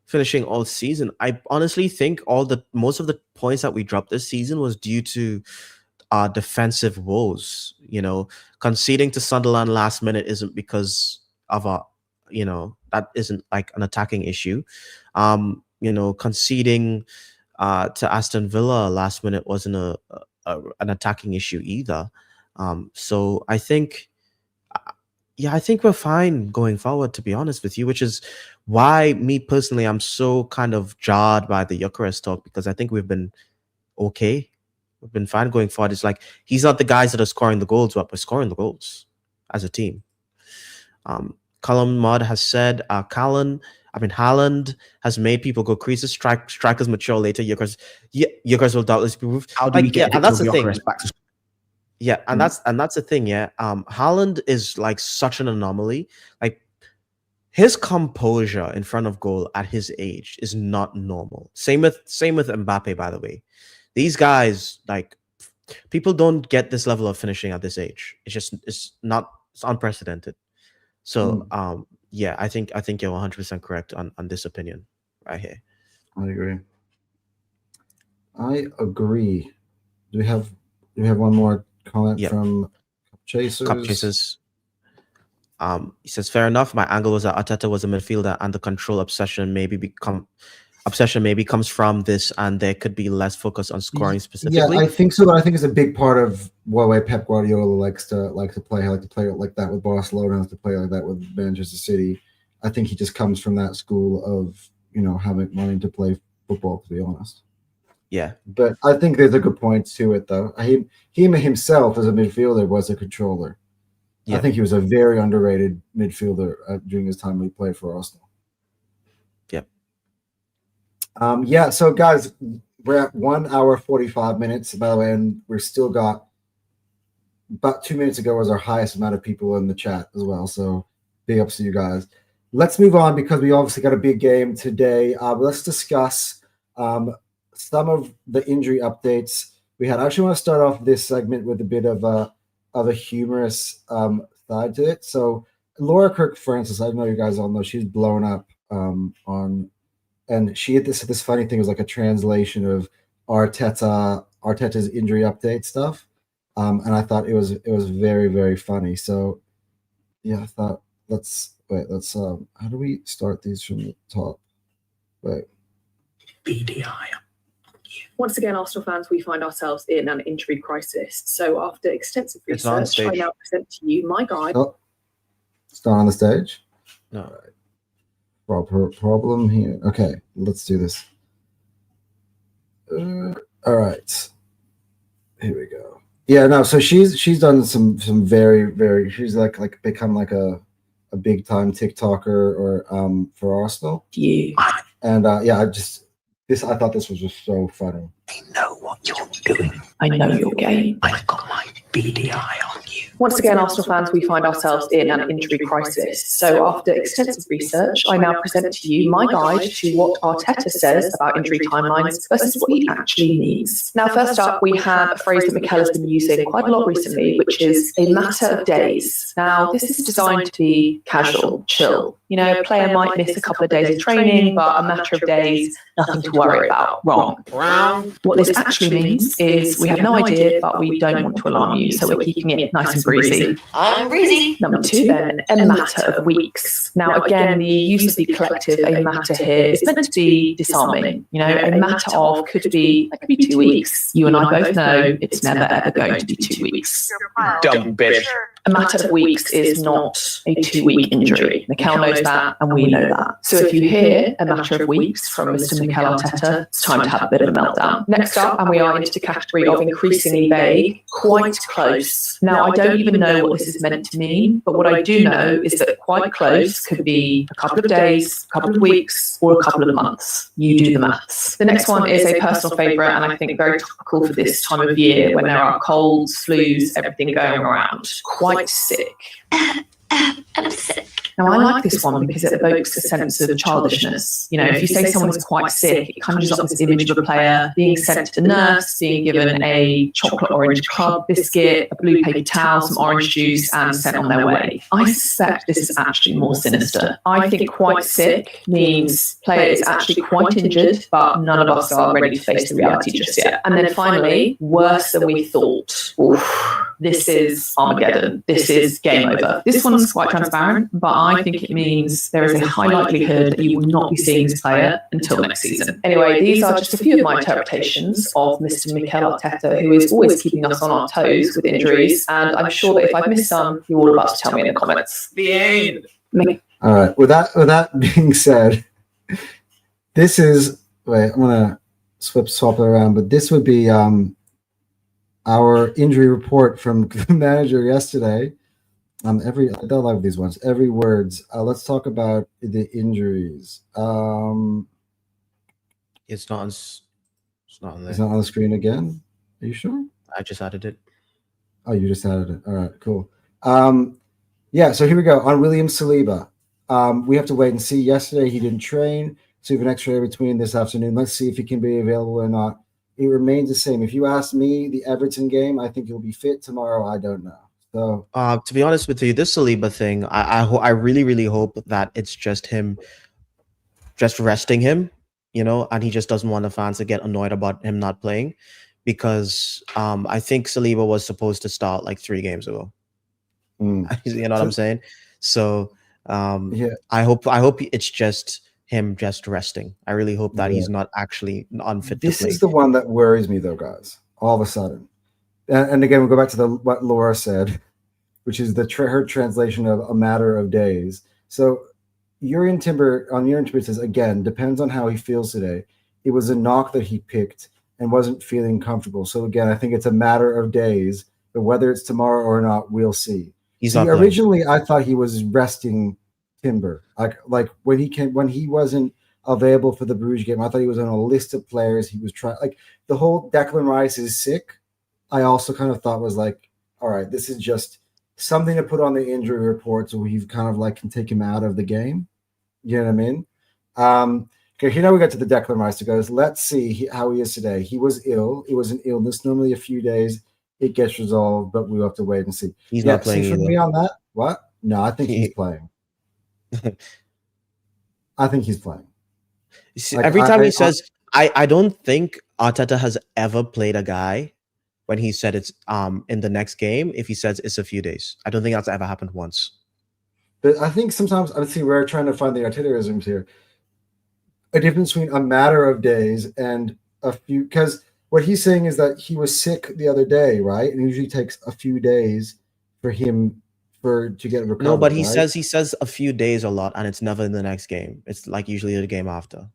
finishing all season. I honestly think most of the points that we dropped this season was due to our defensive woes. You know, conceding to Sunderland last minute isn't because of that isn't like an attacking issue. You know, conceding to Aston Villa last minute wasn't an attacking issue either. So I think, I think we're fine going forward, to be honest with you, which is why me personally, I'm so kind of jarred by the GYOKERES talk, because I think we've been okay. We've been fine going forward. It's like, he's not the guys that are scoring the goals, but we're scoring the goals as a team. Column Mod has said, Haaland has made people go creases. Strikers mature later. GYOKERES will doubtless be moved. How do we get and that's the thing. back to Yeah, and that's the thing. Yeah, Haaland is like such an anomaly. Like, his composure in front of goal at his age is not normal. Same with Mbappe, by the way. These guys, like, people don't get this level of finishing at this age. It's unprecedented. So yeah, I think you're 100% correct on this opinion right here. I agree. Do we have one more comment from Chasers? Cup Chasers. He says, fair enough. My angle was that Arteta was a midfielder and the control obsession maybe comes from this, and there could be less focus on scoring specifically. Yeah, I think so. But I think it's a big part of what way Pep Guardiola likes to play. Like to play like that with Barcelona, has to play like that with Manchester City. I think he just comes from that school of wanting to play football. To be honest. Yeah, but I think there's a good point to it, though. He himself as a midfielder was a controller. Yeah. I think he was a very underrated midfielder during his time when he played for Arsenal. Yep. Yeah. So, guys, we're at 1 hour 45 minutes, by the way, and we've still got about 2 minutes ago was our highest amount of people in the chat as well. So big ups to you guys. Let's move on because we obviously got a big game today. Let's discuss some of the injury updates we had. I actually want to start off this segment with a bit of a humorous side to it. So Laura Kirk Francis, I know you guys all know, she's blown up on, and she had this funny thing. It was like a translation of Arteta's injury update stuff, and I thought it was very, very funny. So yeah, I thought let's how do we start these from the top? Wait. BDI. Once again, Arsenal fans, we find ourselves in an injury crisis. So after extensive research, I now present to you my guide. Oh, it's not on the stage? No. All right. Proper problem here. Okay, let's do this. All right. Here we go. Yeah, no, so she's done some very, very, she's like become like a big time TikToker or for Arsenal. Yeah. And yeah, I thought this was just so funny. I know what you're doing. I know your game. I've got my BDI on you. Once again, Arsenal fans, we find ourselves in an injury crisis. So after extensive research, I now present to you my guide to what Arteta says about injury timelines versus what he actually means. Now, first up, we have a phrase that Mikel has been using quite a lot recently, which is a matter of days. Now, this is designed to be casual, chill. You know, a player might miss a couple of days of training, but a matter of days, nothing to worry about. Wrong. What this actually means is we have no idea, but we don't want to alarm you, so we're keeping it nice and breezy. I'm breezy. Number two, then, a matter of weeks. Now, again, the use of the collective "a matter" here is meant to be disarming. You know, a matter of could be 2 weeks. You and I both know it's never ever going to be 2 weeks. Dumb bitch. A matter of weeks is not a 2-week injury. Mikel knows that, and we know that. So if you hear a matter of weeks from Mr. Mikel Arteta, it's time to have a bit of a meltdown. Next up, and we are into the category of increasingly vague, quite close. Now, I don't even know what this is meant to mean, but what I do know is that quite close could be a couple of days, a couple of weeks, or a couple of months. You do the maths. The next one is a personal favourite, and I think very topical for this time of year when there are colds, flus, everything going around. Quite sick. I'm sick. Now, I like this one because it evokes a sense of childishness. You know, if you say someone's quite sick, it conjures up this image of a player being sent to the nurse, being given a chocolate orange club biscuit, a blue paper towel, some orange juice, and sent on their way. I suspect this is actually more sinister. I think quite sick means player is actually quite injured, but none of us are ready to face the reality just yet. And then finally, worse than we thought. Oof. This is Armageddon. This is game over. This one's quite transparent, but I think it means there is a high likelihood that you will not be seeing this player until next season. Anyway, these are just a few of my interpretations of Mr. Mikel Arteta, who is always keeping us on our toes with injuries, and I'm sure that if I've missed some, you're all about to tell me in the comments. The end. All right. With that being said, this is I'm gonna swap it around, but this would be our injury report from the manager yesterday. I don't like these ones. Every words. Let's talk about the injuries. It's not on there. It's not on the screen again. Are you sure? I just added it. Oh, you just added it. All right, cool. Yeah, so here we go. On William Saliba, we have to wait and see. Yesterday, he didn't train, so we have an X-ray between this afternoon. Let's see if he can be available or not. It remains the same. If you ask me, the Everton game, I think he'll be fit tomorrow. I don't know. So, to be honest with you, this Saliba thing, I really, really hope that it's just him, just resting him, you know, and he just doesn't want the fans to get annoyed about him not playing, because I think Saliba was supposed to start like 3 games ago. You know what I'm saying? So, yeah, I hope it's just him just resting. I really hope that he's not actually unfit to play. This is the one that worries me, though, guys. All of a sudden, and again, we'll go back to what Laura said, which is her translation of a matter of days. So Jurgen Timber says, again, depends on how he feels today. It was a knock that he picked and wasn't feeling comfortable. So again, I think it's a matter of days, but whether it's tomorrow or not, we'll see. Originally, I thought he was resting Timber. Like when he wasn't available for the Bruges game, I thought he was on a list of players. He was trying, like, the whole Declan Rice is sick. I also kind of thought was like, all right, this is just something to put on the injury report so we kind of like can take him out of the game. You know what I mean? Okay, here now we got to the Declan Rice that goes, let's see how he is today. He was ill. It was an illness. Normally a few days it gets resolved, but we'll have to wait and see. He's not playing for either. me on that, what? No, I think he's playing. I think he's playing. See, every time he says, I don't think Arteta has ever played a guy when he said it's in the next game, if he says it's a few days. I don't think that's ever happened once. But I think sometimes, I see we're trying to find the Artetaisms here. A difference between a matter of days and a few, because what he's saying is that he was sick the other day, right? And it usually takes a few days for him to get recovered. No, but he right? says a few days a lot, and it's never in the next game. It's like usually the game after.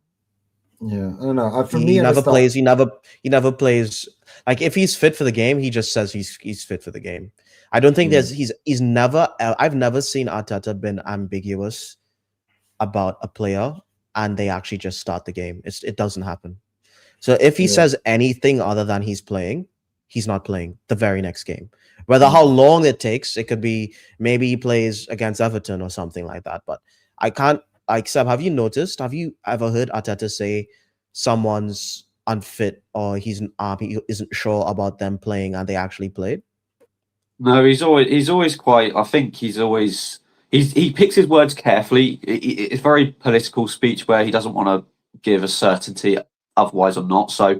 Yeah, I don't know. For He me, never plays. He never plays. Like if he's fit for the game, he just says he's fit for the game. I don't think he's never. I've never seen Arteta been ambiguous about a player and they actually just start the game. It doesn't happen. So if he says anything other than he's playing, he's not playing the very next game. Whether how long it takes, it could be maybe he plays against Everton or something like that. But I can't. Like, Seb, have you noticed? Have you ever heard Arteta say someone's unfit or he isn't sure about them playing and they actually played? No, he's always quite. I think he picks his words carefully. It's very political speech where he doesn't want to give a certainty otherwise or not. So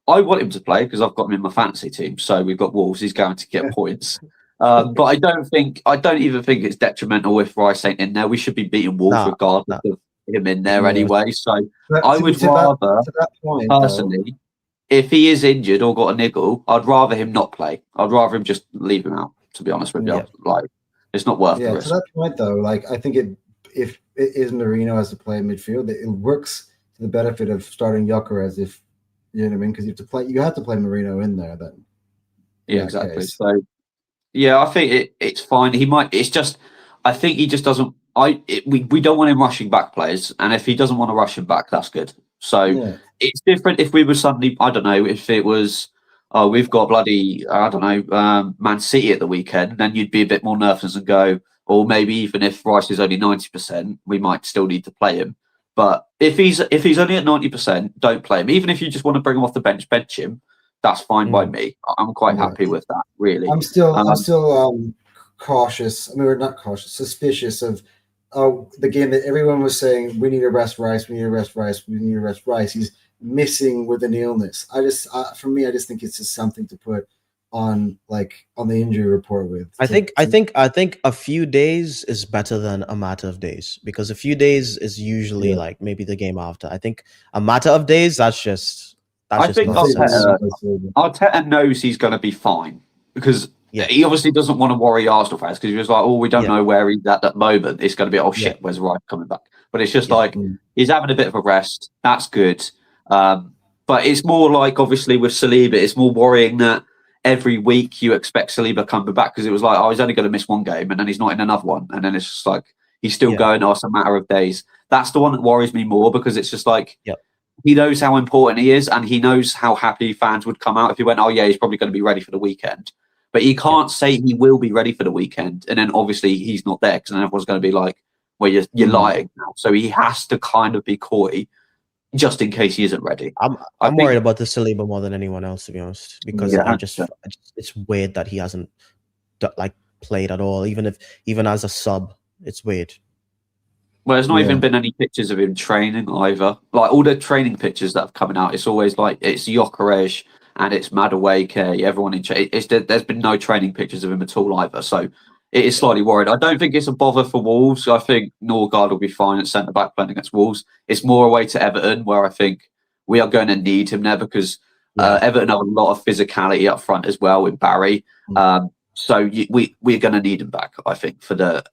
I want him to play because I've got him in my fantasy team. So we've got Wolves. He's going to get points. But I don't even think it's detrimental if Rice ain't in there. We should be beating Wolves regardless of him in there anyway. So I would rather, personally, if he is injured or got a niggle, I'd rather him not play. I'd rather him just leave him out, to be honest with you. Like, it's not worth the risk. To that point, though, like I think if it is Marino as to play in midfield, it works to the benefit of starting Gyökeres if you know what I mean, because you have to play Marino in there then. Yeah, exactly. Case. So yeah, I think it's fine. He might. It's just I think he just doesn't. We don't want him rushing back players, and if he doesn't want to rush him back, that's good. So it's different if we were suddenly, I don't know, if it was, we've got bloody, I don't know, Man City at the weekend, then you'd be a bit more nervous and go, or maybe even if Rice is only 90%, we might still need to play him. But if he's only at 90%, don't play him. Even if you just want to bring him off the bench him, that's fine by me. I'm quite happy with that, really. I'm still cautious. I mean, we're not cautious, suspicious of the game that everyone was saying, we need to rest Rice, we need to rest Rice, we need to rest Rice. He's missing with an illness. For me, I just think it's just something to put on the injury report with. I think a few days is better than a matter of days, because a few days is usually like maybe the game after. I think a matter of days, I think Arteta knows he's going to be fine because he obviously doesn't want to worry Arsenal fans because he was like, we don't know where he's at that moment. It's going to be, shit, where's Rice coming back? But it's just he's having a bit of a rest. That's good. But it's more like, obviously, with Saliba, it's more worrying that every week you expect Saliba coming back because it was like, he's only going to miss one game and then he's not in another one. And then it's just like, he's still going, it's a matter of days. That's the one that worries me more because it's just like, he knows how important he is and he knows how happy fans would come out if he went, he's probably going to be ready for the weekend. But he can't say he will be ready for the weekend. And then obviously he's not there because then everyone's going to be like, well, you're lying now. So he has to kind of be coy just in case he isn't ready. I'm worried about the Saliba more than anyone else, to be honest, because it's weird that he hasn't played at all, even as a sub. It's weird. Well, there's not even been any pictures of him training either. Like all the training pictures that have coming out, it's always like it's GYOKERES and it's Madueke, everyone in there's been no training pictures of him at all either. So it is slightly worried. I don't think it's a bother for Wolves. I think Norgard will be fine at centre back playing against Wolves. It's more away to Everton where I think we are going to need him there because Everton have a lot of physicality up front as well with Barry. So we're going to need him back, I think.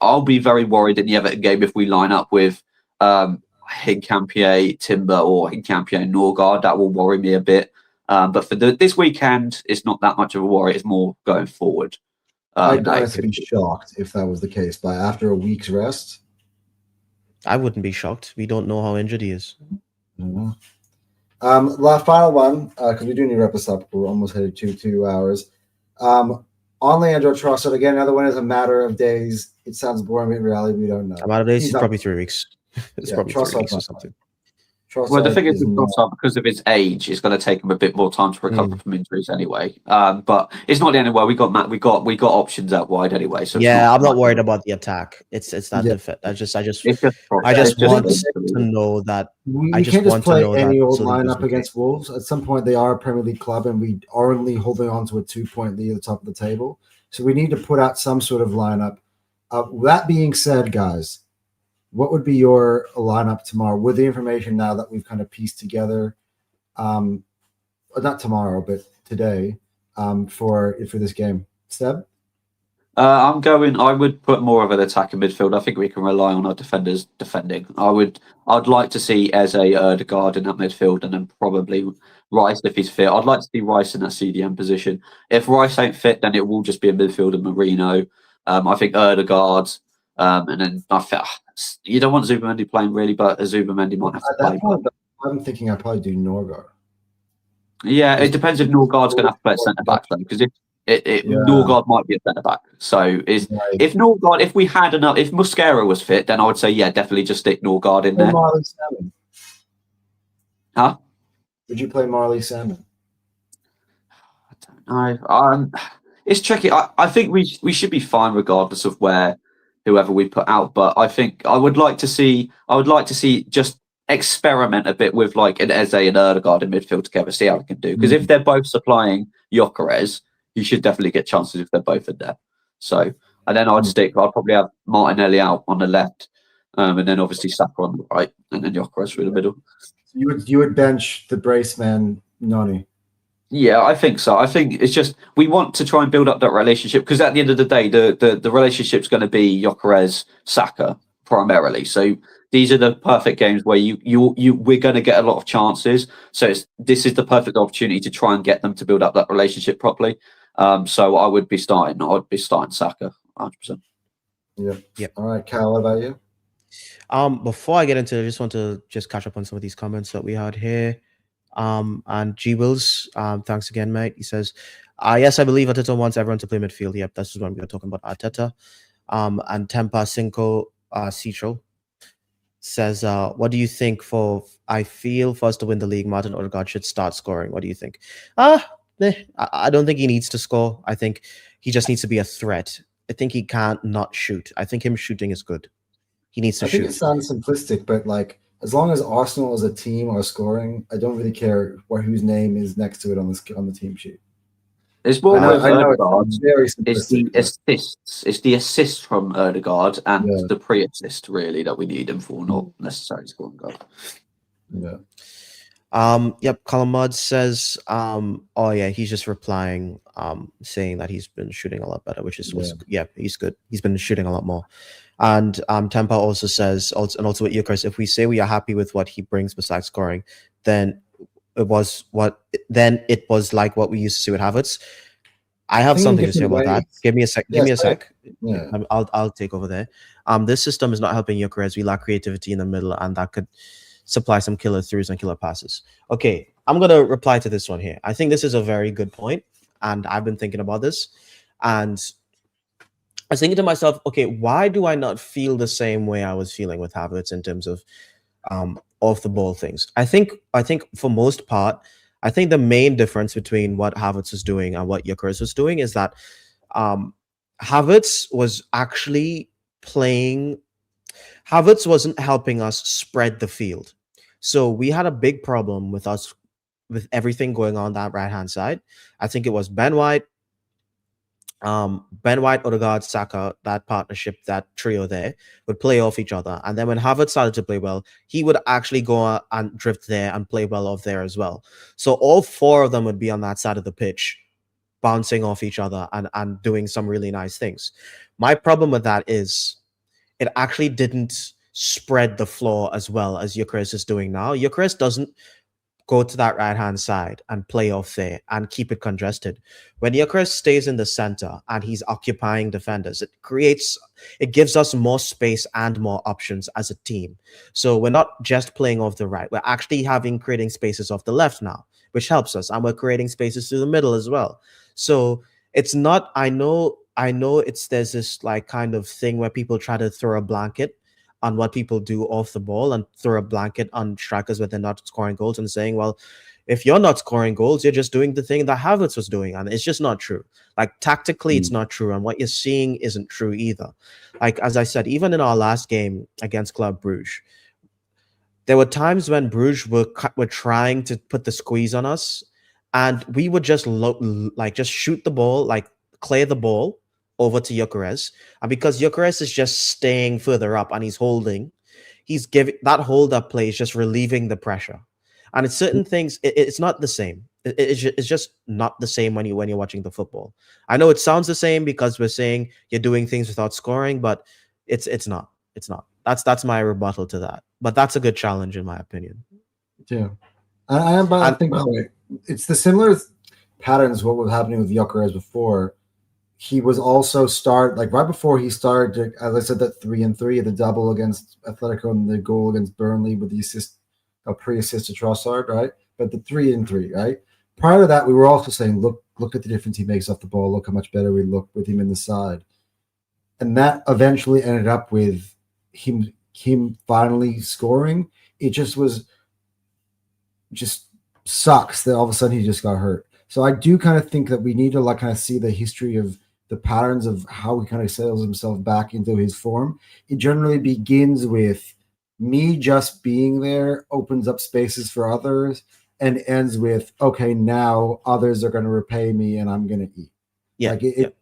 I'll be very worried in the Everton game if we line up with Hincapié, Timber, or Hincapié, Norgard. That will worry me a bit. But for this weekend, it's not that much of a worry. It's more going forward. I'd honestly be shocked if that was the case. But after a week's rest, I wouldn't be shocked. We don't know how injured he is. The final one, because we do need to wrap this up. We're almost headed to 2 hours. On Leandro Trossard, again, another one is a matter of days. It sounds boring, but in reality, we don't know. A matter of days, He's it's not- probably 3 weeks. It's Yeah, probably 3 Trossard's weeks or not something. Well, the Trossard thing is, with not- Trossard, because of his age, it's going to take him a bit more time to recover from injuries anyway. But it's not the end of the world. We got options out wide anyway. So it's Yeah, I'm not much- worried about the attack. It's that Yeah. defense. I just It's just I just it's want just- to know that we I just can't just want to play know that any old Saliba's lineup okay. against Wolves. At some point, they are a Premier League club, and we are only holding on to a 2-point lead at the top of the table. So we need to put out some sort of lineup. That being said, guys, what would be your lineup tomorrow with the information now that we've kind of pieced together? Not tomorrow, but today, for this game. Seb? I would put more of an attack in midfield. I think we can rely on our defenders defending. I'd like to see Eze, Erdegaard in that midfield, and then probably Rice if he's fit. I'd like to see Rice in that CDM position. If Rice ain't fit, then it will just be a midfield of Marino. I think Erdegaard, and then you don't want Zubamendi playing really, but Zubamendi might have to At play. that point, I'm thinking I'd probably do Norgard. Yeah, it depends if Norgard's going to have to play at centre back though, because Norgard might be a centre back. So if we had enough, if Mosquera was fit, then I would say definitely just stick Norgard in there. Marley Salmon. Huh? Would you play Marley Salmon? I don't know. It's tricky. I think we should be fine regardless of whoever we put out. But I think I would like to see just experiment a bit with like an Eze and Erdegaard in midfield together, see how we can do. Because if they're both supplying GYOKERES, you should definitely get chances if they're both in there. So, and then I'd probably have Martinelli out on the left, and then obviously Saka on the right, and then GYOKERES through the middle. You would bench the brace man Noni. Yeah, I think so. I think it's just we want to try and build up that relationship because at the end of the day, the relationship's going to be GYOKERES, Saka primarily. So these are the perfect games where we're going to get a lot of chances. So this is the perfect opportunity to try and get them to build up that relationship properly. So I would be starting Saka 100%. Yeah. All right, Cal, what about you? Before I get into it, I just want to catch up on some of these comments that we had here. And G Wills, thanks again, mate. He says, yes, I believe Arteta wants everyone to play midfield. Yep, that's what I'm going to talk about Arteta. And Tempa Cinco Citro says, what do you think I feel for us to win the league, Martin Odegaard should start scoring. What do you think? I don't think he needs to score. I think he just needs to be a threat. I think he can't not shoot. I think him shooting is good. He needs to shoot. I think it sounds simplistic, but like as long as Arsenal as a team are scoring, I don't really care whose name is next to it on the team sheet. It's more with Erdegaard. It's very simplistic. It's the assist from Erdegaard and the pre-assist really that we need him for, not necessarily scoring goal. Yeah. Yep. Kalamud says, he's just replying, saying that he's been shooting a lot better, which is he's good. He's been shooting a lot more. And Tempa also says, with GYOKERES, if we say we are happy with what he brings besides scoring, then it was like what we used to see with Havertz. I have something to say about that. Give me a sec. Give me a sec. Yeah. I'll take over there. This system is not helping GYOKERES. We lack creativity in the middle, and that could supply some killer throughs and killer passes. Okay, I'm going to reply to this one here. I think this is a very good point, and I've been thinking about this. And I was thinking to myself, okay, why do I not feel the same way I was feeling with Havertz in terms of off the ball things? I think for most part, I think the main difference between what Havertz is doing and what GYOKERES was doing is that Havertz was actually playing. Havertz wasn't helping us spread the field. So we had a big problem with everything going on that right-hand side. I think it was Ben White, Odegaard, Saka, that partnership, that trio there would play off each other. And then when Havertz started to play well, he would actually go and drift there and play well off there as well. So all four of them would be on that side of the pitch, bouncing off each other and doing some really nice things. My problem with that is it actually didn't spread the floor as well as GYOKERES is doing now. GYOKERES doesn't go to that right-hand side and play off there and keep it congested. When GYOKERES stays in the center and he's occupying defenders, it gives us more space and more options as a team. So we're not just playing off the right. We're actually creating spaces off the left now, which helps us. And we're creating spaces through the middle as well. So it's not. I know. There's this like kind of thing where people try to throw a blanket on what people do off the ball and throw a blanket on strikers when they're not scoring goals and saying, well, if you're not scoring goals, you're just doing the thing that Havertz was doing. And it's just not true. Like tactically, it's not true. And what you're seeing isn't true either. Like, as I said, even in our last game against Club Brugge, there were times when Bruges were trying to put the squeeze on us, and we would just just shoot the ball, like clear the ball over to GYOKERES. And because GYOKERES is just staying further up and he's holding, he's giving that hold up play is just relieving the pressure. And it's certain things, it's not the same. It's just not the same when you're watching the football. I know it sounds the same because we're saying you're doing things without scoring, but it's not. It's not. That's my rebuttal to that. But that's a good challenge in my opinion. Yeah, I think by the way, it's the similar patterns what was happening with GYOKERES before. He was also right before he started, as I said, that 3-3, the double against Atletico and the goal against Burnley with the assist, a pre-assist to Trossard, right? But the 3-3, right? Prior to that, we were also saying, look at the difference he makes off the ball. Look how much better we look with him in the side. And that eventually ended up with him finally scoring. It just sucks that all of a sudden he just got hurt. So I do kind of think that we need to kind of see the history of the patterns of how he kind of settles himself back into his form. It generally begins with me just being there, opens up spaces for others, and ends with, okay, now others are going to repay me and I'm going to eat. Yeah. Like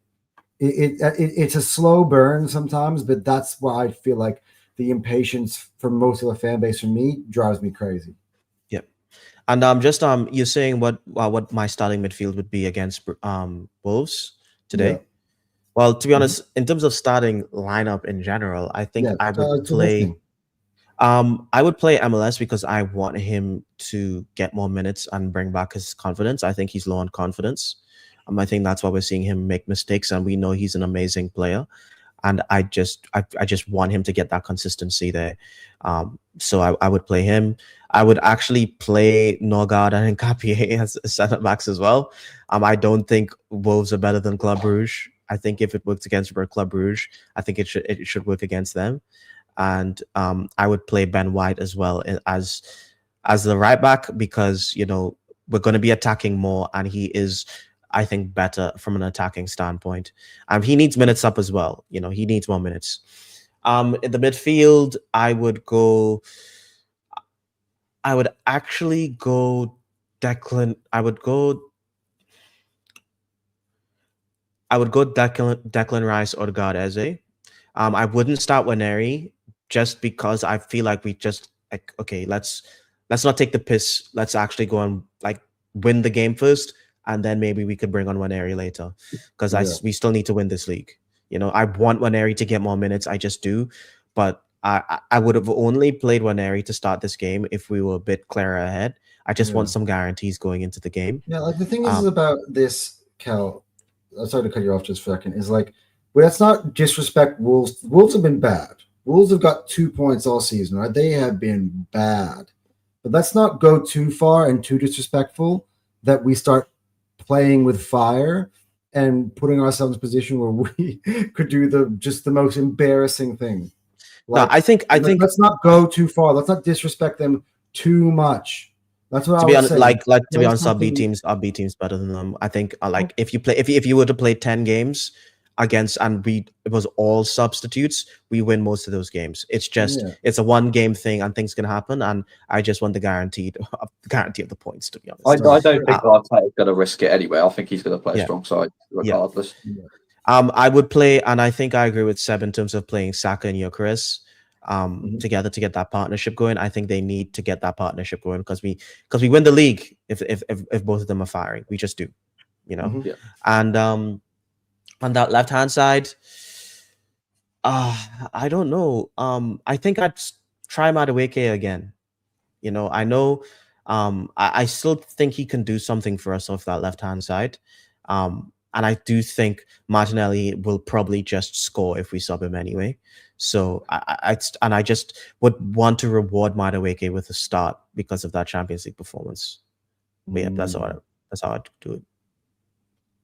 it's a slow burn sometimes, but that's why I feel like the impatience for most of the fan base, for me, drives me crazy. Yep. And you're saying what my starting midfield would be against Wolves today? Yeah. Well, to be honest, in terms of starting lineup in general, I think I would play. I would play MLS because I want him to get more minutes and bring back his confidence. I think he's low on confidence. I think that's why we're seeing him make mistakes, and we know he's an amazing player. And I just want him to get that consistency there. So I would play him. I would actually play Norgard and Nkapie as center backs as well. I don't think Wolves are better than Club Brugge. I think if it works against Club Brugge, I think it should work against them. And I would play Ben White as well as the right back because we're going to be attacking more, and he is, I think, better from an attacking standpoint. He needs minutes up as well. He needs more minutes. In the midfield, I would actually go Declan. I would go Declan Rice or Odegaard Eze. I wouldn't start Waneri just because I feel like we just okay, let's not take the piss. Let's actually go and win the game first. And then maybe we could bring on Waneri later because we still need to win this league. I want Waneri to get more minutes. I just do. But I would have only played Waneri to start this game if we were a bit clearer ahead. I just want some guarantees going into the game. Yeah, the thing is about this, Cal, I'm sorry to cut you off just for a second, is let's not disrespect Wolves. Wolves have been bad. Wolves have got 2 points all season, right? They have been bad. But let's not go too far and too disrespectful that we start playing with fire and putting ourselves in a position where we could do the most embarrassing thing. No, I think let's not go too far. Let's not disrespect them too much. That's what I was saying. To be honest, our B teams better than them. I think if you were to play 10 games against it was all substitutes, we win most of those games. It's just it's a 1 game thing and things can happen, and I just want the guarantee of the points, to be honest. I don't think Arteta's going to risk it anyway. I think he's going to play a strong side regardless. Yeah. I would play, and I think I agree with Seb in terms of playing Saka and GYOKERES together to get that partnership going. I think they need to get that partnership going because we win the league if both of them are firing. We just do, And on that left hand side, I don't know. I think I'd try Madueke again. I know. I still think he can do something for us off that left hand side. And I do think Martinelli will probably just score if we sub him anyway. So I just would want to reward Madueke with a start because of that Champions League performance. But yeah, that's how I'd do it.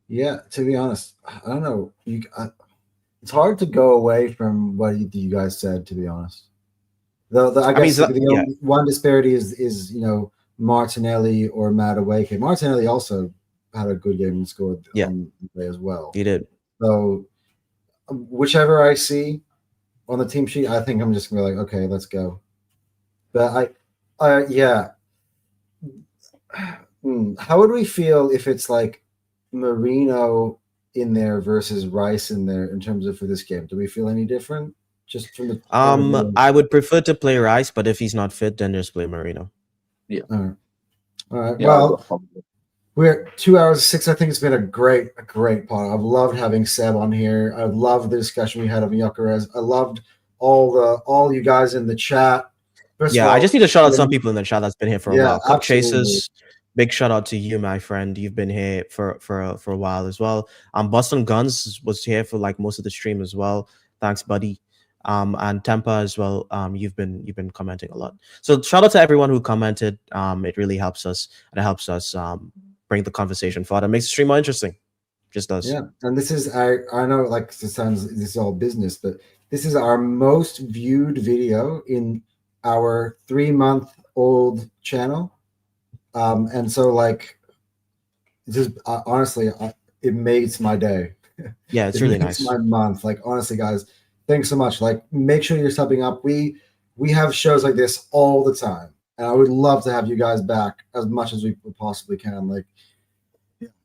Yeah, to be honest, I don't know. It's hard to go away from what you guys said. To be honest, I guess the only one disparity is Martinelli or Madueke. Martinelli also had a good game and scored on play as well. He did. So whichever I see on the team sheet, I think I'm just gonna be like, okay, let's go. But yeah. How would we feel if it's like Marino in there versus Rice in there in terms of for this game? Do we feel any different? Just from the I would prefer to play Rice, but if he's not fit, then just play Marino. Yeah. All right. Yeah, well, we're 2 hours 6. I think it's been a great pod. I've loved having Seb on here. I loved the discussion we had of GYOKERES. I loved all you guys in the chat. First of all, I just need to shout out some people in the chat that's been here for a while. Cup Chasers, big shout out to you, my friend. You've been here for a while as well. Boston Guns was here for like most of the stream as well. Thanks, buddy. And Tempa as well. You've been commenting a lot. So shout out to everyone who commented. It really helps us, and it helps us bring the conversation forward. It makes the stream more interesting. Just does. Yeah, and this is I know like this is all business, but this is our most viewed video in our 3-month-old channel, and so like this is honestly it makes my day. Yeah, it's really nice. My month, like honestly, guys, thanks so much. Like, make sure you're subbing up. We have shows like this all the time, and I would love to have you guys back as much as we possibly can. Like,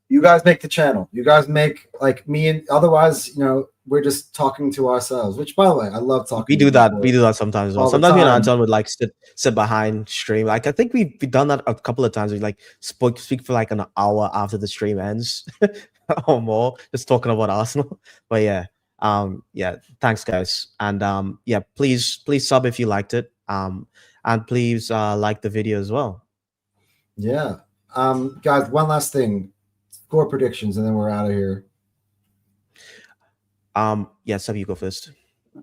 you guys make the channel. You guys make like me, and otherwise, we're just talking to ourselves. Which, by the way, I love talking. We do that. We do that sometimes as well. Sometimes me and Anton would like sit behind stream. Like I think we've done that a couple of times. We like speak for like an hour after the stream ends or more, just talking about Arsenal. But yeah. Thanks guys, and please sub if you liked it, and please like the video as well. Guys, one last thing, score predictions, and then we're out of here. Sub, you go first.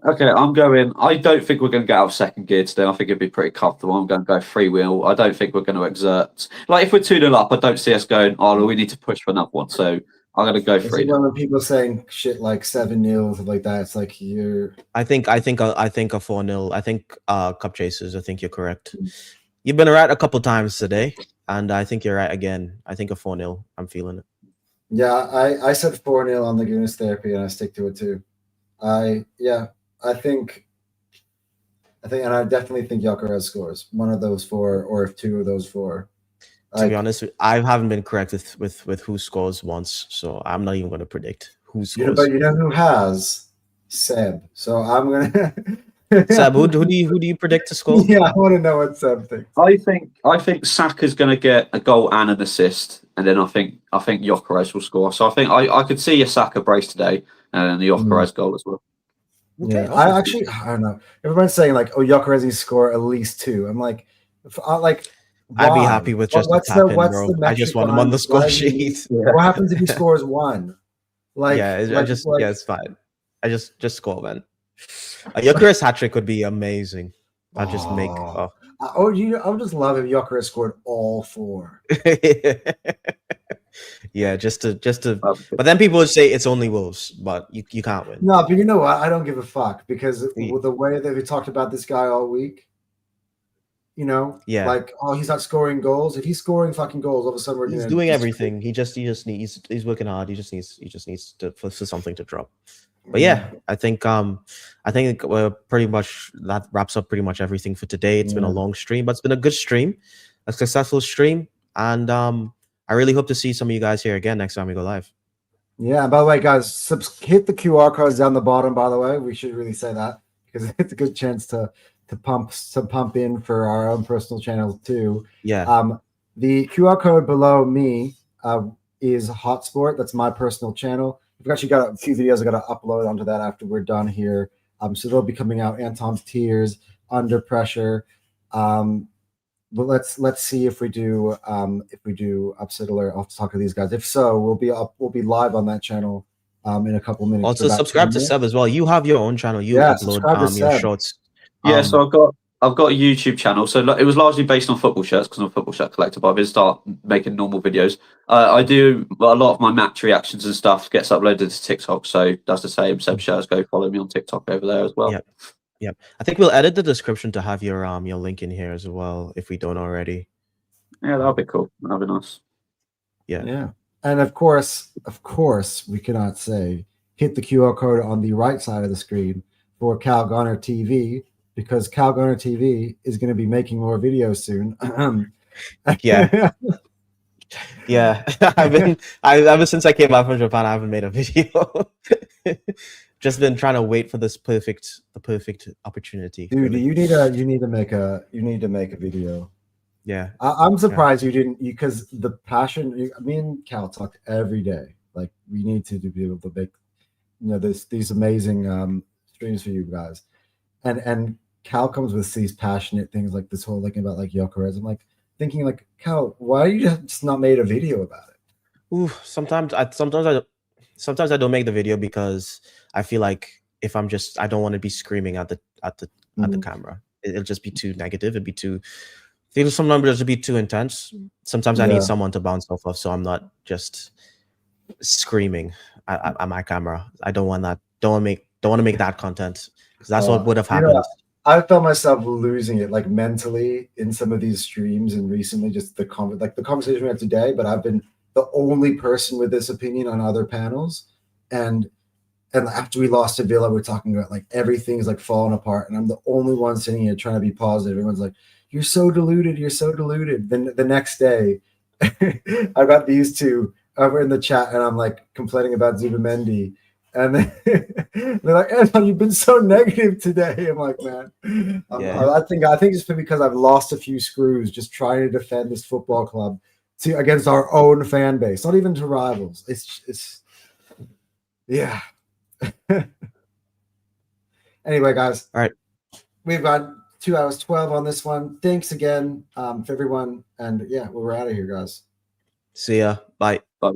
Okay, I'm going. I don't think we're going to get out of second gear today. I think it'd be pretty comfortable. I'm going to go free-wheel. I don't think we're going to exert. Like if we're 2-0 up, I don't see us going, oh, we need to push for another one. So I'm gonna go for it. When people saying shit like 7-0 stuff like that, it's like you're. I think a 4-0. I think Cup Chasers. I think you're correct. You've been right a couple times today, and I think you're right again. I think a 4-0. I'm feeling it. Yeah, I said 4-0 on the Goodness Therapy, and I stick to it too. I think, and I definitely think GYOKERES scores one of those 4, or if 2 of those 4. To be honest, I haven't been correct with who scores once, so I'm not even going to predict who scores. But you know who has? Seb. So I'm gonna. Seb, who do you predict to score? Yeah, I want to know what Seb thinks. I think Saka's going to get a goal and an assist, and then I think GYOKERES will score. So I think I could see a Saka brace today, and then the GYOKERES goal as well. Okay. Yeah, I don't know. Everyone's saying like, oh, GYOKERES score at least 2. I'm like, I'd be happy with just a tap in, bro. I just want him on the score sheet. What happens if he scores 1? Like, it's fine. I just score, man. A GYOKERES hat trick would be amazing. I'd just make. I would just love if GYOKERES scored all 4. Yeah, just to. But then people would say it's only Wolves, but you can't win. No, but you know what? I don't give a fuck because with the way that we talked about this guy all week. Like, oh, he's not scoring goals. If he's scoring fucking goals, all of a sudden he's doing everything. He just needs. He's working hard. He just needs for something to drop. But yeah, I think we're pretty much that wraps up pretty much everything for today. It's been a long stream, but it's been a good stream, a successful stream, and I really hope to see some of you guys here again next time we go live. Yeah. By the way, guys, hit the QR codes down the bottom. By the way, we should really say that because it's a good chance to pump in for our own personal channels too. Yeah. The QR code below me is HotSport. That's my personal channel. We've actually got a few videos I got to upload onto that after we're done here. So they'll be coming out. Anton's Tears, Under Pressure. But let's see if we do Upset Alert. I'll have to talk to these guys. If so, we'll be live on that channel in a couple minutes. Also, subscribe to Seb as well. You have your own channel. You upload your shorts. Yeah, so I've got a YouTube channel, so it was largely based on football shirts because I'm a football shirt collector. But I did start making normal videos. I do a lot of my match reactions and stuff gets uploaded to TikTok, so that's the same. Seb Shirts, go follow me on TikTok over there as well. Yep. Yep. I think we'll edit the description to have your link in here as well if we don't already. Yeah, that'll be cool. That'll be nice. Yeah. Yeah. And of course, we cannot say hit the QR code on the right side of the screen for CalGunner TV, because CalGunner TV is going to be making more videos soon. Yeah. Yeah. Ever since I came back from Japan, I haven't made a video. Just been trying to wait for the perfect opportunity. Dude, really. you need to make a video. Yeah. I'm surprised you didn't, because the passion. Me and Cal talk every day. Like, we need to be able to make, these amazing streams for you guys, and Cal comes with these passionate things like this whole thing about like GYOKERES. I'm like thinking like, Cal, why are you just not made a video about it? Ooh, sometimes I don't make the video because I feel like if I don't want to be screaming at the camera. It'll just be too negative. It'd be too. Some numbers would be too intense. Sometimes I need someone to bounce off of, so I'm not just screaming at my camera. I don't want that. Don't want to make that content, because that's what would have happened. I felt myself losing it, like mentally, in some of these streams, and recently, just the conversation we had today. But I've been the only person with this opinion on other panels, and after we lost to Villa, we're talking about like everything's like falling apart, and I'm the only one sitting here trying to be positive. Everyone's like, "You're so deluded. You're so deluded." Then the next day, I got these two over in the chat, and I'm like complaining about Zubimendi. And then they're like, "Anton, you've been so negative today." I'm like, man, I think it's because I've lost a few screws just trying to defend this football club against our own fan base, not even to rivals. It's yeah. Anyway, guys, all right, we've got 2 hours 12 on this one. Thanks again for everyone, and yeah, we're out of here, guys. See ya. Bye. Bye.